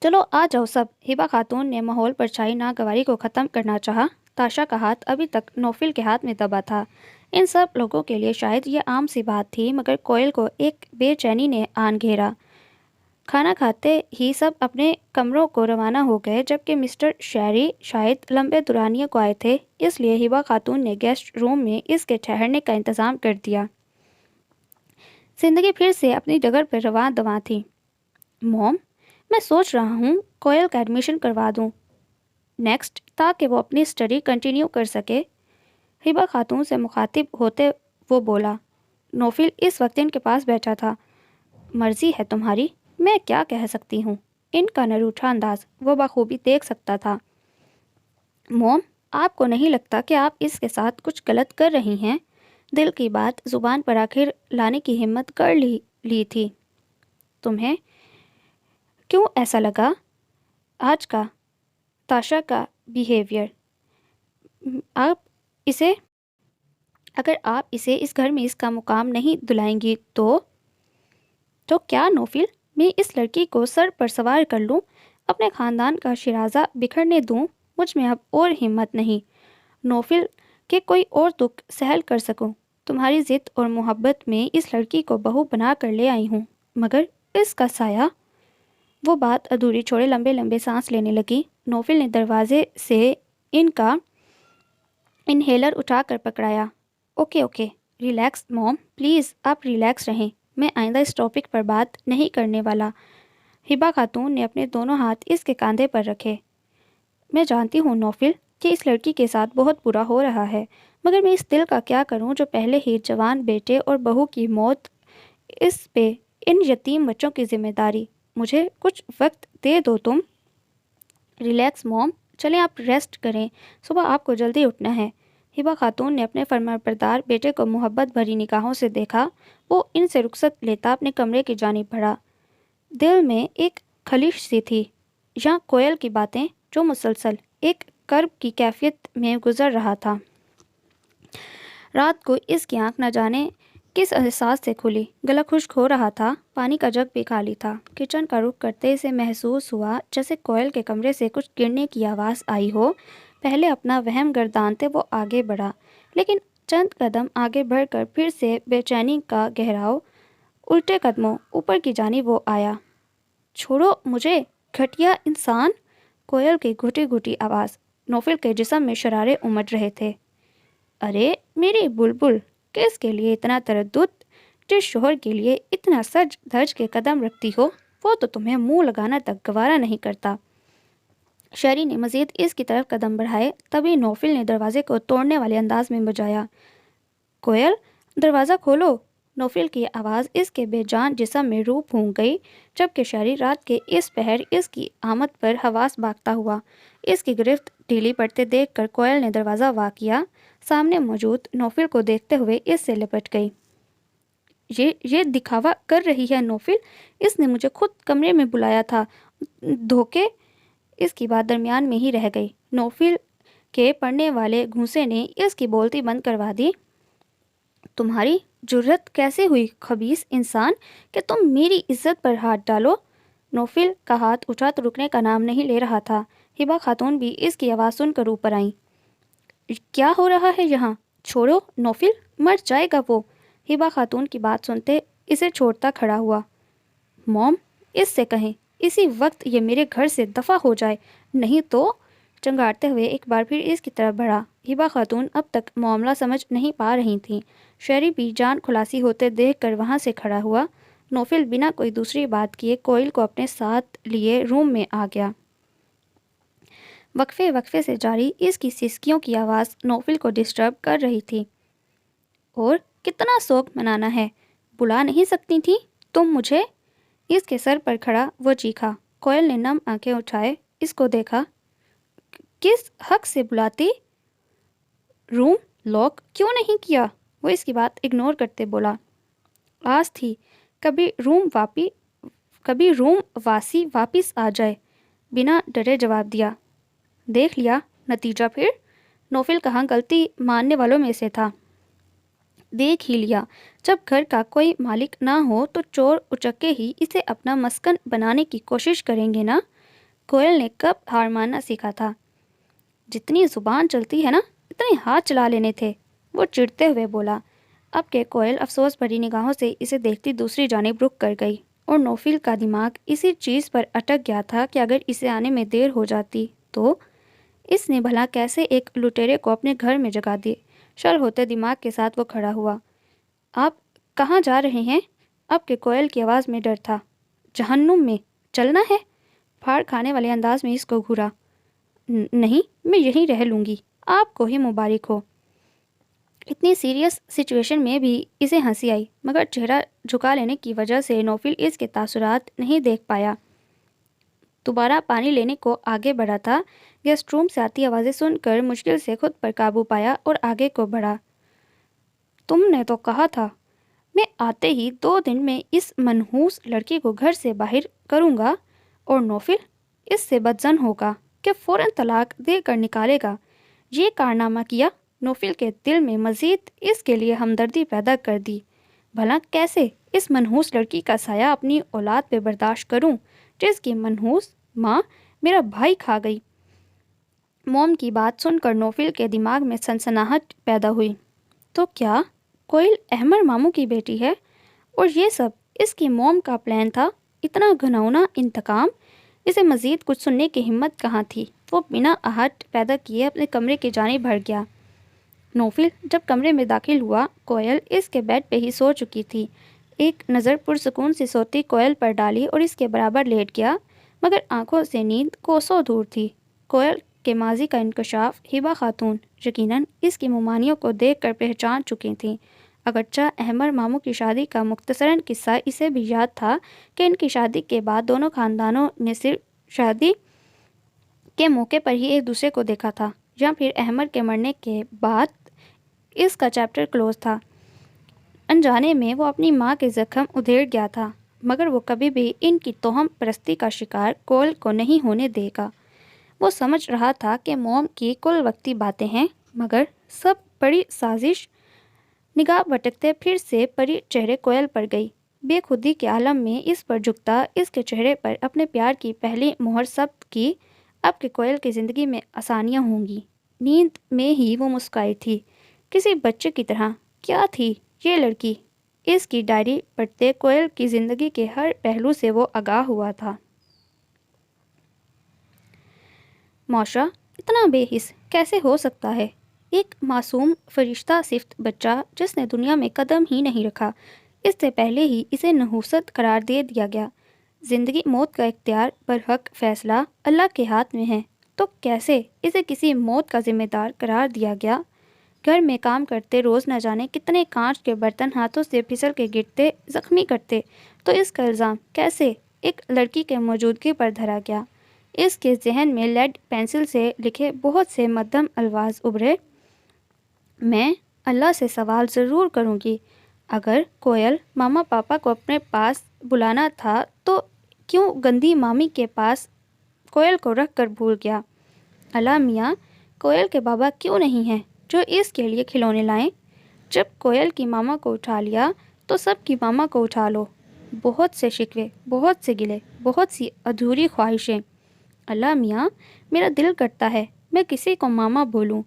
چلو آ جاؤ سب۔ ہبا خاتون نے ماحول پر چھائی ناگواری کو ختم کرنا چاہا۔ تاشا کا ہاتھ ابھی تک نوفل کے ہاتھ میں دبا تھا۔ ان سب لوگوں کے لیے شاید یہ عام سی بات تھی، مگر کوئل کو ایک بے چینی نے آن گھیرا۔
کھانا کھاتے ہی سب اپنے کمروں کو روانہ ہو گئے، جبکہ مسٹر شیری شاید لمبے دورانیے کو آئے تھے، اس لیے ہبا خاتون نے گیسٹ روم میں اس کے ٹھہرنے کا انتظام کر دیا۔ زندگی پھر سے اپنی ڈگر پر رواں دواں تھی۔ موم، میں سوچ رہا ہوں کوئل کا ایڈمیشن کروا دوں نیکسٹ، تاکہ وہ اپنی اسٹڈی کنٹینیو کر سکے۔ ہبا خاتون سے مخاطب ہوتے وہ بولا۔ نوفل اس وقت ان کے پاس بیٹھا تھا۔ مرضی ہے تمہاری، میں کیا کہہ سکتی ہوں؟ ان کا نہ روٹھا انداز وہ بخوبی دیکھ سکتا تھا۔ موم، آپ کو نہیں لگتا کہ آپ اس کے ساتھ کچھ غلط کر رہی ہیں؟ دل کی بات زبان پر آخر لانے کی ہمت کر لی تھی۔ تمہیں کیوں ایسا لگا؟ آج کا تاشا کا بیہیویئر، اگر آپ اسے اس گھر میں اس کا مقام نہیں دلائیں گی تو کیا نوفل، میں اس لڑکی کو سر پر سوار کر لوں، اپنے خاندان کا شیرازہ بکھرنے دوں؟ مجھ میں اب اور ہمت نہیں نوفل کہ کوئی اور دکھ سہل کر سکوں۔ تمہاری ضد اور محبت میں اس لڑکی کو بہو بنا کر لے آئی ہوں، مگر اس کا سایہ۔ وہ بات ادھوری چھوڑے لمبے لمبے سانس لینے لگی۔ نوفل نے دروازے سے ان کا انہیلر اٹھا کر پکڑایا۔ اوکے ریلیکس موم، پلیز آپ ریلیکس رہیں، میں آئندہ اس ٹاپک پر بات نہیں کرنے والا۔ ہبا خاتون نے اپنے دونوں ہاتھ اس کے کاندھے پر رکھے۔ میں جانتی ہوں نوفل کہ اس لڑکی کے ساتھ بہت برا ہو رہا ہے، مگر میں اس دل کا کیا کروں جو پہلے ہی جوان بیٹے اور بہو کی موت، اس پہ ان یتیم بچوں کی ذمہ داری۔ مجھے کچھ وقت دے دو تم۔ ریلیکس موم، چلیں آپ ریسٹ کریں، صبح آپ کو جلدی اٹھنا ہے۔ ہبا خاتون نے اپنے فرمانبردار بیٹے کو محبت بھری نگاہوں سے دیکھا۔ وہ ان سے رخصت لیتا اپنے کمرے کی جانب بڑھا۔ دل میں ایک خلش سی تھی، یا کوئل کی باتیں جو مسلسل ایک کرب کی کیفیت میں گزر رہا تھا۔ رات کو اس کی آنکھ نہ جانے کس احساس سے کھلی، گلا خشک ہو رہا تھا، پانی کا جگ بھی خالی تھا۔ کچن کا رخ کرتے اسے محسوس ہوا جیسے کوئل کے کمرے سے کچھ گرنے کی آواز آئی ہو۔ پہلے اپنا وہم گردانتے وہ آگے بڑھا، لیکن چند قدم آگے بڑھ کر پھر سے بے چینی کا گہراؤ، الٹے قدموں اوپر کی جانب وہ آیا۔ چھوڑو مجھے، گھٹیا انسان! کوئل کی گھٹی گھٹی آواز۔ نوفل کے جسم میں شرارے امڈ رہے تھے۔ ارے میری بلبل، کس کے لیے اتنا تردد؟ جس شوہر کے لیے اتنا سج دھج کے قدم رکھتی ہو، وہ تو تمہیں منہ لگانا تک گوارا نہیں کرتا۔ شیری نے مزید اس کی طرف قدم بڑھائے، تبھی نوفل نے دروازے کو توڑنے والے انداز میں بجایا۔ کوئل، دروازہ کھولو! نوفل کی آواز اس کے بے جان جسم میں روح پھونک گئی، جبکہ شیری رات کے اس پہر اس کی آمد پر حواس باختہ ہوا۔ اس کی گرفت ڈھیلی پڑتے دیکھ کر کوئل نے دروازہ وا کیا۔ سامنے موجود نوفل کو دیکھتے ہوئے اس سے لپٹ گئی۔ یہ دکھاوا کر رہی ہے نوفل، اس نے مجھے خود کمرے میں بلایا تھا، دھوکے! اس کی بات درمیان میں ہی رہ گئی۔ نوفل کے پڑنے والے گھونسے نے اس کی بولتی بند کروا دی۔ تمہاری جرت کیسے ہوئی خبیث انسان کہ تم میری عزت پر ہاتھ ڈالو؟ نوفل کا ہاتھ اٹھا تو رکنے کا نام نہیں لے رہا تھا۔ ہبا خاتون بھی اس کی آواز سن کر اوپر آئیں۔ کیا ہو رہا ہے یہاں؟ چھوڑو نوفل، مر جائے گا وہ۔ ہبا خاتون کی بات سنتے اسے چھوڑتا کھڑا ہوا۔ موم، اس سے کہیں اسی وقت یہ میرے گھر سے دفع ہو جائے، نہیں تو۔ چنگاڑتے ہوئے ایک بار پھر اس کی طرف بڑھا۔ ہبا خاتون اب تک معاملہ سمجھ نہیں پا رہی تھیں۔ شیری بھی جان کھلاسی ہوتے دیکھ کر وہاں سے کھڑا ہوا۔ نوفل بنا کوئی دوسری بات کیے کوئل کو اپنے ساتھ لیے روم میں آ گیا۔ وقفے وقفے سے جاری اس کی سسکیوں کی آواز نوفل کو ڈسٹرب کر رہی تھی۔ اور کتنا سوگ منانا ہے، بلا نہیں سکتی تھی تم مجھے؟ اس کے سر پر کھڑا وہ چیخا۔ کوئل نے نم آنکھیں اٹھائے اس کو دیکھا۔ کس حق سے بلاتی؟ روم لاک کیوں نہیں کیا؟ وہ اس کی بات اگنور کرتے بولا۔ آس تھی کبھی روم واسی واپس آ جائے، بنا ڈرے جواب دیا۔ دیکھ لیا نتیجہ پھر؟ نوفل کہاں غلطی ماننے والوں میں سے تھا۔ دیکھ ہی لیا، جب گھر کا کوئی مالک نہ ہو تو چور اچکے ہی اسے اپنا مسکن بنانے کی کوشش کریں گے نا۔ کوئل نے کب ہار ماننا سیکھا تھا؟ جتنی زبان چلتی ہے نا، اتنے ہاتھ چلا لینے تھے، وہ چڑھتے ہوئے بولا۔ اب کہ کوئل افسوس بھری نگاہوں سے اسے دیکھتی دوسری جانب رخ کر گئی۔
اور نوفل کا دماغ اسی چیز پر اٹک گیا تھا کہ اگر اسے آنے میں دیر ہو جاتی تو اس نے بھلا کیسے ایک لٹیرے کو اپنے گھر میں جگا دی۔ شل ہوتے دماغ کے ساتھ وہ کھڑا ہوا۔ آپ کہاں جا رہے ہیں؟ اب کے کوئل کی آواز میں ڈر تھا۔ جہنم میں چلنا ہے؟ پھاڑ کھانے والے انداز میں اس کو گھورا۔ نہیں، میں یہیں رہ لوں گی، آپ کو ہی مبارک ہو۔ اتنی سیریس سچویشن میں بھی اسے ہنسی آئی، مگر چہرہ جھکا لینے کی وجہ سے نوفل اس کے تاثرات نہیں دیکھ پایا۔ دوبارہ پانی لینے کو آگے بڑھا تھا۔ گیسٹ روم سے آتی آوازیں سن کر مشکل سے خود پر قابو پایا اور آگے کو بڑھا۔ تم نے تو کہا تھا میں آتے ہی 2 دن میں اس منحوس لڑکی کو گھر سے باہر کروں گا، اور نوفل اس سے بدظن ہوگا کہ فوراً طلاق دے کر نکالے گا۔ یہ کارنامہ کیا۔ نوفل کے دل میں مزید اس کے لیے ہمدردی پیدا کر دی۔ بھلا کیسے اس منحوس لڑکی کا سایہ اپنی اولاد پہ برداشت کروں جس کی منحوس ماں میرا بھائی کھا گئی۔ موم کی بات سن کر نوفل کے دماغ میں سنسناہٹ پیدا ہوئی۔ تو کیا کوئل احمر ماموں کی بیٹی ہے؟ اور یہ سب اس کی موم کا پلان تھا؟ اتنا گھناؤنا انتقام؟ اسے مزید کچھ سننے کی ہمت کہاں تھی۔ وہ بنا آہٹ پیدا کیے اپنے کمرے کی جانب بڑھ گیا۔ نوفل جب کمرے میں داخل ہوا، کوئل اس کے بیڈ پہ ہی سو چکی تھی۔ ایک نظر پرسکون سی سوتی کوئل پر ڈالی اور اس کے برابر لیٹ گیا، مگر آنکھوں سے نیند کوسوں دور تھی۔ کوئل کے ماضی کا انکشاف ہبہ خاتون یقیناً اس کی ممانعیوں کو دیکھ کر پہچان چکی تھیں۔ اگرچہ احمر ماموں کی شادی کا مختصراً قصہ اسے بھی یاد تھا کہ ان کی شادی کے بعد دونوں خاندانوں نے صرف شادی کے موقع پر ہی ایک دوسرے کو دیکھا تھا، یا پھر احمر کے مرنے کے بعد اس کا چیپٹر کلوز تھا۔ انجانے میں وہ اپنی ماں کے زخم ادھیڑ گیا تھا، مگر وہ کبھی بھی ان کی توہم پرستی کا شکار کوئل کو نہیں ہونے دے گا۔ وہ سمجھ رہا تھا کہ موم کی کل وقتی باتیں ہیں، مگر سب بڑی سازش۔ نگاہ بھٹکتے پھر سے پری چہرے کوئل پر گئی۔ بے خودی کے عالم میں اس پر جھکتا اس کے چہرے پر اپنے پیار کی پہلی مہر ثبت کی۔ اب کہ کوئل کی زندگی میں آسانیاں ہوں گی۔ نیند میں ہی وہ مسکرائی تھی، کسی بچے کی طرح۔ کیا تھی یہ لڑکی؟ اس کی ڈائری پڑھتے کوئل کی زندگی کے ہر پہلو سے وہ آگاہ ہوا تھا۔ معاشرہ اتنا بے حس کیسے ہو سکتا ہے؟ ایک معصوم فرشتہ صفت بچہ جس نے دنیا میں قدم ہی نہیں رکھا، اس سے پہلے ہی اسے نحوست قرار دے دیا گیا۔ زندگی موت کا اختیار برحق فیصلہ اللہ کے ہاتھ میں ہے، تو کیسے اسے کسی موت کا ذمہ دار قرار دیا گیا؟ گھر میں کام کرتے روز نہ جانے کتنے کانچ کے برتن ہاتھوں سے پھسل کے گرتے زخمی کرتے، تو اس کا الزام کیسے ایک لڑکی کے موجودگی پر دھرا گیا؟ اس کے ذہن میں لیڈ پینسل سے لکھے بہت سے مدھم الفاظ ابھرے۔ میں اللہ سے سوال ضرور کروں گی، اگر کوئل ماما پاپا کو اپنے پاس بلانا تھا تو کیوں گندی مامی کے پاس کوئل کو رکھ کر بھول گیا؟ اللہ میاں، کوئل کے بابا کیوں نہیں ہیں جو اس کے لیے کھلونے لائیں؟ جب کوئل کی ماما کو اٹھا لیا تو سب کی ماما کو اٹھا لو۔ بہت سے شکوے، بہت سے گلے، بہت سی ادھوری خواہشیں۔ اللہ میاں، میرا دل کرتا ہے میں کسی کو ماما بولوں،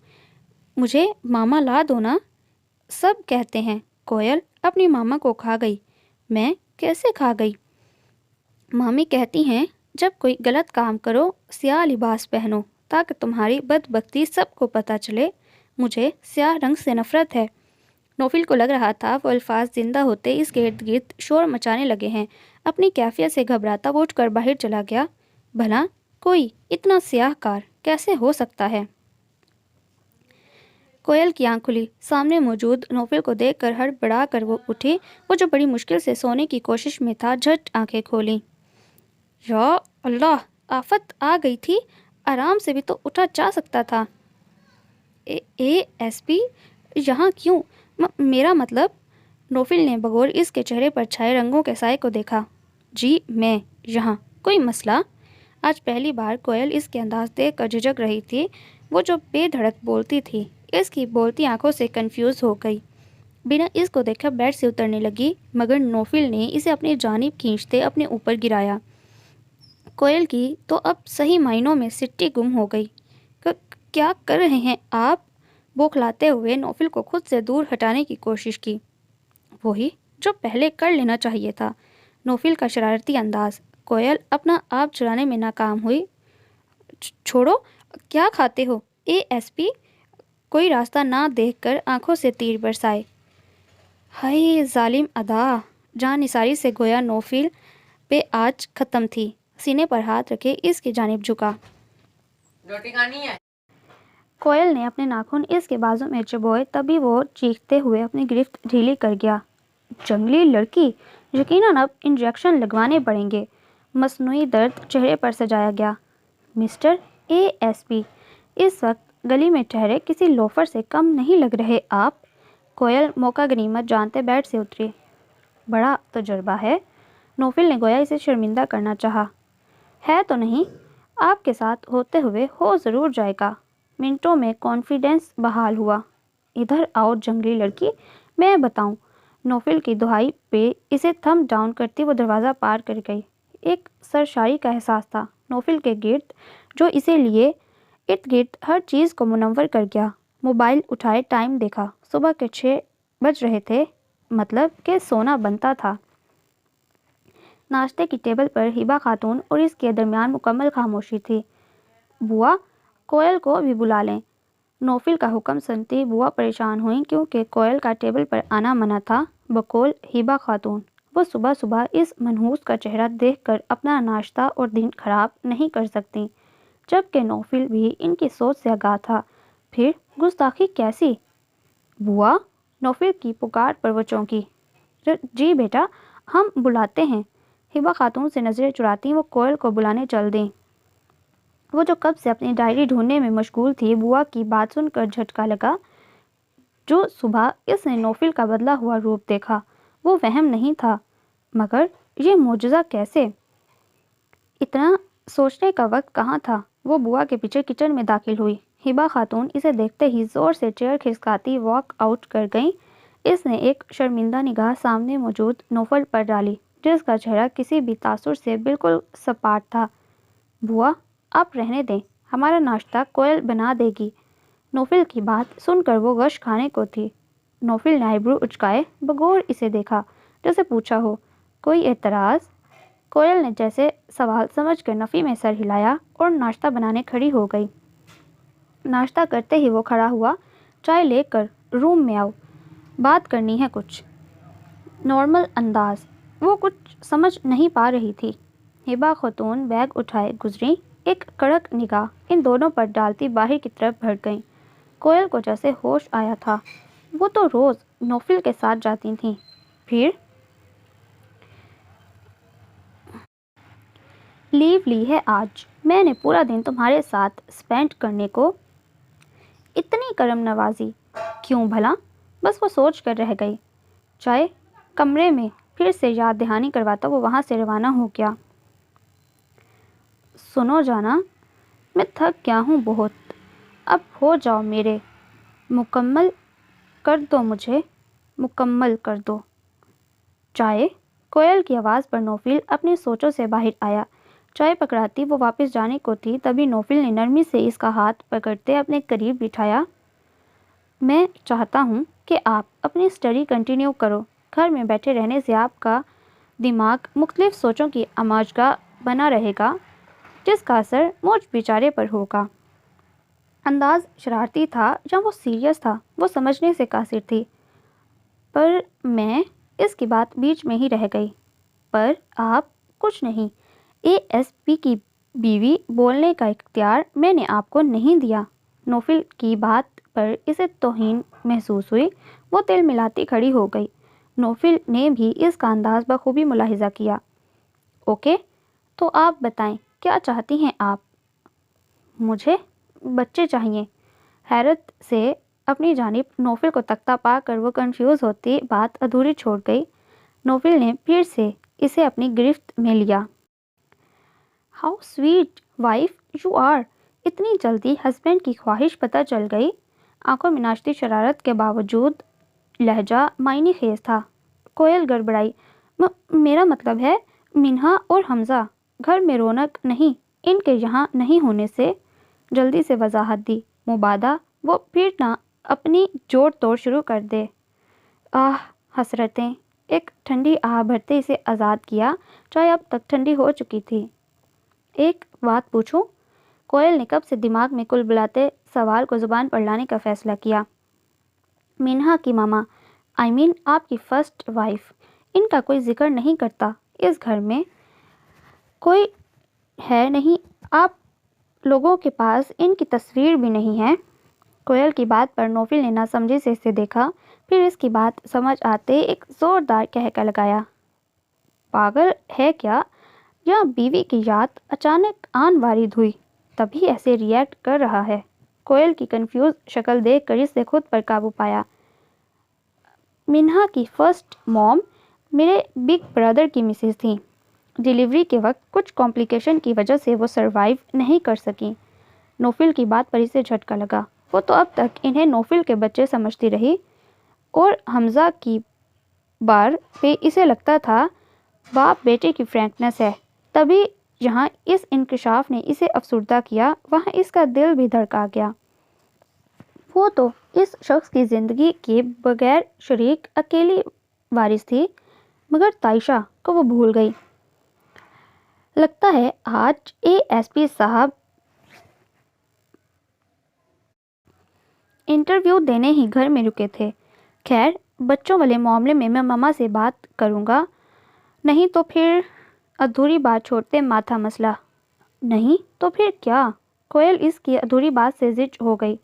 مجھے ماما لا دو نا۔ سب کہتے ہیں کوئل اپنی ماما کو کھا گئی، میں کیسے کھا گئی؟ مامی کہتی ہیں جب کوئی غلط کام کرو سیاہ لباس پہنو تاکہ تمہاری بدبختی سب کو پتہ چلے۔ مجھے سیاہ رنگ سے نفرت ہے۔ نوفل کو لگ رہا تھا وہ الفاظ زندہ ہوتے اس کے ارد گرد شور مچانے لگے ہیں۔ اپنی کیفیت سے گھبراتا وہ اٹھ کر باہر چلا گیا۔ بھلا کوئی اتنا سیاہ کار کیسے ہو سکتا ہے؟ کوئل کی آنکھ کھلی، سامنے موجود نوفل کو دیکھ کر ہڑبڑا کر وہ اٹھی۔ وہ جو بڑی مشکل سے سونے کی کوشش میں تھا، جھٹ آنکھیں کھولیں۔ یا اللہ، آفت آ گئی تھی، آرام سے بھی تو اٹھا جا سکتا تھا۔ اے ایس پی یہاں کیوں؟ میرا مطلب؟ نوفل نے بغور اس کے چہرے پر چھائے رنگوں کے سائے کو دیکھا۔ جی میں یہاں، کوئی مسئلہ؟ آج پہلی بار کوئل اس کے انداز دیکھ کر جھجک رہی تھی۔ وہ جو بے دھڑک بولتی تھی، اس کی بولتی آنکھوں سے کنفیوز ہو گئی۔ بنا اس کو دیکھا بیڈ سے اترنے لگی، مگر نوفل نے اسے اپنی جانب کھینچتے اپنے اوپر گرایا۔ کوئل کی تو اب صحیح معنوں میں سٹی گم ہو گئی۔ کیا کر رہے ہیں آپ؟ بوکھلاتے ہوئے نوفل کو خود سے دور ہٹانے کی کوشش کی۔ وہی جو پہلے کر لینا چاہیے تھا۔ نوفل کا شرارتی انداز۔ کوئل اپنا آپ چلانے میں ناکام ہوئی۔ چھوڑو، کیا کھاتے ہو؟ ASP کوئی راستہ نہ دیکھ کر آنکھوں سے تیر برسائے۔ ہائے ظالم ادا! جان نثاری سے گویا نوفل پہ آج ختم تھی۔ سینے پر ہاتھ رکھے اس کی جانب جھکا۔
روٹی کھانی ہے؟
کوئل نے اپنے ناخن اس کے بازو میں چبوئے، تبھی وہ چیختے ہوئے اپنی گرفت ڈھیلی کر گیا۔ جنگلی لڑکی! یقیناً اب انجیکشن لگوانے پڑیں گے۔ مصنوعی درد چہرے پر سجایا گیا۔ مسٹر ASP، اس وقت گلی میں ٹھہرے کسی لوفر سے کم نہیں لگ رہے آپ۔ کوئل موقع غنیمت جانتے بیٹھ سے اتری۔ بڑا تجربہ ہے۔ نوفل نے گویا اسے شرمندہ کرنا چاہا۔ ہے تو نہیں، آپ کے ساتھ ہوتے ہوئے ہو ضرور جائے گا۔ منٹوں میں کانفیڈنس بحال ہوا۔ ادھر آؤ جنگلی لڑکی، میں بتاؤں۔ نوفل کی دہائی پہ اسے تھم ڈاؤن کرتی وہ دروازہ پار کر گئی۔ ایک سرشاری کا احساس تھا نوفل کے گرد جو اسے لیے ارد گرد ہر چیز کو منور کر گیا۔ موبائل اٹھائے، ٹائم دیکھا۔ صبح کے 6 بج رہے تھے، مطلب کہ سونا بنتا تھا۔ ناشتے کی ٹیبل پر ہبا خاتون اور اس کے درمیان مکمل خاموشی تھی۔ بوا، کوئل کو بھی بلا لیں۔ نوفل کا حکم سنتی بوا پریشان ہوئیں کیونکہ کوئل کا ٹیبل پر آنا منع تھا۔ بقول ہبا خاتون، وہ صبح صبح اس منحوس کا چہرہ دیکھ کر اپنا ناشتہ اور دن خراب نہیں کر سکتیں، جبکہ نوفل بھی ان کی سوچ سے آگاہ تھا۔ پھر گستاخی کیسی؟ بوا! نوفل کی پکار پر وہ چونکی۔ جی بیٹا، ہم بلاتے ہیں۔ ہبا خاتون سے نظریں چراتی وہ کوئل کو بلانے چل دیں۔ وہ جو کب سے اپنی ڈائری ڈھونڈنے میں مشغول تھی، بوا کی بات سن کر جھٹکا لگا۔ جو صبح اس نے نوفل کا بدلا ہوا روپ دیکھا وہ وہم نہیں تھا، مگر یہ معجزہ کیسے؟ اتنا سوچنے کا وقت کہاں تھا؟ وہ بوا کے پیچھے کچن میں داخل ہوئی۔ ہبا خاتون اسے دیکھتے ہی زور سے چیئر کھسکاتی واک آؤٹ کر گئیں۔ اس نے ایک شرمندہ نگاہ سامنے موجود نوفل پر ڈالی جس کا چہرہ کسی بھی تاثر سے بالکل سپاٹ تھا۔ بوا، آپ رہنے دیں، ہمارا ناشتہ کوئل بنا دے گی۔ نوفل کی بات سن کر وہ غش کھانے کو تھی۔ نوفل نے آئیبرو اچکائے بغور اسے دیکھا جیسے پوچھا ہو، کوئی اعتراض؟ کوئل نے جیسے سوال سمجھ کر نفی میں سر ہلایا اور ناشتہ بنانے کھڑی ہو گئی۔ ناشتہ کرتے ہی وہ کھڑا ہوا۔ چائے لے کر روم میں آؤ، بات کرنی ہے کچھ۔ نارمل انداز۔ وہ کچھ سمجھ نہیں پا رہی تھی۔ ہبا خاتون بیگ اٹھائے گزریں، ایک کڑک نگاہ ان دونوں پر ڈالتی باہر کی طرف بڑھ گئیں۔ کوئل کو جیسے ہوش آیا تھا۔ وہ تو روز نوفل کے ساتھ جاتی تھیں، پھر لیو لی ہے آج۔ میں نے پورا دن تمہارے ساتھ اسپینڈ کرنے کو۔ اتنی کرم نوازی کیوں بھلا؟ بس وہ سوچ کر رہ گئی۔ چائے کمرے میں پھر سے یاد دہانی کرواتا وہ وہاں سے روانہ ہو گیا۔ سنو جانا، میں تھک گیا ہوں بہت، اب ہو جاؤ میرے، مکمل کر دو مجھے، مکمل کر دو۔ چائے؟ کوئل کی آواز پر نوفل اپنی سوچوں سے باہر آیا۔ چائے پکڑاتی وہ واپس جانے کو تھی، تبھی نوفل نے نرمی سے اس کا ہاتھ پکڑتے اپنے قریب بٹھایا۔ میں چاہتا ہوں کہ آپ اپنی اسٹڈی کنٹینیو کرو۔ گھر میں بیٹھے رہنے سے آپ کا دماغ مختلف سوچوں کی آماجگاہ بنا رہے گا، جس کا اثر مجھ بیچارے پر ہوگا۔ انداز شرارتی تھا یا وہ سیریس تھا، وہ سمجھنے سے قاصر تھی۔ پر میں، اس کی بات بیچ میں ہی رہ گئی۔ پر آپ کچھ نہیں، ASP کی بیوی بولنے کا اختیار میں نے آپ کو نہیں دیا۔ نوفل کی بات پر اسے توہین محسوس ہوئی۔ وہ تل ملاتی کھڑی ہو گئی۔ نوفل نے بھی اس کا انداز بخوبی ملاحظہ کیا۔ اوکے، تو آپ بتائیں کیا چاہتی ہیں آپ؟ مجھے بچے چاہیے۔ حیرت سے اپنی جانب نوفل کو تکتا پا کر وہ کنفیوز ہوتی بات ادھوری چھوڑ گئی۔ نوفل نے پھر سے اسے اپنی گرفت میں لیا۔ How sweet wife you are! اتنی جلدی ہسبینڈ کی خواہش پتہ چل گئی؟ آنکھوں میں ناشتی شرارت کے باوجود لہجہ معنی خیز تھا۔ کوئل گڑبڑائی۔ میرا مطلب ہے منہا اور حمزہ، گھر میں رونق نہیں ان کے یہاں نہیں ہونے سے۔ جلدی سے وضاحت دی۔ مبادا وہ پھر نہ اپنی جوڑ توڑ شروع کر دے۔ آہ حسرتیں!
ایک ٹھنڈی آہ بھرتے اسے آزاد کیا. چائے اب تک ٹھنڈی ہو چکی تھی. ایک بات پوچھوں؟ کوئل نے کب سے دماغ میں کل بلاتے سوال کو زبان پر لانے کا فیصلہ کیا. مینہا کی ماما، آپ کی فرسٹ وائف. ان کا کوئی ذکر نہیں کرتا اس گھر میں. کوئی ہے نہیں. آپ لوگوں کے پاس ان کی تصویر بھی نہیں ہے. کوئل کی بات پر نوفل نے ناسمجھی سے اسے دیکھا، پھر اس کی بات سمجھ آتے ایک زوردار کہکا لگایا. پاگل ہے کیا؟ یا بیوی کی یاد اچانک آن وارد ہوئی تبھی ایسے ریئیکٹ کر رہا ہے. کوئل کی کنفیوز شکل دیکھ کر اس نے خود پر قابو پایا. مینہا کی فرسٹ موم میرے بگ برادر کی مسز تھیں. ڈیلیوری کے وقت کچھ کمپلیکیشن کی وجہ سے وہ سروائیو نہیں کر سکیں. نوفل کی بات پر اسے جھٹکا لگا. وہ تو اب تک انہیں نوفل کے بچے سمجھتی رہی اور حمزہ کی بار پہ اسے لگتا تھا باپ بیٹے کی فرینکنس ہے. تبھی جہاں اس انکشاف نے اسے افسردہ کیا وہاں اس کا دل بھی دھڑکا گیا. وہ تو اس شخص کی زندگی کے بغیر شریک اکیلی وارث تھی، مگر تائشہ کو وہ بھول گئی. لگتا ہے آج ASP صاحب انٹرویو دینے ہی گھر میں رکے تھے. خیر، بچوں والے معاملے میں ماما سے بات کروں گا، نہیں تو پھر ادھوری بات چھوڑتے ماتھا مسئلہ. نہیں تو پھر کیا؟ کوئل اس کی ادھوری بات سے زج ہو گئی.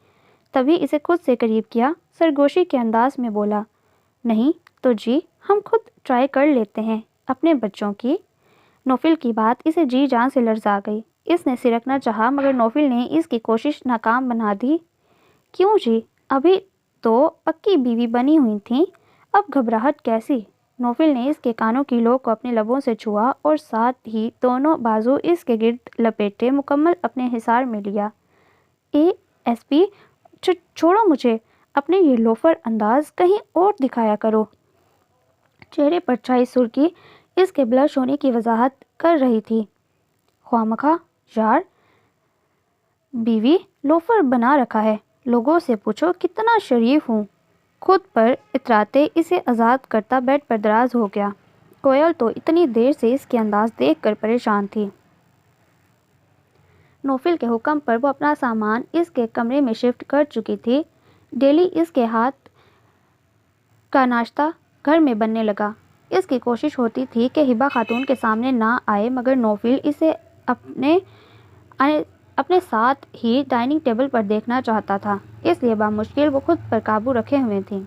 تبھی اسے خود سے قریب کیا، سرگوشی کے انداز میں بولا. نہیں تو جی ہم خود ٹرائی کر لیتے ہیں اپنے بچوں کی. نوفل کی بات اسے جی جان سے لرزا گئی. اس نے سرکنا چاہا مگر نوفل نے اس کی کوشش ناکام بنا دی. کیوں جی؟ ابھی تو پکی بیوی بنی ہوئی تھیں، اب گھبراہٹ کیسی؟ نوفل نے اس کے کانوں کی لو کو اپنے لبوں سے چھوا اور ساتھ ہی دونوں بازو اس کے گرد لپیٹے مکمل اپنے حصار میں لیا. ASP چھوڑو مجھے، اپنے یہ لوفر انداز کہیں اور دکھایا کرو. چہرے پر چھائی سرخی اس کے بلش ہونے کی وضاحت کر رہی تھی. خوامخواہ یار، بیوی لوفر بنا رکھا ہے، لوگوں سے پوچھو کتنا شریف ہوں. خود پر اتراتے اسے آزاد کرتا بیڈ پر دراز ہو گیا. کوئل تو اتنی دیر سے اس کے انداز دیکھ کر پریشان تھی. نوفل کے حکم پر وہ اپنا سامان اس کے کمرے میں شفٹ کر چکی تھی. ڈیلی اس کے ہاتھ کا ناشتہ گھر میں بننے لگا. اس کی کوشش ہوتی تھی کہ ہبا خاتون کے سامنے نہ آئے مگر نوفل اسے اپنے ساتھ ہی ڈائننگ ٹیبل پر دیکھنا چاہتا تھا، اس لیے بامشکل وہ خود پر قابو رکھے ہوئے تھی.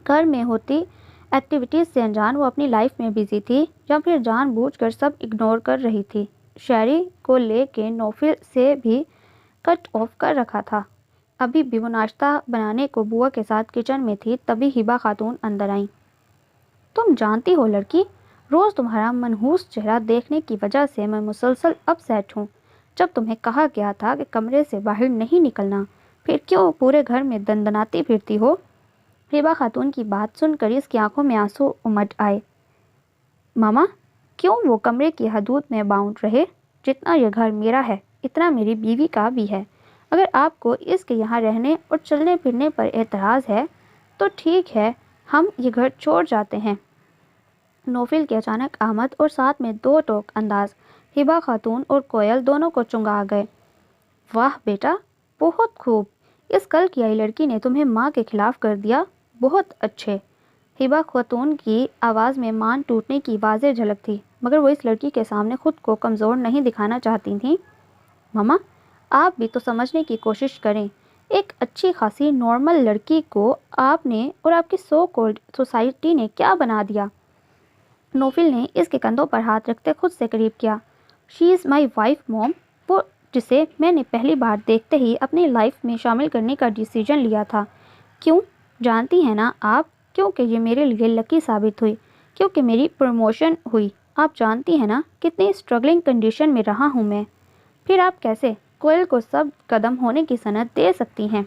گھر میں ہوتی ایکٹیویٹیز سے انجان وہ اپنی لائف میں بزی تھی یا پھر جان بوجھ کر سب اگنور کر رہی تھی. شہری کو لے کے نوفل سے بھی کٹ آف کر رکھا تھا. ابھی بھی وہ ناشتہ بنانے کو بوا کے ساتھ کچن میں تھی تبھی ہبا خاتون اندر آئیں. تم جانتی ہو لڑکی، روز تمہارا منحوس چہرہ دیکھنے کی وجہ سے میں مسلسل اپ سیٹ ہوں. جب تمہیں کہا گیا تھا کہ کمرے سے باہر نہیں نکلنا، پھر کیوں پورے گھر میں دندناتی پھرتی ہو؟ ہبا خاتون کی بات سن کر اس کی آنکھوں میں آنسو امڈ آئے. ماما، کیوں وہ کمرے کی حدود میں باؤنڈ رہے؟ جتنا یہ گھر میرا ہے اتنا میری بیوی کا بھی ہے. اگر آپ کو اس کے یہاں رہنے اور چلنے پھرنے پر اعتراض ہے تو ٹھیک ہے، ہم یہ گھر چھوڑ جاتے ہیں. نوفل کی اچانک آمد اور ساتھ میں دو ٹوک انداز ہبا خاتون اور کوئل دونوں کو چنگا گئے. واہ بیٹا، بہت خوب. اس کل کی آئی لڑکی نے تمہیں ماں کے خلاف کر دیا. بہت اچھے. ہبا خاتون کی آواز میں مان ٹوٹنے کی واضح جھلک تھی مگر وہ اس لڑکی کے سامنے خود کو کمزور نہیں دکھانا چاہتی تھیں. ماما، آپ بھی تو سمجھنے کی کوشش کریں. ایک اچھی خاصی نارمل لڑکی کو آپ نے اور آپ کی سو کولڈ سوسائٹی نے کیا بنا دیا؟ نوفل نے اس کے کندھوں پر ہاتھ رکھتے خود سے قریب کیا. شی از مائی وائف موم، وہ جسے میں نے پہلی بار دیکھتے ہی اپنی لائف میں شامل کرنے کا ڈیسیجن لیا تھا. کیوں؟ جانتی ہیں نا آپ، کیونکہ یہ میرے لیے لکی ثابت ہوئی، کیونکہ میری پروموشن ہوئی. آپ جانتی ہیں نا کتنی اسٹرگلنگ کنڈیشن میں رہا ہوں میں. پھر آپ کیسے کوئل کو سب قدم ہونے کی سند دے سکتی ہیں؟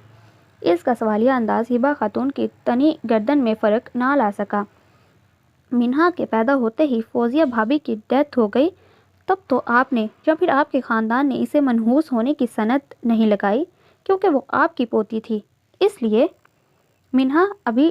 اس کا سوالیہ انداز ہبا خاتون کی تنی گردن میں فرق نہ لا سکا. مینہا کے پیدا ہوتے ہی فوزیہ بھابھی کی ڈیتھ ہو گئی، تب تو آپ نے یا پھر آپ کے خاندان نے اسے منحوس ہونے کی سند نہیں لگائی کیونکہ وہ آپ کی پوتی تھی. اس لیے مینہا ابھی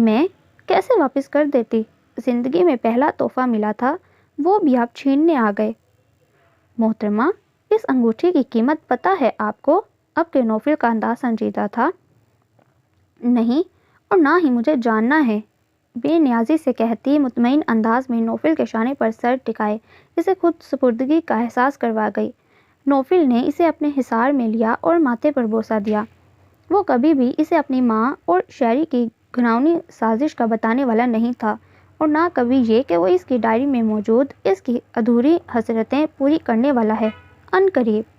میں کیسے واپس کر دیتی؟ زندگی میں پہلا تحفہ ملا تھا، وہ بھی آپ چھیننے آ گئے۔ محترمہ، اس انگوٹھی کی قیمت پتہ ہے آپ کو؟ اب کہ نوفل کا انداز سنجیدہ تھا۔ نہیں، اور نہ ہی مجھے جاننا ہے، بے نیازی سے کہتی مطمئن انداز میں نوفل کے شانے پر سر ٹکائے اسے خود سپردگی کا احساس کروا گئی۔ نوفل نے اسے اپنے حصار میں لیا اور ماتھے پر بوسہ دیا۔ وہ کبھی بھی اسے اپنی ماں اور شیری کی گھناؤنی سازش کا بتانے والا نہیں تھا، اور نہ کبھی یہ کہ وہ اس کی ڈائری میں موجود اس کی ادھوری حسرتیں پوری کرنے والا ہے۔ عنقریب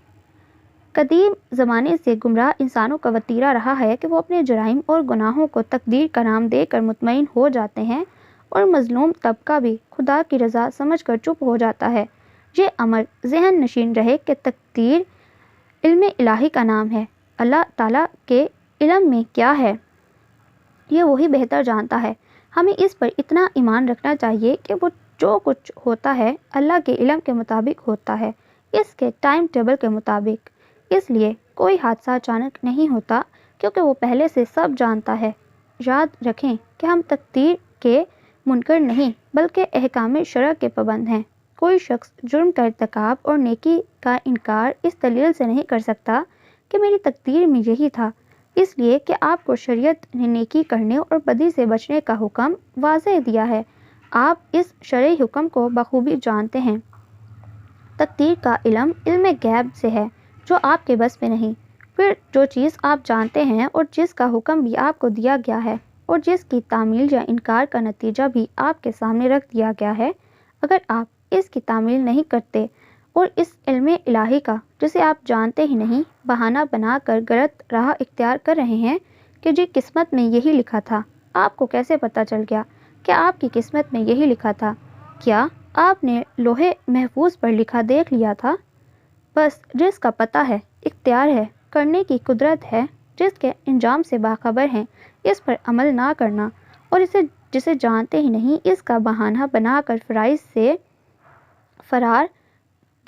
قدیم زمانے سے گمراہ انسانوں کا وتیرہ رہا ہے کہ وہ اپنے جرائم اور گناہوں کو تقدیر کا نام دے کر مطمئن ہو جاتے ہیں، اور مظلوم طبقہ بھی خدا کی رضا سمجھ کر چپ ہو جاتا ہے۔ یہ امر ذہن نشین رہے کہ تقدیر علم الہی کا نام ہے۔ اللہ تعالیٰ کے علم میں کیا ہے یہ وہی بہتر جانتا ہے۔ ہمیں اس پر اتنا ایمان رکھنا چاہیے کہ وہ جو کچھ ہوتا ہے اللہ کے علم کے مطابق ہوتا ہے، اس کے ٹائم ٹیبل کے مطابق۔ اس لیے کوئی حادثہ اچانک نہیں ہوتا، کیونکہ وہ پہلے سے سب جانتا ہے۔ یاد رکھیں کہ ہم تقدیر کے منکر نہیں بلکہ احکام شرع کے پابند ہیں۔ کوئی شخص جرم کا ارتکاب اور نیکی کا انکار اس دلیل سے نہیں کر سکتا کہ میری تقدیر میں یہی تھا، اس لیے کہ آپ کو شریعت نے نیکی کرنے اور بدی سے بچنے کا حکم واضح دیا ہے۔ آپ اس شرعی حکم کو بخوبی جانتے ہیں۔ تقدیر کا علم علم غیب سے ہے جو آپ کے بس میں نہیں۔ پھر جو چیز آپ جانتے ہیں اور جس کا حکم بھی آپ کو دیا گیا ہے اور جس کی تعمیل یا انکار کا نتیجہ بھی آپ کے سامنے رکھ دیا گیا ہے، اگر آپ اس کی تعمیل نہیں کرتے اور اس علم الہی کا جسے آپ جانتے ہی نہیں بہانہ بنا کر غلط راہ اختیار کر رہے ہیں کہ جی قسمت میں یہی لکھا تھا، آپ کو کیسے پتہ چل گیا کہ آپ کی قسمت میں یہی لکھا تھا؟ کیا آپ نے لوہے محفوظ پر لکھا دیکھ لیا تھا؟ بس جس کا پتہ ہے، اختیار ہے، کرنے کی قدرت ہے، جس کے انجام سے باخبر ہیں، اس پر عمل نہ کرنا اور جسے جانتے ہی نہیں اس کا بہانہ بنا کر فرائض سے فرار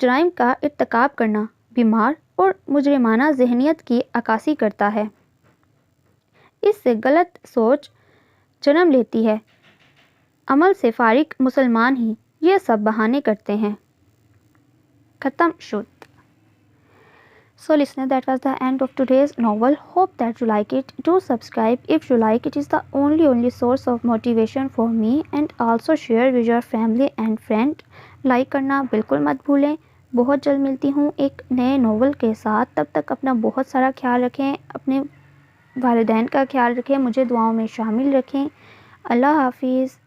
جرائم کا ارتکاب کرنا بیمار اور مجرمانہ ذہنیت کی عکاسی کرتا ہے۔ اس سے غلط سوچ جنم لیتی ہے۔ عمل سے فارغ مسلمان ہی یہ سب بہانے کرتے ہیں۔ ختم شد۔ So listener, that was the end of today's novel. Hope that you like it. Do subscribe if you like. It is the only source of motivation for me, and also share with your family and friend. Like کرنا بالکل مت بھولیں۔ بہت جلد ملتی ہوں ایک نئے ناول کے ساتھ، تب تک اپنا بہت سارا خیال رکھیں، اپنے والدین کا خیال رکھیں، مجھے دعاؤں میں شامل رکھیں۔ اللہ حافظ۔